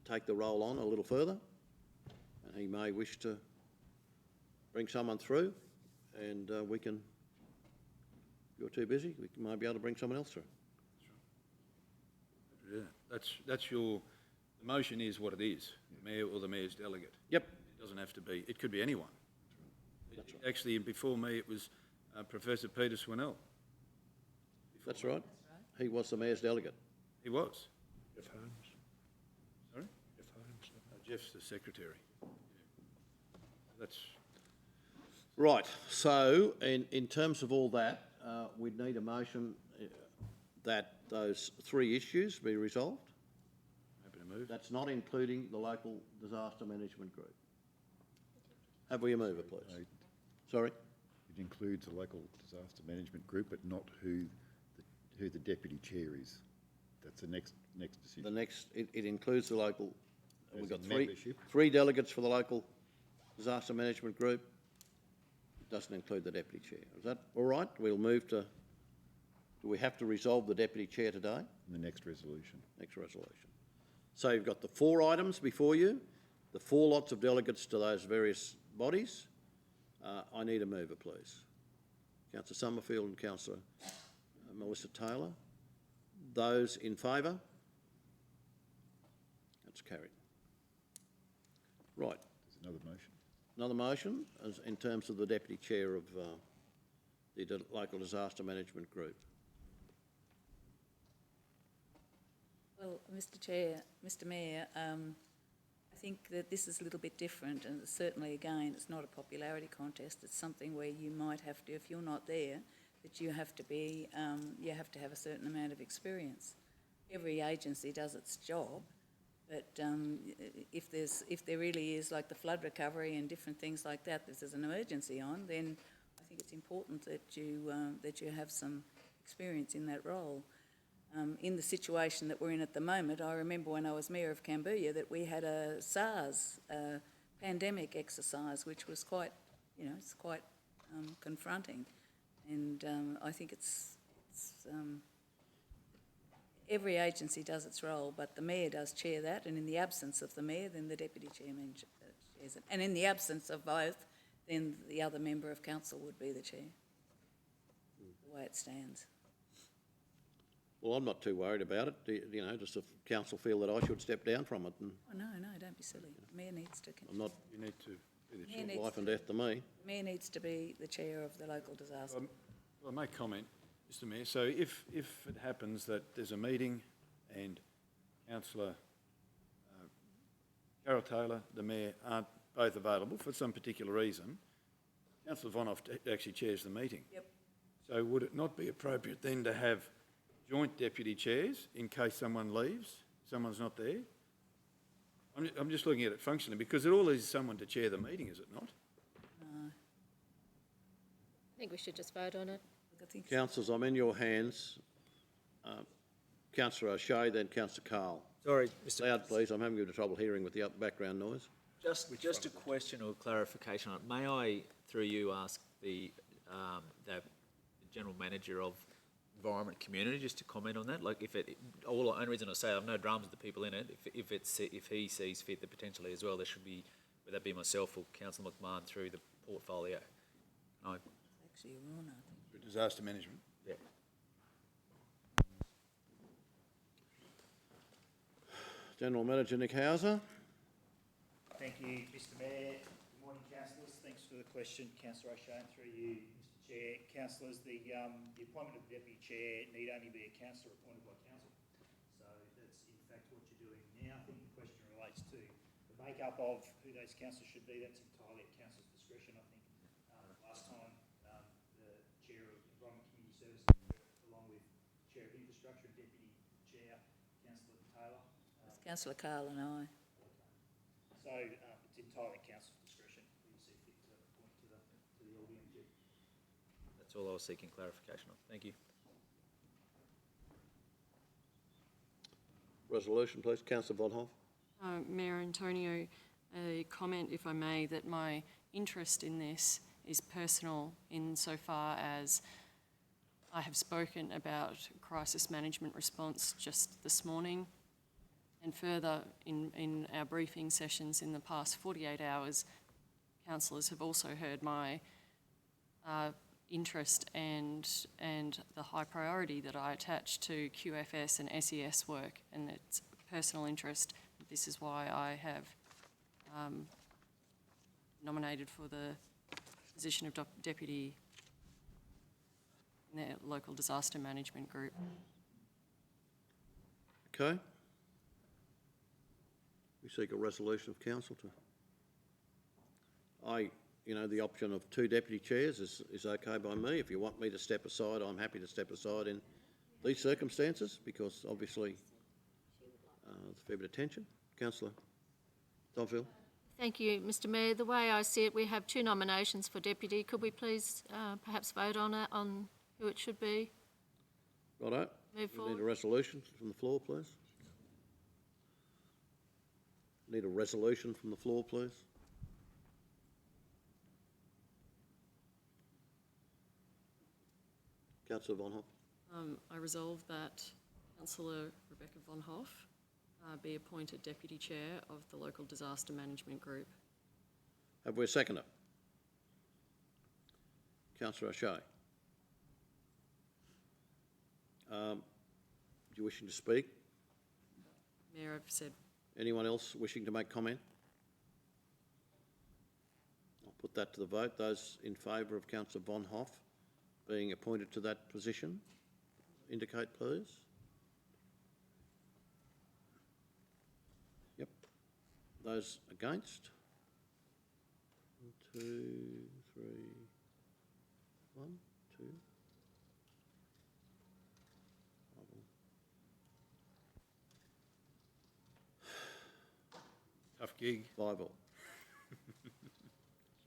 Speaker 1: take the role on a little further, and he may wish to bring someone through, and we can. If you're too busy, we might be able to bring someone else through.
Speaker 9: Yeah, that's the motion is what it is, the mayor or the mayor's delegate.
Speaker 1: Yep.
Speaker 9: It doesn't have to be, it could be anyone.
Speaker 1: That's right.
Speaker 9: Actually, before me, it was Professor Peter Swinnell.
Speaker 1: That's right. He was the mayor's delegate.
Speaker 9: He was.
Speaker 7: Jeff Holmes.
Speaker 9: Sorry?
Speaker 7: Jeff Holmes.
Speaker 9: Jeff's the secretary. That's...
Speaker 1: Right, so in terms of all that, we'd need a motion that those three issues be resolved.
Speaker 9: Happy to move.
Speaker 1: That's not including the local disaster management group. Have we a mover, please? Sorry?
Speaker 4: It includes a local disaster management group, but not who the deputy chair is. That's the next decision.
Speaker 1: It includes the local. We've got
Speaker 4: membership.
Speaker 1: three delegates for the local disaster management group. It doesn't include the deputy chair. Is that all right? We'll move to. Do we have to resolve the deputy chair today?
Speaker 4: In the next resolution.
Speaker 1: Next resolution. So you've got the four items before you. the 4 lots of delegates to those various bodies. I need a mover, please. Councillor Summerfield and Councillor Melissa Taylor. Those in favour? That's carried. Right.
Speaker 4: There's another motion.
Speaker 1: Another motion as in terms of the Deputy Chair of the Local Disaster Management Group.
Speaker 5: Well, Mr Chair, Mr Mayor, I think that this is a little bit different, and certainly, again, it's not a popularity contest. It's something where you might have to, if you're not there, that you have to be, you have to have a certain amount of experience. Every agency does its job, but if there really is, like the flood recovery and different things like that, this is an emergency on, then I think it's important that you have some experience in that role. In the situation that we're in at the moment, I remember when I was Mayor of Cambodia that we had a SARS pandemic exercise, which was quite, it's quite confronting. And I think it's every agency does its role, but the Mayor does chair that, and in the absence of the Mayor, then the Deputy Chairman chairs it. And in the absence of both, then the other member of Council would be the Chair, the way it stands.
Speaker 1: Well, I'm not too worried about it. Does the council feel that I should step down from it? And
Speaker 5: Oh, no, don't be silly. The Mayor needs to
Speaker 1: I'm not
Speaker 9: You need to be the
Speaker 5: Mayor
Speaker 9: chair.
Speaker 5: needs
Speaker 1: life and death to me.
Speaker 5: The Mayor needs to be the chair of the local disaster.
Speaker 9: Well, I make comment, Mr Mayor. So if it happens that there's a meeting and Councillor Carol Taylor, the Mayor, aren't both available for some particular reason, Councillor Vonhoff actually chairs the meeting.
Speaker 5: Yep.
Speaker 9: So would it not be appropriate then to have joint deputy chairs in case someone leaves, someone's not there? I'm just looking at it functionally, because it all is someone to chair the meeting, is it not?
Speaker 13: I think we should just vote on it.
Speaker 5: I think
Speaker 1: Councillors, I'm in your hands. Councillor O'Shea, then Councillor Carl.
Speaker 10: Sorry, Mr.
Speaker 1: Loud, please. I'm having a bit of trouble hearing with the background noise.
Speaker 10: Just a question or clarification on it. May I, through you, ask the General Manager of Environment Community just to comment on that? Like, the only reason I say I have no dramas with the people in it, if he sees fit that potentially as well, there should be, whether that be myself or Councillor McMahon through the portfolio.
Speaker 5: actually a rule, I think.
Speaker 9: For disaster management.
Speaker 10: Yeah.
Speaker 1: General Manager Nick Hauser.
Speaker 16: Thank you, Mr Mayor. Good morning, councillors. Thanks for the question, Councillor O'Shea, and through you, Mr Chair. Councillors, the appointment of the Deputy Chair need only be a councillor appointed by council. So that's in fact what you're doing now. I think the question relates to the makeup of who those councillors should be. That's entirely at council's discretion. I think last time the Chair of Environment Community Services, along with Chair of Infrastructure and Deputy Chair, Councillor Taylor.
Speaker 5: Councillor Carl and I.
Speaker 16: So it's entirely at council's discretion. We see fit to appoint to the LDMG.
Speaker 10: That's all I was seeking clarification on. Thank you.
Speaker 1: Resolution, please. Councillor Vonhoff.
Speaker 11: Mayor Antonio, a comment, if I may, that my interest in this is personal insofar as I have spoken about crisis management response just this morning, and further in our briefing sessions in the past 48 hours, councillors have also heard my interest and the high priority that I attach to QFS and SES work, and it's personal interest. This is why I have nominated for the position of Deputy in the Local Disaster Management Group.
Speaker 1: Okay. We seek a resolution of council to... the option of 2 deputy chairs is okay by me. If you want me to step aside, I'm happy to step aside in these circumstances, because obviously there's a fair bit of tension. Councillor Donfield.
Speaker 13: Thank you, Mr Mayor. The way I see it, we have 2 nominations for deputy. Could we please perhaps vote on it, on who it should be?
Speaker 1: Righto.
Speaker 13: Move
Speaker 1: We
Speaker 13: forward.
Speaker 1: need a resolution from the floor, please. Need a resolution from the floor, please. Councillor Vonhoff.
Speaker 11: I resolve that Councillor Rebecca Vonhoff be appointed Deputy Chair of the Local Disaster Management Group.
Speaker 1: Have we a seconder? Councillor O'Shea. You wishing to speak?
Speaker 11: Mayor, I've said
Speaker 1: Anyone else wishing to make comment? I'll put that to the vote. Those in favour of Councillor Von Hoff being appointed to that position, indicate please. Yep. Those against? 1, 2, 3, 1, 2.
Speaker 9: Tough gig.
Speaker 1: 5 all.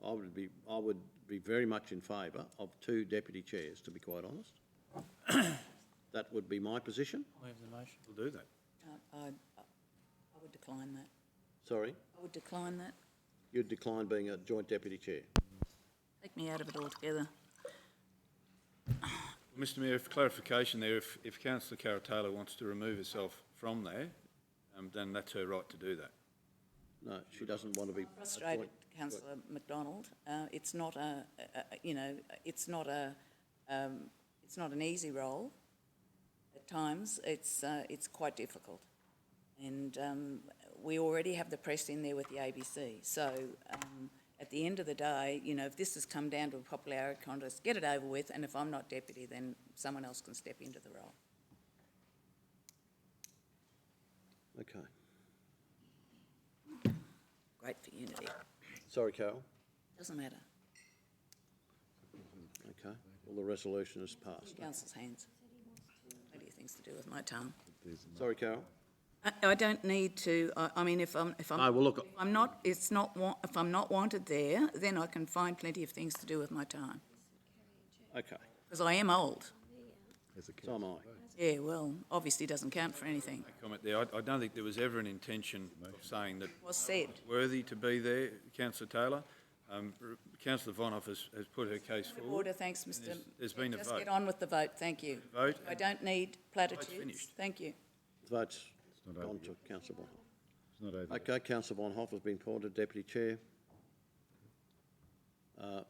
Speaker 1: I would be very much in favour of 2 deputy chairs, to be quite honest. That would be my position.
Speaker 2: Move the motion.
Speaker 9: We'll do that.
Speaker 5: I would decline that.
Speaker 1: Sorry,
Speaker 5: I would decline that.
Speaker 1: you'd decline being a joint deputy chair.
Speaker 5: Take me out of it altogether.
Speaker 9: Mr Mayor, for clarification there, if Councillor Carol Taylor wants to remove herself from there, then that's her right to do that.
Speaker 1: No, she doesn't want to be.
Speaker 5: Frustrated, Councillor McDonald. It's not it's not an easy role. At times, it's quite difficult, and we already have the press in there with the ABC. So, at the end of the day, if this has come down to a popularity contest, get it over with. And if I'm not deputy, then someone else can step into the role.
Speaker 1: Okay.
Speaker 5: Great for unity.
Speaker 1: Sorry, Carol.
Speaker 5: Doesn't matter.
Speaker 1: Okay. Well, the resolution is passed.
Speaker 5: Council's hands. Plenty of things to do with my time.
Speaker 1: Sorry, Carol.
Speaker 5: I don't need to. I mean, if I'm
Speaker 1: No, well, look.
Speaker 5: if I'm not, it's not. If I'm not wanted there, then I can find plenty of things to do with my time.
Speaker 1: Okay.
Speaker 5: Because I am old.
Speaker 1: So am I.
Speaker 5: Yeah, well, obviously doesn't count for anything.
Speaker 9: Comment there. I don't think there was ever an intention of saying that
Speaker 5: Was said.
Speaker 9: worthy to be there, Councillor Taylor. Councillor Von Hoff has put her case forward.
Speaker 5: Order, thanks, Mr.
Speaker 9: There's been a
Speaker 5: Just
Speaker 9: vote.
Speaker 5: get on with the vote, thank you.
Speaker 9: Vote.
Speaker 5: I don't need platitudes.
Speaker 9: finished.
Speaker 5: Thank you.
Speaker 1: The vote's gone to Councillor Von Hoff. Okay, Councillor Von Hoff has been appointed Deputy Chair.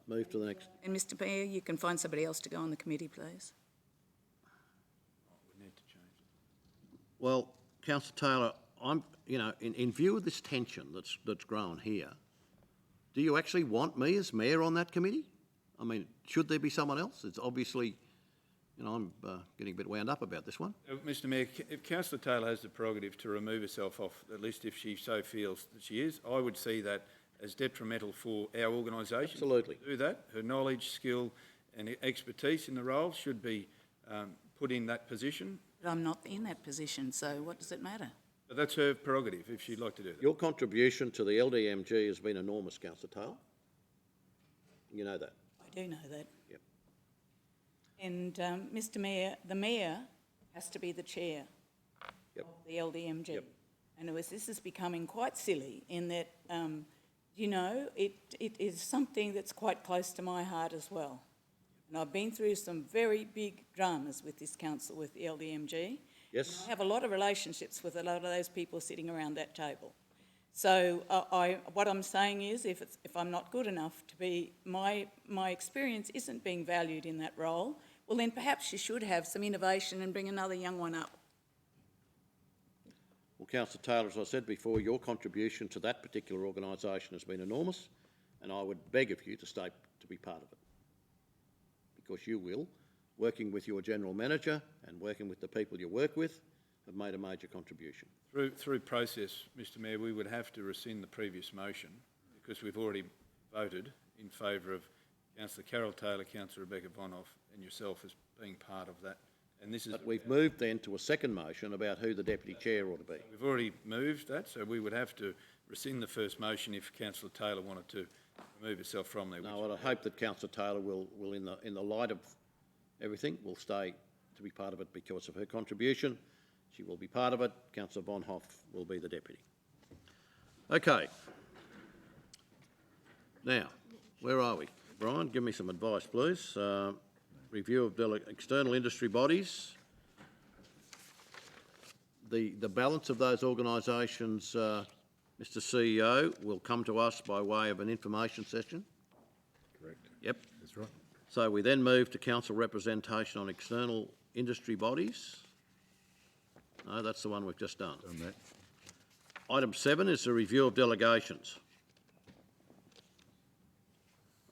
Speaker 1: Move to the next.
Speaker 5: And Mr. Mayor, you can find somebody else to go on the committee, please.
Speaker 9: We need to change it.
Speaker 1: Well, Councillor Taylor, in view of this tension that's grown here, do you actually want me as mayor on that committee? I mean, should there be someone else? It's obviously, I'm getting a bit wound up about this one.
Speaker 9: Mr Mayor, if Councillor Taylor has the prerogative to remove herself off, at least if she so feels that she is, I would see that as detrimental for our organisation.
Speaker 1: Absolutely.
Speaker 9: To do that. Her knowledge, skill and expertise in the role should be put in that position.
Speaker 5: But I'm not in that position, so what does it matter?
Speaker 9: But that's her prerogative if she'd like to do that.
Speaker 1: Your contribution to the LDMG has been enormous, Councillor Taylor. You know that.
Speaker 5: I do know that.
Speaker 1: Yep.
Speaker 5: And, Mr. Mayor, the mayor has to be the chair
Speaker 1: Yep.
Speaker 5: of the LDMG.
Speaker 1: Yep.
Speaker 5: And this is becoming quite silly in that, it is something that's quite close to my heart as well. And I've been through some very big dramas with this council, with the LDMG.
Speaker 1: Yes.
Speaker 5: I have a lot of relationships with a lot of those people sitting around that table. So what I'm saying is, if I'm not good enough to be, my experience isn't being valued in that role, well then perhaps you should have some innovation and bring another young one up.
Speaker 1: Well, Councillor Taylor, as I said before, your contribution to that particular organisation has been enormous, and I would beg of you to be part of it. Because you will, working with your general manager and working with the people you work with, have made a major contribution.
Speaker 9: Through process, Mr Mayor, we would have to rescind the previous motion because we've already voted in favour of Councillor Carol Taylor, Councillor Rebecca Von Hoff and yourself as being part of that. And this is.
Speaker 1: But we've moved then to a second motion about who the deputy chair ought to be.
Speaker 9: We've already moved that, so we would have to rescind the first motion if Councillor Taylor wanted to remove herself from there.
Speaker 1: No, I hope that Councillor Taylor will in the light of everything, will stay to be part of it because of her contribution. She will be part of it. Councillor Von Hoff will be the deputy. Okay. Now, where are we? Brian, give me some advice, please. Review of external industry bodies. the balance of those organisations, Mr CEO, will come to us by way of an information session.
Speaker 4: Correct.
Speaker 1: Yep.
Speaker 4: That's right.
Speaker 1: So we then move to council representation on external industry bodies. No, that's the one we've just done.
Speaker 4: Done that.
Speaker 1: Item 7 is the review of delegations.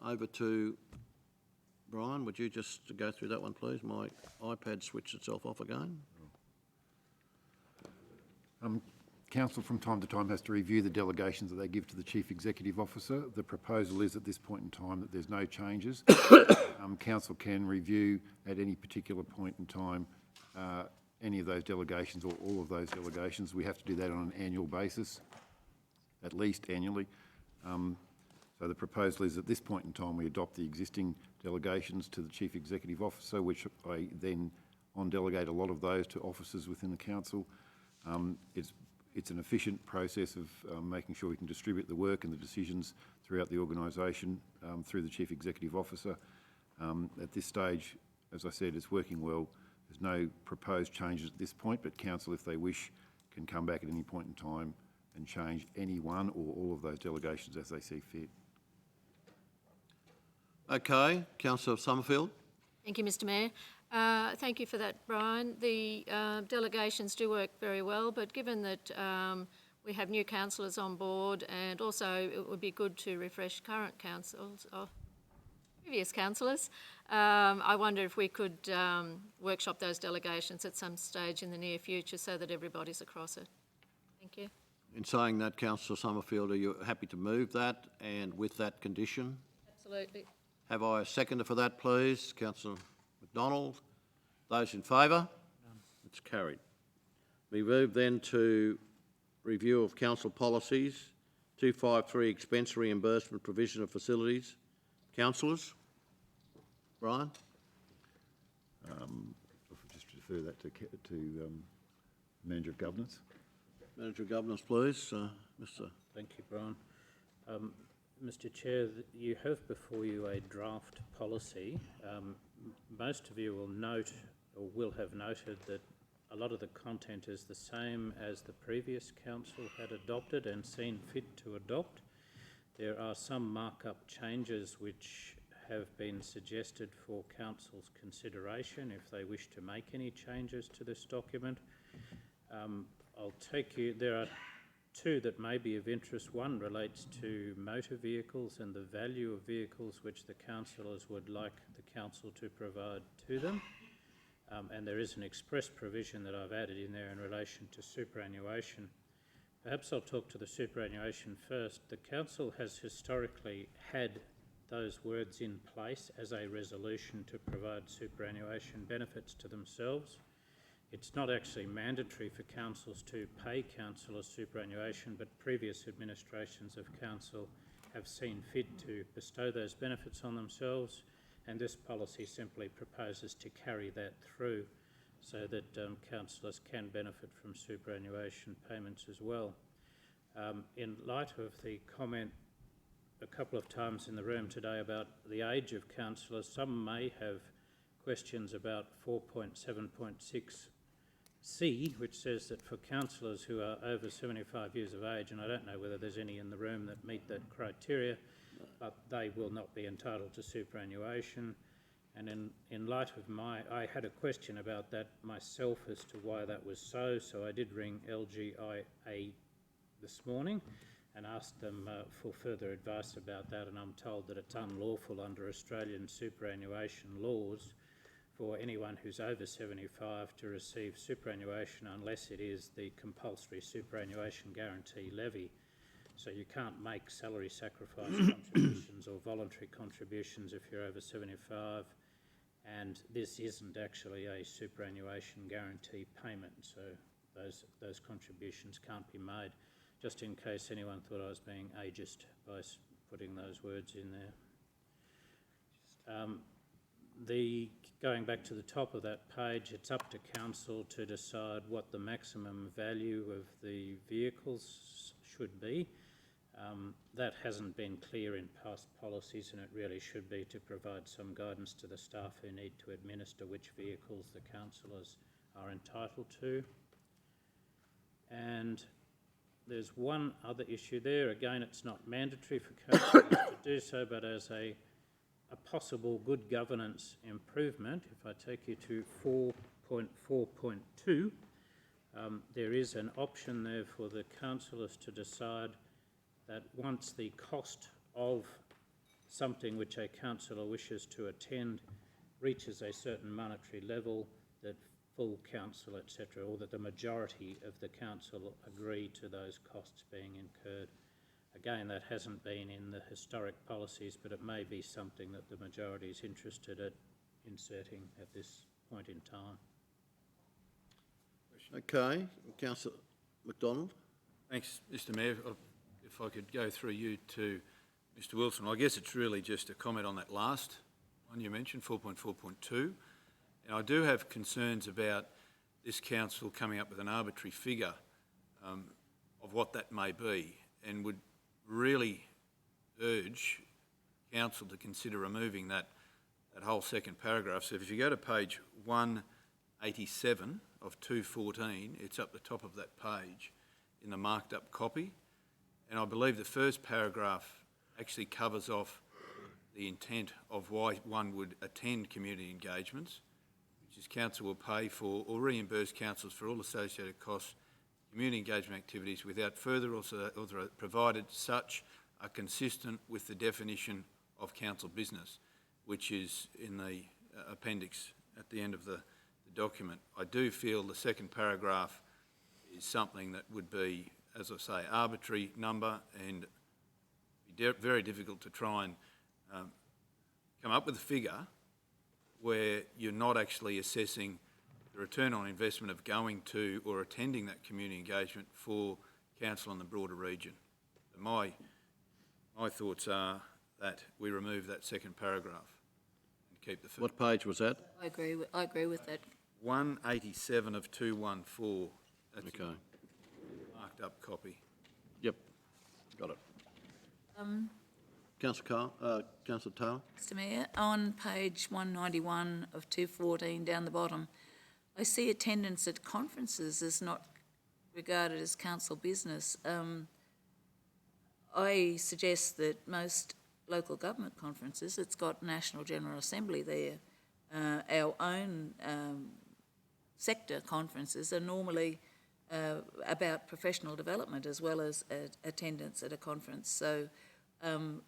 Speaker 1: Over to Brian, would you just go through that one, please? My iPad switched itself off again.
Speaker 4: Council from time to time has to review the delegations that they give to the Chief Executive Officer. The proposal is at this point in time that there's no changes. Council can review at any particular point in time any of those delegations or all of those delegations. We have to do that on an annual basis, at least annually. So the proposal is at this point in time we adopt the existing delegations to the Chief Executive Officer, which I then on-delegate a lot of those to officers within the council. It's an efficient process of making sure we can distribute the work and the decisions throughout the organisation through the Chief Executive Officer. At this stage, as I said, it's working well. There's no proposed changes at this point, but council, if they wish, can come back at any point in time and change any one or all of those delegations as they see fit.
Speaker 1: Okay, Councillor Summerfield.
Speaker 13: Thank you, Mr Mayor. Thank you for that, Brian. The delegations do work very well, but given that we have new councillors on board, and also it would be good to refresh current councils, or previous councillors, I wonder if we could workshop those delegations at some stage in the near future so that everybody's across it. Thank you.
Speaker 1: In saying that, Councillor Summerfield, are you happy to move that and with that condition?
Speaker 13: Absolutely.
Speaker 1: Have I a seconder for that, please? Councillor McDonald. Those in favour? It's carried. We move then to review of council policies. 253, expense reimbursement provision of facilities. Councillors? Brian?
Speaker 4: I'll just refer that to Manager of Governance.
Speaker 1: Manager of Governance, please. Mr.
Speaker 6: Thank you, Brian. Mr Chair, you have before you a draft policy. Most of you will note or will have noted that a lot of the content is the same as the previous council had adopted and seen fit to adopt. There are some markup changes which have been suggested for council's consideration if they wish to make any changes to this document. I'll take you, there are two that may be of interest. One relates to motor vehicles and the value of vehicles which the councillors would like the council to provide to them. And there is an express provision that I've added in there in relation to superannuation. Perhaps I'll talk to the superannuation first. The council has historically had those words in place as a resolution to provide superannuation benefits to themselves. It's not actually mandatory for councils to pay councillors superannuation, but previous administrations of council have seen fit to bestow those benefits on themselves, and this policy simply proposes to carry that through so that councillors can benefit from superannuation payments as well. In light of the comment a couple of times in the room today about the age of councillors, some may have questions about 4.7.6C, which says that for councillors who are over 75 years of age, and I don't know whether there's any in the room that meet that criteria, but they will not be entitled to superannuation. And in light of I had a question about that myself as to why that was so I did ring LGIA this morning and asked them for further advice about that, and I'm told that it's unlawful under Australian superannuation laws for anyone who's over 75 to receive superannuation unless it is the compulsory superannuation guarantee levy. So you can't make salary sacrifice contributions or voluntary contributions if you're over 75, and this isn't actually a superannuation guarantee payment, so those contributions can't be made, just in case anyone thought I was being ageist by putting those words in there. Going back to the top of that page, it's up to council to decide what the maximum value of the vehicles should be. That hasn't been clear in past policies, and it really should be to provide some guidance to the staff who need to administer which vehicles the councillors are entitled to. And there's one other issue there. Again, it's not mandatory for councillors to do so, but as a possible good governance improvement, if I take you to 4.4.2, there is an option there for the councillors to decide that once the cost of something which a councillor wishes to attend reaches a certain monetary level, that full council, etc., or that the majority of the council agree to those costs being incurred. Again, that hasn't been in the historic policies, but it may be something that the majority is interested in inserting at this point in time.
Speaker 1: Okay, Councillor McDonald.
Speaker 9: Thanks, Mr Mayor. If I could go through you to Mr Wilson, I guess it's really just a comment on that last one you mentioned, 4.4.2. And I do have concerns about this council coming up with an arbitrary figure of what that may be, and would really urge council to consider removing that whole second paragraph. So if you go to page 187 of 214, it's up the top of that page in the marked up copy. And I believe the first paragraph actually covers off the intent of why one would attend community engagements, which is council will pay for or reimburse councils for all associated costs, community engagement activities without further provided such are consistent with the definition of council business, which is in the appendix at the end of the document. I do feel the second paragraph is something that would be, as I say, arbitrary number, and be very difficult to try and come up with a figure where you're not actually assessing the return on investment of going to or attending that community engagement for council in the broader region. My thoughts are that we remove that second paragraph and keep the first.
Speaker 1: What page was that?
Speaker 5: I agree with that.
Speaker 9: 187 of 214. That's
Speaker 1: Okay.
Speaker 9: marked up copy.
Speaker 1: Yep, got it. Councillor Taylor.
Speaker 5: Mr Mayor, on page 191 of 214 down the bottom, I see attendance at conferences is not regarded as council business. I suggest that most local government conferences, it's got National General Assembly there. Our own sector conferences are normally about professional development as well as attendance at a conference. So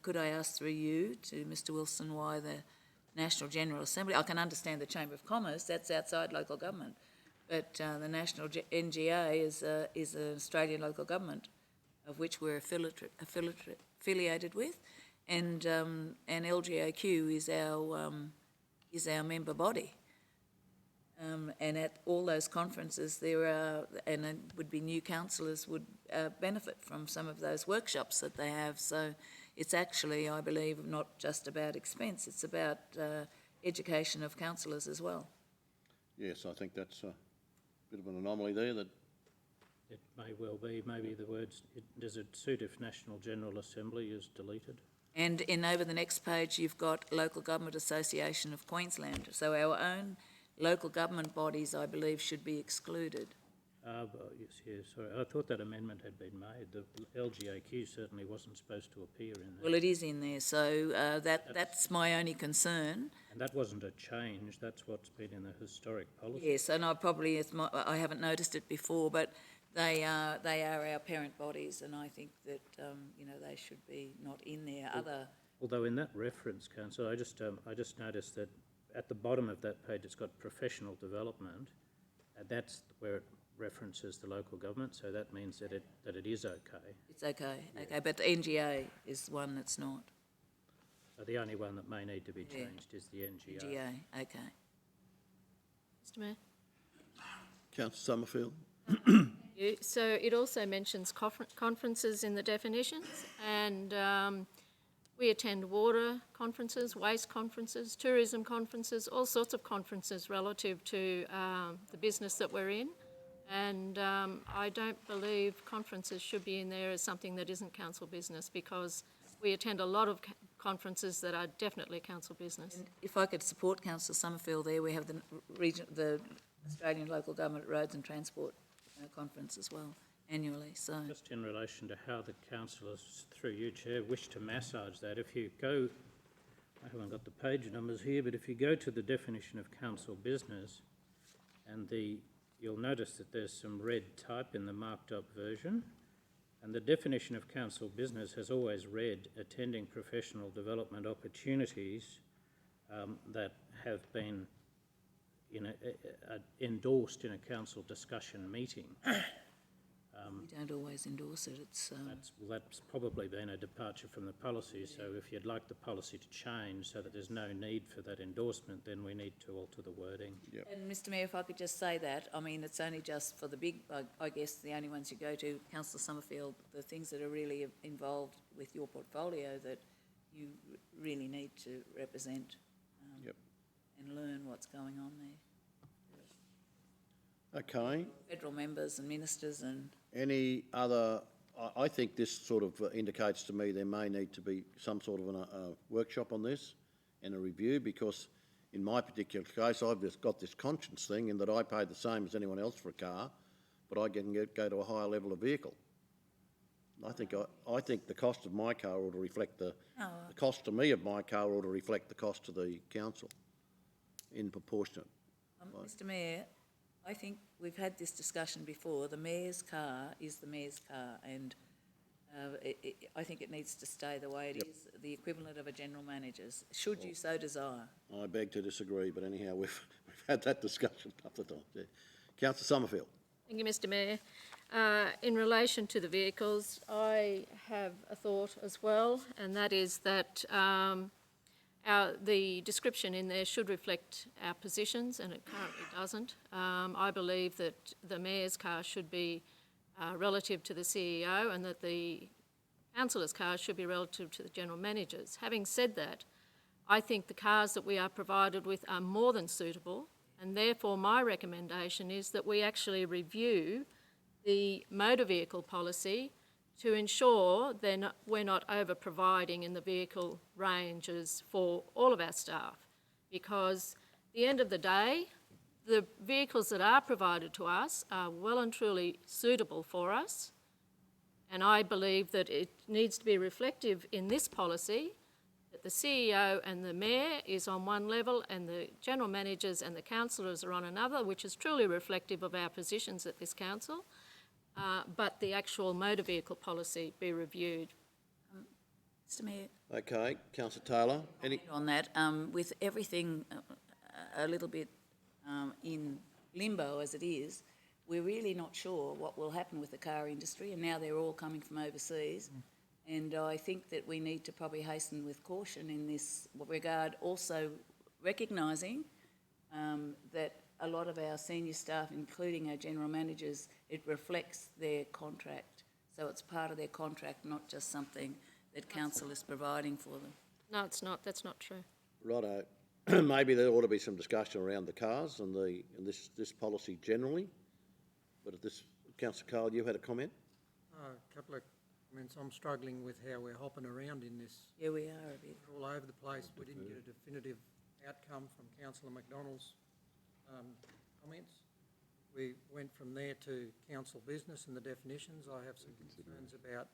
Speaker 5: could I ask through you to Mr Wilson why the National General Assembly, I can understand the Chamber of Commerce, that's outside local government, but the National NGA is an Australian local government of which we're affiliated with, and LGAQ is our member body. And at all those conferences there are, and it would be new councillors would benefit from some of those workshops that they have. So it's actually, I believe, not just about expense, it's about education of councillors as well.
Speaker 1: Yes, I think that's a bit of an anomaly there. That
Speaker 6: It may well be. Maybe the words, does it suit if National General Assembly is deleted?
Speaker 5: And over the next page you've got Local Government Association of Queensland. So our own local government bodies, I believe, should be excluded.
Speaker 6: Yes, sorry. I thought that amendment had been made. The LGAQ certainly wasn't supposed to appear in there.
Speaker 5: Well, it is in there, so that's my only concern.
Speaker 6: And that wasn't a change. That's what's been in the historic policy.
Speaker 5: Yes, and I haven't noticed it before, but they are our parent bodies, and I think that they should be not in there.
Speaker 6: Although in that reference, Councillor, I just noticed that at the bottom of that page it's got professional development, and that's where it references the local government, so that means that it is okay.
Speaker 5: It's okay, okay, but the NGA is one that's not.
Speaker 6: So the only one that may need to be changed is the NGA.
Speaker 5: NGA, okay.
Speaker 13: Mr Mayor?
Speaker 1: Councillor Summerfield.
Speaker 13: So it also mentions conferences in the definitions, and we attend water conferences, waste conferences, tourism conferences, all sorts of conferences relative to the business that we're in. And I don't believe conferences should be in there as something that isn't council business, because we attend a lot of conferences that are definitely council business.
Speaker 5: And if I could support Councillor Summerfield there, we have the Australian Local Government Roads and Transport Conference as well. annually, so.
Speaker 6: Just in relation to how the councillors, through you, Chair, wish to massage that, if you go, I haven't got the page numbers here, but if you go to the definition of council business, and you'll notice that there's some red type in the marked up version, and the definition of council business has always read attending professional development opportunities that have been endorsed in a council discussion meeting.
Speaker 5: We don't always endorse it, it's...
Speaker 6: That's probably been a departure from the policy, so if you'd like the policy to change so that there's no need for that endorsement, then we need to alter the wording.
Speaker 1: Yep.
Speaker 5: And Mr Mayor, if I could just say that, I mean, it's only just for the big, I guess, the only ones you go to, Councillor Summerfield, the things that are really involved with your portfolio that you really need to represent
Speaker 1: Yep.
Speaker 5: and learn what's going on there.
Speaker 1: Okay.
Speaker 5: Federal members and ministers and...
Speaker 1: Any other, I think this sort of indicates to me there may need to be some sort of a workshop on this and a review, because in my particular case, I've just got this conscience thing in that I pay the same as anyone else for a car, but I can go to a higher level of vehicle. I think the cost of my car ought to reflect the cost to me of my car ought to reflect the cost to the council in proportionate.
Speaker 5: Mr Mayor, I think we've had this discussion before. The Mayor's car is the Mayor's car, and I think it needs to stay the way it is, the equivalent of a general manager's, should you so desire.
Speaker 1: I beg to disagree, but anyhow, we've had that discussion a couple of times. Yeah. Councillor Summerfield.
Speaker 13: Thank you, Mr Mayor. In relation to the vehicles, I have a thought as well, and that is that the description in there should reflect our positions, and it currently doesn't. I believe that the Mayor's car should be relative to the CEO, and that the councillor's car should be relative to the general managers. Having said that, I think the cars that we are provided with are more than suitable, and therefore my recommendation is that we actually review the motor vehicle policy to ensure we're not over-providing in the vehicle ranges for all of our staff. Because at the end of the day, the vehicles that are provided to us are well and truly suitable for us, and I believe that it needs to be reflective in this policy that the CEO and the Mayor is on one level and the general managers and the councillors are on another, which is truly reflective of our positions at this council. But the actual motor vehicle policy be reviewed.
Speaker 5: Mr Mayor.
Speaker 1: Okay, Councillor Taylor. Any
Speaker 5: on that, with everything a little bit in limbo as it is, we're really not sure what will happen with the car industry, and now they're all coming from overseas. And I think that we need to probably hasten with caution in this regard, also recognising that a lot of our senior staff, including our general managers, it reflects their contract. So it's part of their contract, not just something that council is providing for them.
Speaker 13: No, it's not. That's not true.
Speaker 1: Righto. Maybe there ought to be some discussion around the cars and this policy generally. But at this, Councillor Cole, you had a comment?
Speaker 12: A couple of comments. I'm struggling with how we're hopping around in this.
Speaker 5: Yeah, we are a bit.
Speaker 12: We're all over the place. We didn't get a definitive outcome from Councillor McDonald's comments. We went from there to council business and the definitions. I have some concerns about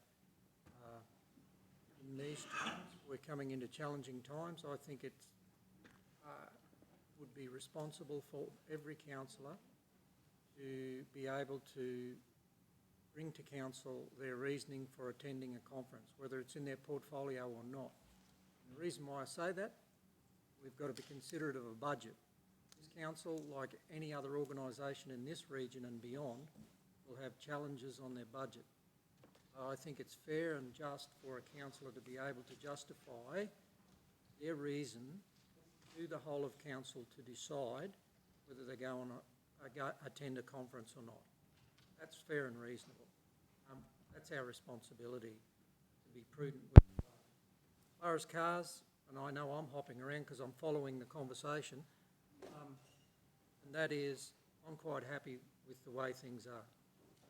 Speaker 12: in these times. We're coming into challenging times. I think it would be responsible for every councillor to be able to bring to council their reasoning for attending a conference, whether it's in their portfolio or not. And the reason why I say that, we've got to be considerate of a budget. This council, like any other organisation in this region and beyond, will have challenges on their budget. I think it's fair and just for a councillor to be able to justify their reason to the whole of council to decide whether they go on attend a conference or not. That's fair and reasonable. That's our responsibility to be prudent with the budget. As far as cars, and I know I'm hopping around because I'm following the conversation, and that is, I'm quite happy with the way things are.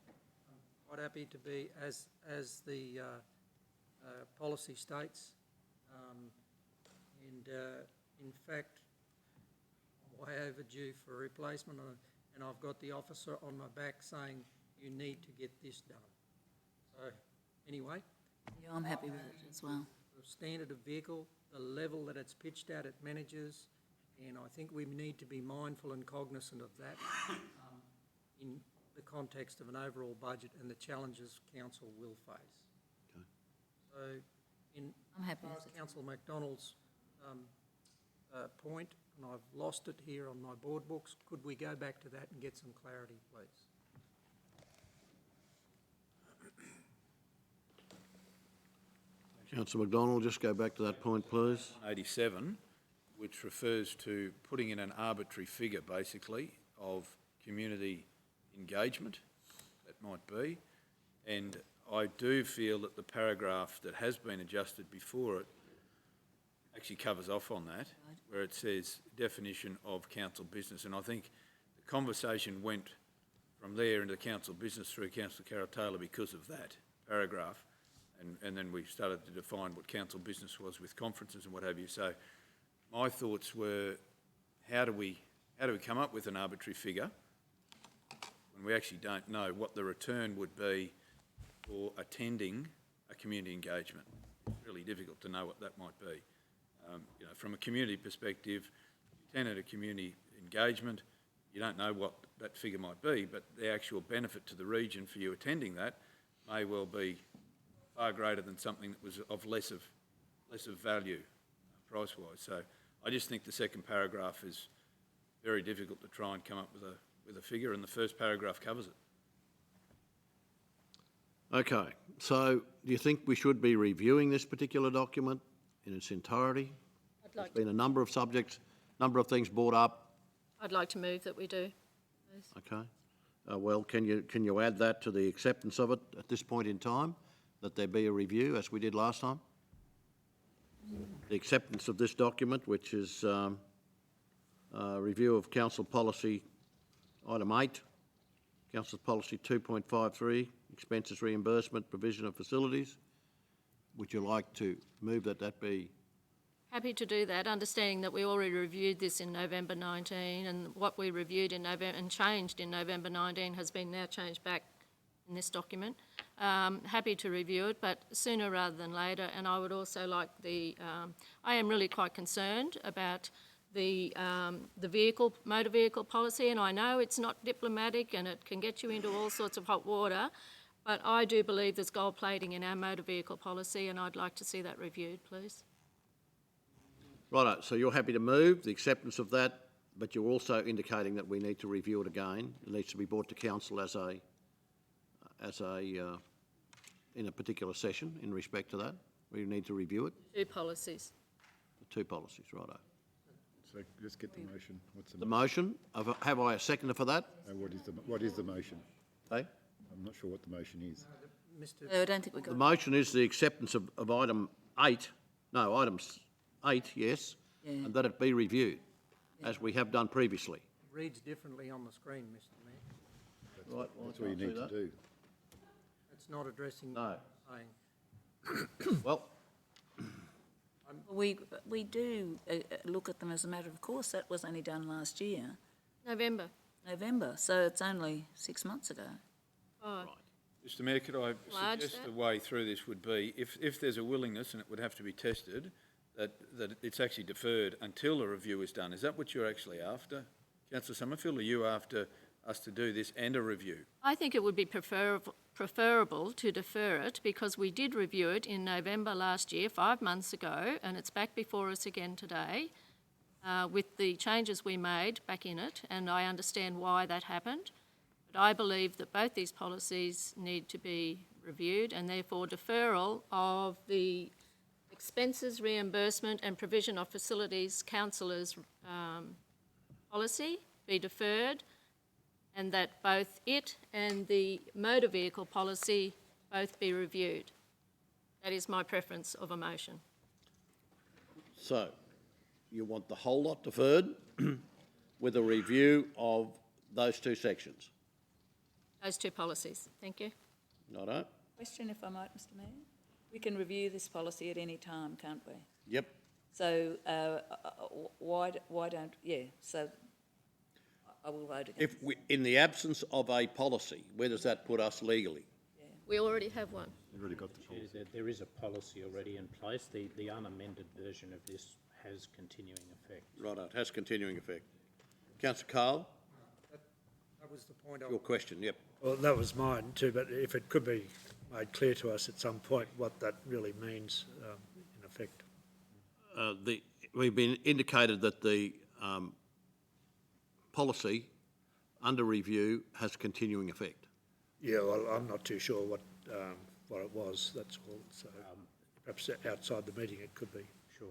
Speaker 12: I'm quite happy to be, as the policy states, and in fact, I'm way overdue for a replacement, and I've got the officer on my back saying, you need to get this done. So, anyway,
Speaker 5: Yeah, I'm happy with it as well.
Speaker 12: the standard of vehicle, the level that it's pitched at, it manages, and I think we need to be mindful and cognizant of that in the context of an overall budget and the challenges council will face.
Speaker 1: Okay.
Speaker 12: So, in
Speaker 5: I'm happy
Speaker 12: as
Speaker 5: with
Speaker 12: far as
Speaker 5: it.
Speaker 12: Councillor MacDonald's point, and I've lost it here on my board books, could we go back to that and get some clarity, please?
Speaker 1: Councillor MacDonald, just go back to that point, please.
Speaker 9: 87, which refers to putting in an arbitrary figure, basically, of community engagement, that might be. And I do feel that the paragraph that has been adjusted before it actually covers off on that, where it says definition of council business. And I think the conversation went from there into council business through Councillor Carroll-Taylor because of that paragraph. And then we started to define what council business was with conferences and what have you. So my thoughts were, how do we come up with an arbitrary figure when we actually don't know what the return would be for attending a community engagement? It's really difficult to know what that might be. From a community perspective, you attend a community engagement, you don't know what that figure might be, but the actual benefit to the region for you attending that may well be far greater than something that was of less of value price-wise. So I just think the second paragraph is very difficult to try and come up with a figure, and the first paragraph covers it.
Speaker 1: Okay, so do you think we should be reviewing this particular document in its entirety? There's been a number of subjects, number of things brought up.
Speaker 13: I'd like to move that we do. Please.
Speaker 1: Okay. Well, can you add that to the acceptance of it at this point in time, that there be a review as we did last time? The acceptance of this document, which is review of council policy item 8, council policy 2.53, expenses reimbursement, provision of facilities. Would you like to move that be?
Speaker 13: Happy to do that, understanding that we already reviewed this in November 19, and what we reviewed in November and changed in November 19 has been now changed back in this document. Happy to review it, but sooner rather than later. And I would also like I am really quite concerned about the motor vehicle policy, and I know it's not diplomatic and it can get you into all sorts of hot water, but I do believe there's gold plating in our motor vehicle policy, and I'd like to see that reviewed, please.
Speaker 1: Righto, so you're happy to move the acceptance of that, but you're also indicating that we need to review it again. It needs to be brought to council in a particular session in respect to that. We need to review it.
Speaker 13: Two policies.
Speaker 1: The two policies, righto.
Speaker 4: So just get the motion. What's
Speaker 1: The motion, have I a seconder for that?
Speaker 4: What is the motion?
Speaker 1: Hey?
Speaker 4: I'm not sure what the motion is.
Speaker 5: I don't think we
Speaker 1: The
Speaker 5: got.
Speaker 1: motion is the acceptance of item 8, no, items 8, yes,
Speaker 5: Yeah.
Speaker 1: and that it be reviewed, as we have done previously.
Speaker 12: It reads differently on the screen, Mr Mayor.
Speaker 1: Right,
Speaker 4: That's what you need to do.
Speaker 12: It's not addressing
Speaker 1: No.
Speaker 12: what I'm saying.
Speaker 1: Well,
Speaker 5: We do look at them as a matter of course. That was only done last year,
Speaker 13: November.
Speaker 5: so it's only 6 months ago.
Speaker 13: Oh,
Speaker 9: Mr Mayor, could I
Speaker 13: Large
Speaker 9: suggest
Speaker 13: that.
Speaker 9: the way through this would be, if there's a willingness, and it would have to be tested, that it's actually deferred until a review is done. Is that what you're actually after, Councillor Summerfield? Are you after us to do this and a review?
Speaker 13: I think it would be preferable to defer it, because we did review it in November last year, 5 months ago, and it's back before us again today with the changes we made back in it, and I understand why that happened. But I believe that both these policies need to be reviewed, and therefore deferral of the expenses reimbursement and provision of facilities councillors' policy be deferred, and that both it and the motor vehicle policy both be reviewed. That is my preference of a motion.
Speaker 1: so you want the whole lot deferred with a review of those two sections?
Speaker 13: Those two policies. Thank you.
Speaker 1: Righto?
Speaker 5: Question, if I might, Mr Mayor? We can review this policy at any time, can't we?
Speaker 1: Yep.
Speaker 5: So why don't, so I will vote against.
Speaker 1: If we, in the absence of a policy, where does that put us legally?
Speaker 13: We already have one.
Speaker 4: You've already got the
Speaker 6: Chair,
Speaker 4: policy.
Speaker 6: there is a policy already in place. The unamended version of this has continuing effect.
Speaker 1: Righto, it has continuing effect. Councillor Cole,
Speaker 12: That was the point
Speaker 1: your question, yep.
Speaker 7: Well, that was mine too, but if it could be made clear to us at some point what that really means in effect.
Speaker 1: We've been indicated that the policy under review has continuing effect.
Speaker 7: Yeah, well, I'm not too sure what it was, that's all. So perhaps outside the meeting it could be.
Speaker 6: Sure.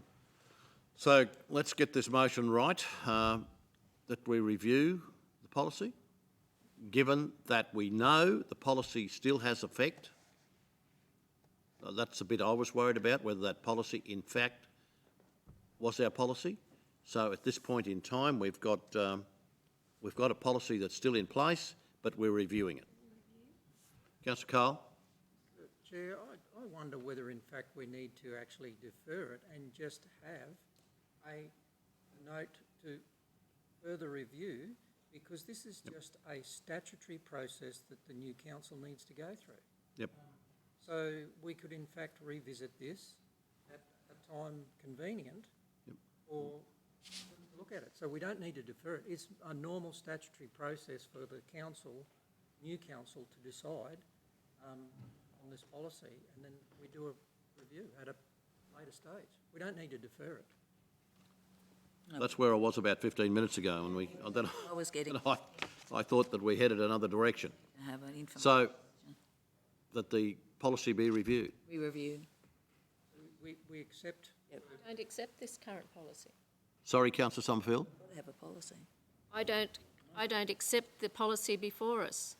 Speaker 1: So let's get this motion right, that we review the policy, given that we know the policy still has effect. That's the bit I was worried about, whether that policy in fact was our policy. So at this point in time, we've got a policy that's still in place, but we're reviewing it. Councillor Cole?
Speaker 12: Chair, I wonder whether in fact we need to actually defer it and just have a note to further review, because this is just a statutory process that the new council needs to go through.
Speaker 1: Yep.
Speaker 12: So we could in fact revisit this at a time convenient or look at it. So we don't need to defer it. It's a normal statutory process for the council, new council, to decide on this policy, and then we do a review at a later stage. We don't need to defer it.
Speaker 1: That's where I was about 15 minutes ago, and
Speaker 5: I was getting.
Speaker 1: I thought that we headed another direction.
Speaker 5: Have an information.
Speaker 1: So that the policy be reviewed.
Speaker 5: We review.
Speaker 12: We accept.
Speaker 13: Don't accept this current policy.
Speaker 1: Sorry, Councillor Summerfield?
Speaker 5: We'll have a policy.
Speaker 13: I don't accept the policy before us.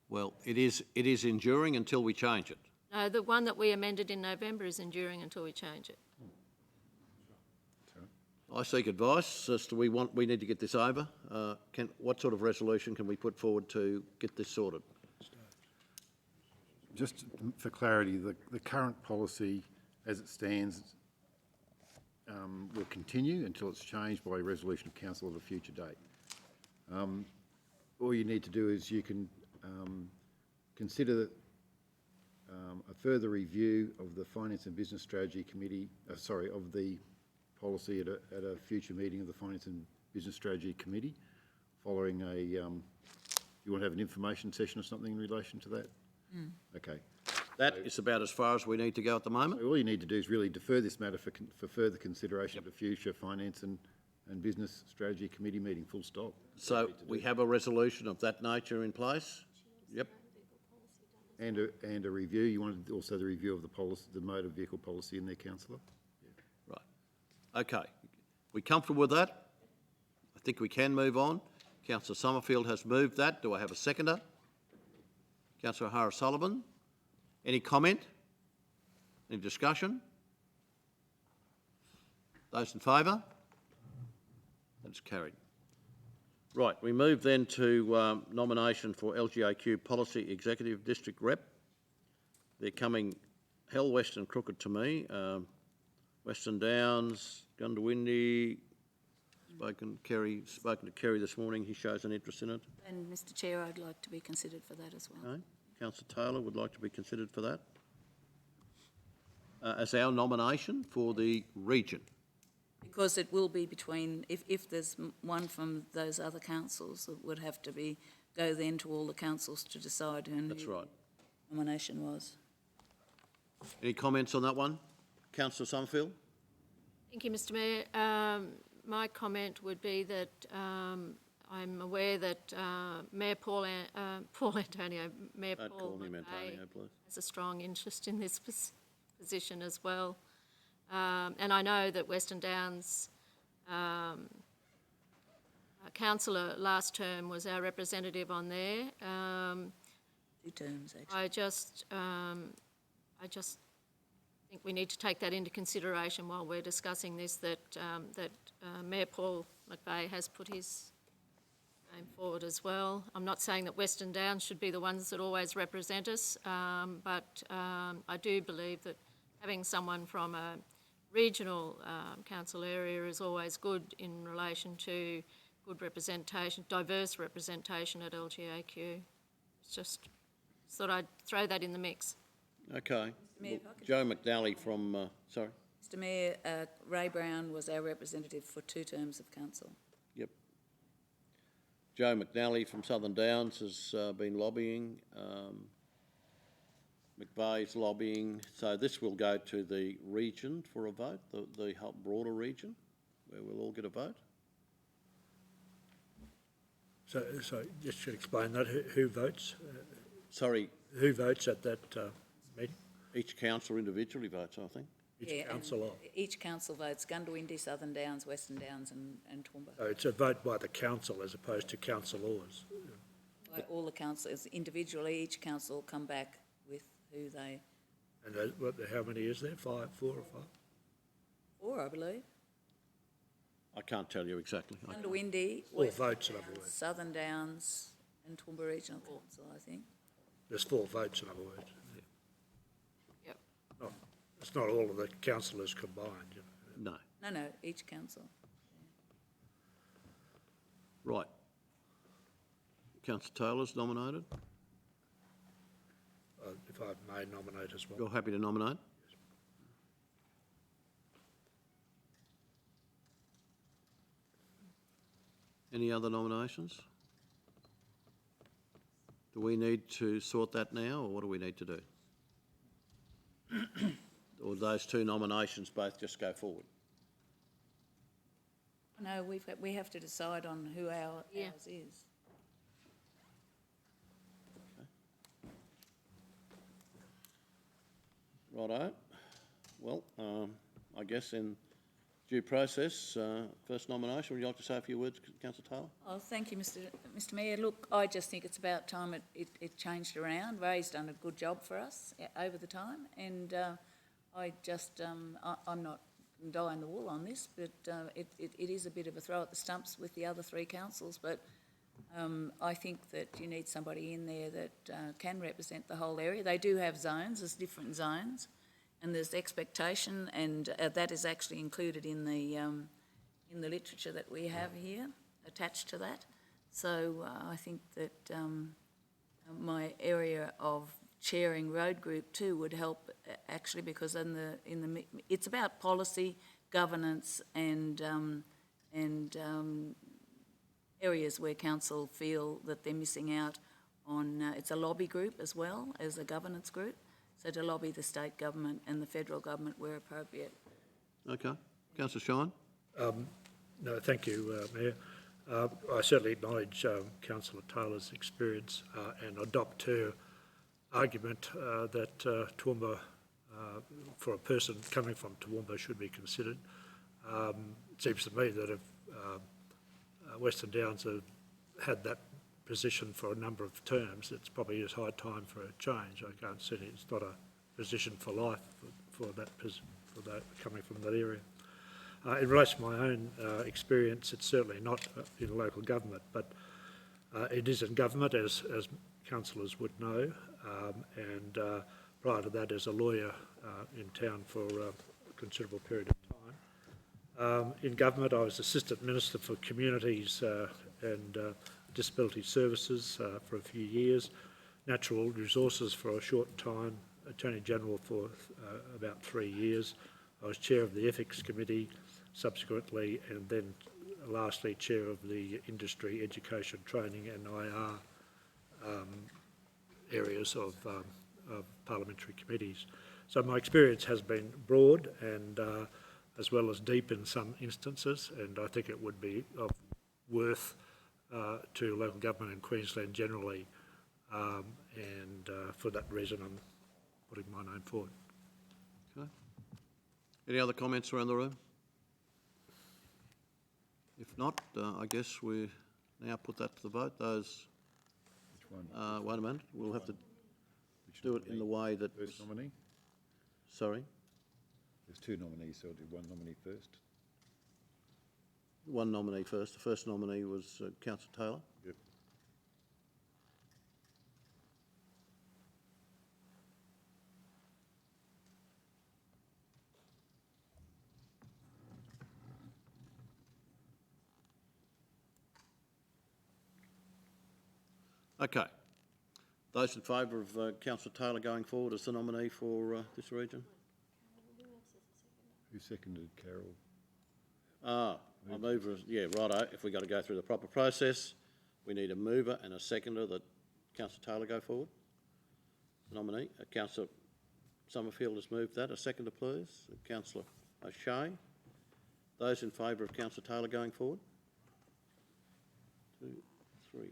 Speaker 1: Well, it is enduring until we change it.
Speaker 13: No, the one that we amended in November is enduring until we change it.
Speaker 1: I seek advice as to we need to get this over. What sort of resolution can we put forward to get this sorted?
Speaker 4: Just for clarity, the current policy as it stands will continue until it's changed by a resolution of council at a future date. All you need to do is you can consider a further review of the Finance and Business Strategy Committee, of the policy at a future meeting of the Finance and Business Strategy Committee, following you want to have an information session or something in relation to that? Okay.
Speaker 1: That is about as far as we need to go at the moment.
Speaker 4: So all you need to do is really defer this matter for further consideration at a future Finance and Business Strategy Committee meeting, full stop.
Speaker 1: So we have a resolution of that nature in place? Yep.
Speaker 4: And a review. You wanted also the review of the policy, the motor vehicle policy in there, councillor?
Speaker 1: Right. Okay. We comfortable with that? I think we can move on. Councillor Summerfield has moved that. Do I have a seconder? Councillor O'Hara-Sullivan. Any comment? Any discussion? Those in favour? That's carried. Right, we move then to nomination for LGAQ Policy Executive District Rep. They're coming hell west and crooked to me. Western Downs, Goondiwindi, spoken to Kerry this morning. He shows an interest in it.
Speaker 5: And Mr Chair, I'd like to be considered for that as well.
Speaker 1: Okay. Councillor Taylor would like to be considered for that as our nomination for the region.
Speaker 5: Because it will be between, if there's one from those other councils, it would have to go then to all the councils to decide who
Speaker 1: That's right.
Speaker 5: the nomination was.
Speaker 1: Any comments on that one? Councillor Summerfield?
Speaker 13: Thank you, Mr Mayor. My comment would be that I'm aware that Mayor Paul Antonio has a strong interest in this position as well. And I know that Western Downs councillor last term was our representative on there.
Speaker 5: 2 terms, actually.
Speaker 13: I just think we need to take that into consideration while we're discussing this, that Mayor Paul McVeigh has put his name forward as well. I'm not saying that Western Downs should be the ones that always represent us, but I do believe that having someone from a regional council area is always good in relation to good representation, diverse representation at LGAQ. It's just thought I'd throw that in the mix.
Speaker 1: Okay.
Speaker 5: Mayor, if I could-
Speaker 1: Joe McNally from, sorry?
Speaker 5: Mr Mayor, Ray Brown was our representative for 2 terms of council.
Speaker 1: Yep. Joe McNally from Southern Downs has been lobbying. McVeigh's lobbying. So this will go to the region for a vote, the whole broader region, where we'll all get a vote.
Speaker 7: So just to explain that, who votes?
Speaker 1: Sorry,
Speaker 7: Who votes at that meeting?
Speaker 1: each councillor individually votes, I think.
Speaker 7: Each councillor.
Speaker 5: Each council votes, Gundawindi, Southern Downs, Western Downs and Toowoomba.
Speaker 7: So it's a vote by the council as opposed to councillors.
Speaker 5: By all the councillors, individually, each council will come back with who they,
Speaker 7: And how many is there? 4 or 5?
Speaker 5: 4, I believe.
Speaker 1: I can't tell you exactly.
Speaker 5: Gundawindi,
Speaker 7: 4
Speaker 5: Western
Speaker 7: votes, in other
Speaker 5: Downs,
Speaker 7: words.
Speaker 5: Southern Downs and Toowoomba Regional Council, I think.
Speaker 7: There's 4 votes, in other words.
Speaker 13: Yep.
Speaker 7: Not, it's not all of the councillors combined. You know.
Speaker 1: No.
Speaker 5: No, each council.
Speaker 1: Right. Councillor Taylor's nominated.
Speaker 7: If I may nominate as well.
Speaker 1: You're happy to nominate? Any other nominations? Do we need to sort that now, or what do we need to do? Or those 2 nominations both just go forward?
Speaker 5: No, we have to decide on who ours is.
Speaker 1: Righto. Well, I guess in due process, first nomination, would you like to say a few words, Councillor Taylor?
Speaker 5: Oh, thank you, Mr Mayor. Look, I just think it's about time it changed around. Ray's done a good job for us over the time, and I just, I'm not dying the wool on this, but it is a bit of a throw at the stumps with the other 3 councils, but I think that you need somebody in there that can represent the whole area. They do have zones, there's different zones, and there's expectation, and that is actually included in the literature that we have here attached to that. So I think that my area of chairing road group 2 would help actually, because it's about policy, governance, and areas where council feel that they're missing out on. It's a lobby group as well as a governance group, so to lobby the state government and the federal government where appropriate.
Speaker 1: Okay. Councillor Shine?
Speaker 7: No, thank you, Mayor. I certainly acknowledge Councillor Taylor's experience and adopt her argument that Toowoomba, for a person coming from Toowoomba, should be considered. It seems to me that if Western Downs have had that position for a number of terms, it's probably high time for a change. I can't see it's not a position for life for that coming from that area. In relation to my own experience, it's certainly not in local government, but it is in government, as councillors would know, and prior to that as a lawyer in town for a considerable period of time. In government, I was Assistant Minister for Communities and Disability Services for a few years, Natural Resources for a short time, Attorney General for about 3 years. I was Chair of the Ethics Committee subsequently, and then lastly Chair of the Industry, Education, Training and IR areas of parliamentary committees. So my experience has been broad and as well as deep in some instances, and I think it would be of worth to local government in Queensland generally, and for that reason I'm putting my name forward.
Speaker 1: Okay. Any other comments around the room? If not, I guess we now put that to the vote. Those.
Speaker 4: Which one?
Speaker 1: Wait a minute. We'll have to do it in the way that.
Speaker 4: First nominee?
Speaker 1: Sorry.
Speaker 4: There's 2 nominees, so I'll do 1 nominee first.
Speaker 1: One nominee first. The first nominee was Councillor Taylor.
Speaker 4: Yep.
Speaker 1: Okay. Those in favour of Councillor Taylor going forward as the nominee for this region?
Speaker 4: Who seconded Carol?
Speaker 1: I move, yeah, righto. If we've got to go through the proper process, we need a mover and a seconder that Councillor Taylor go forward. Nominee. Councillor Summerfield has moved that. A seconder, please. Councillor O'Shea. Those in favour of Councillor Taylor going forward? 2, 3.
Speaker 4: 1, 2,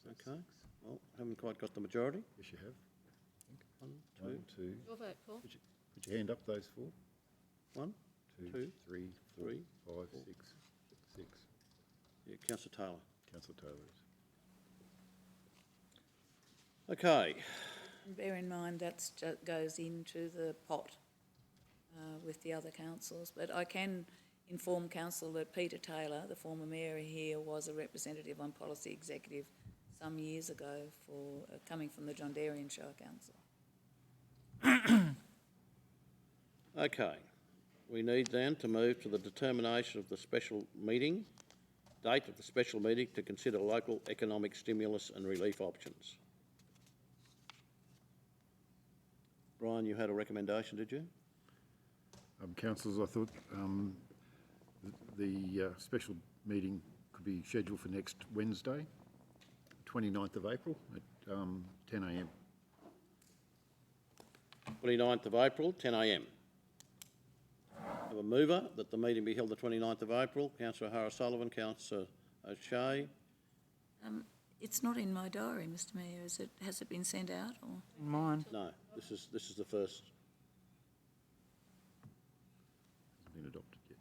Speaker 4: 3, 4.
Speaker 1: Okay. Well, haven't quite got the majority.
Speaker 4: Yes, you have.
Speaker 1: 1,
Speaker 4: 1, 2.
Speaker 13: Your vote, Paul.
Speaker 4: Put your hand up, those 4.
Speaker 1: 1,
Speaker 4: 2,
Speaker 1: 2,
Speaker 4: 3, 4,
Speaker 1: 3,
Speaker 4: 5,
Speaker 1: 4.
Speaker 4: 6. 6.
Speaker 1: Yeah, Councillor Taylor.
Speaker 4: Councillor Taylor is.
Speaker 1: Okay.
Speaker 5: And bear in mind that goes into the pot with the other councils, but I can inform council that Peter Taylor, the former mayor here, was a representative on policy executive some years ago for coming from the John Darien Shire Council.
Speaker 1: Okay. We need then to move to the determination of the special meeting, date of the special meeting to consider local economic stimulus and relief options. Brian, you had a recommendation, did you?
Speaker 4: Councillors, I thought the special meeting could be scheduled for next Wednesday, 29th of April at 10 a.m.
Speaker 1: 29th of April, 10 a.m. Have a mover that the meeting be held the 29th of April. Councillor O'Sullivan, Councillor O'Shea.
Speaker 5: It's not in my diary, Mr Mayor. Has it been sent out? Or?
Speaker 2: In mine.
Speaker 1: No, this is the first.
Speaker 4: Hasn't been adopted yet.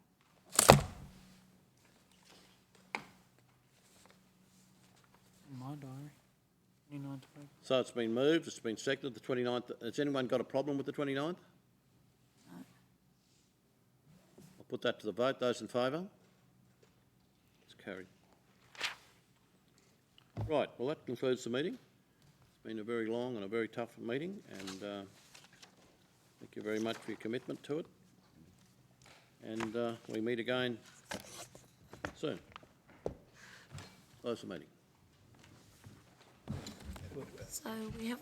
Speaker 2: In my diary. 29th of April.
Speaker 1: So it's been moved, it's been seconded, the 29th. Has anyone got a problem with the 29th?
Speaker 5: No.
Speaker 1: I'll put that to the vote. Those in favour? It's carried. Right, well that concludes the meeting. It's been a very long and a very tough meeting, and thank you very much for your commitment to it. And we meet again soon. Close the meeting.
Speaker 5: So we have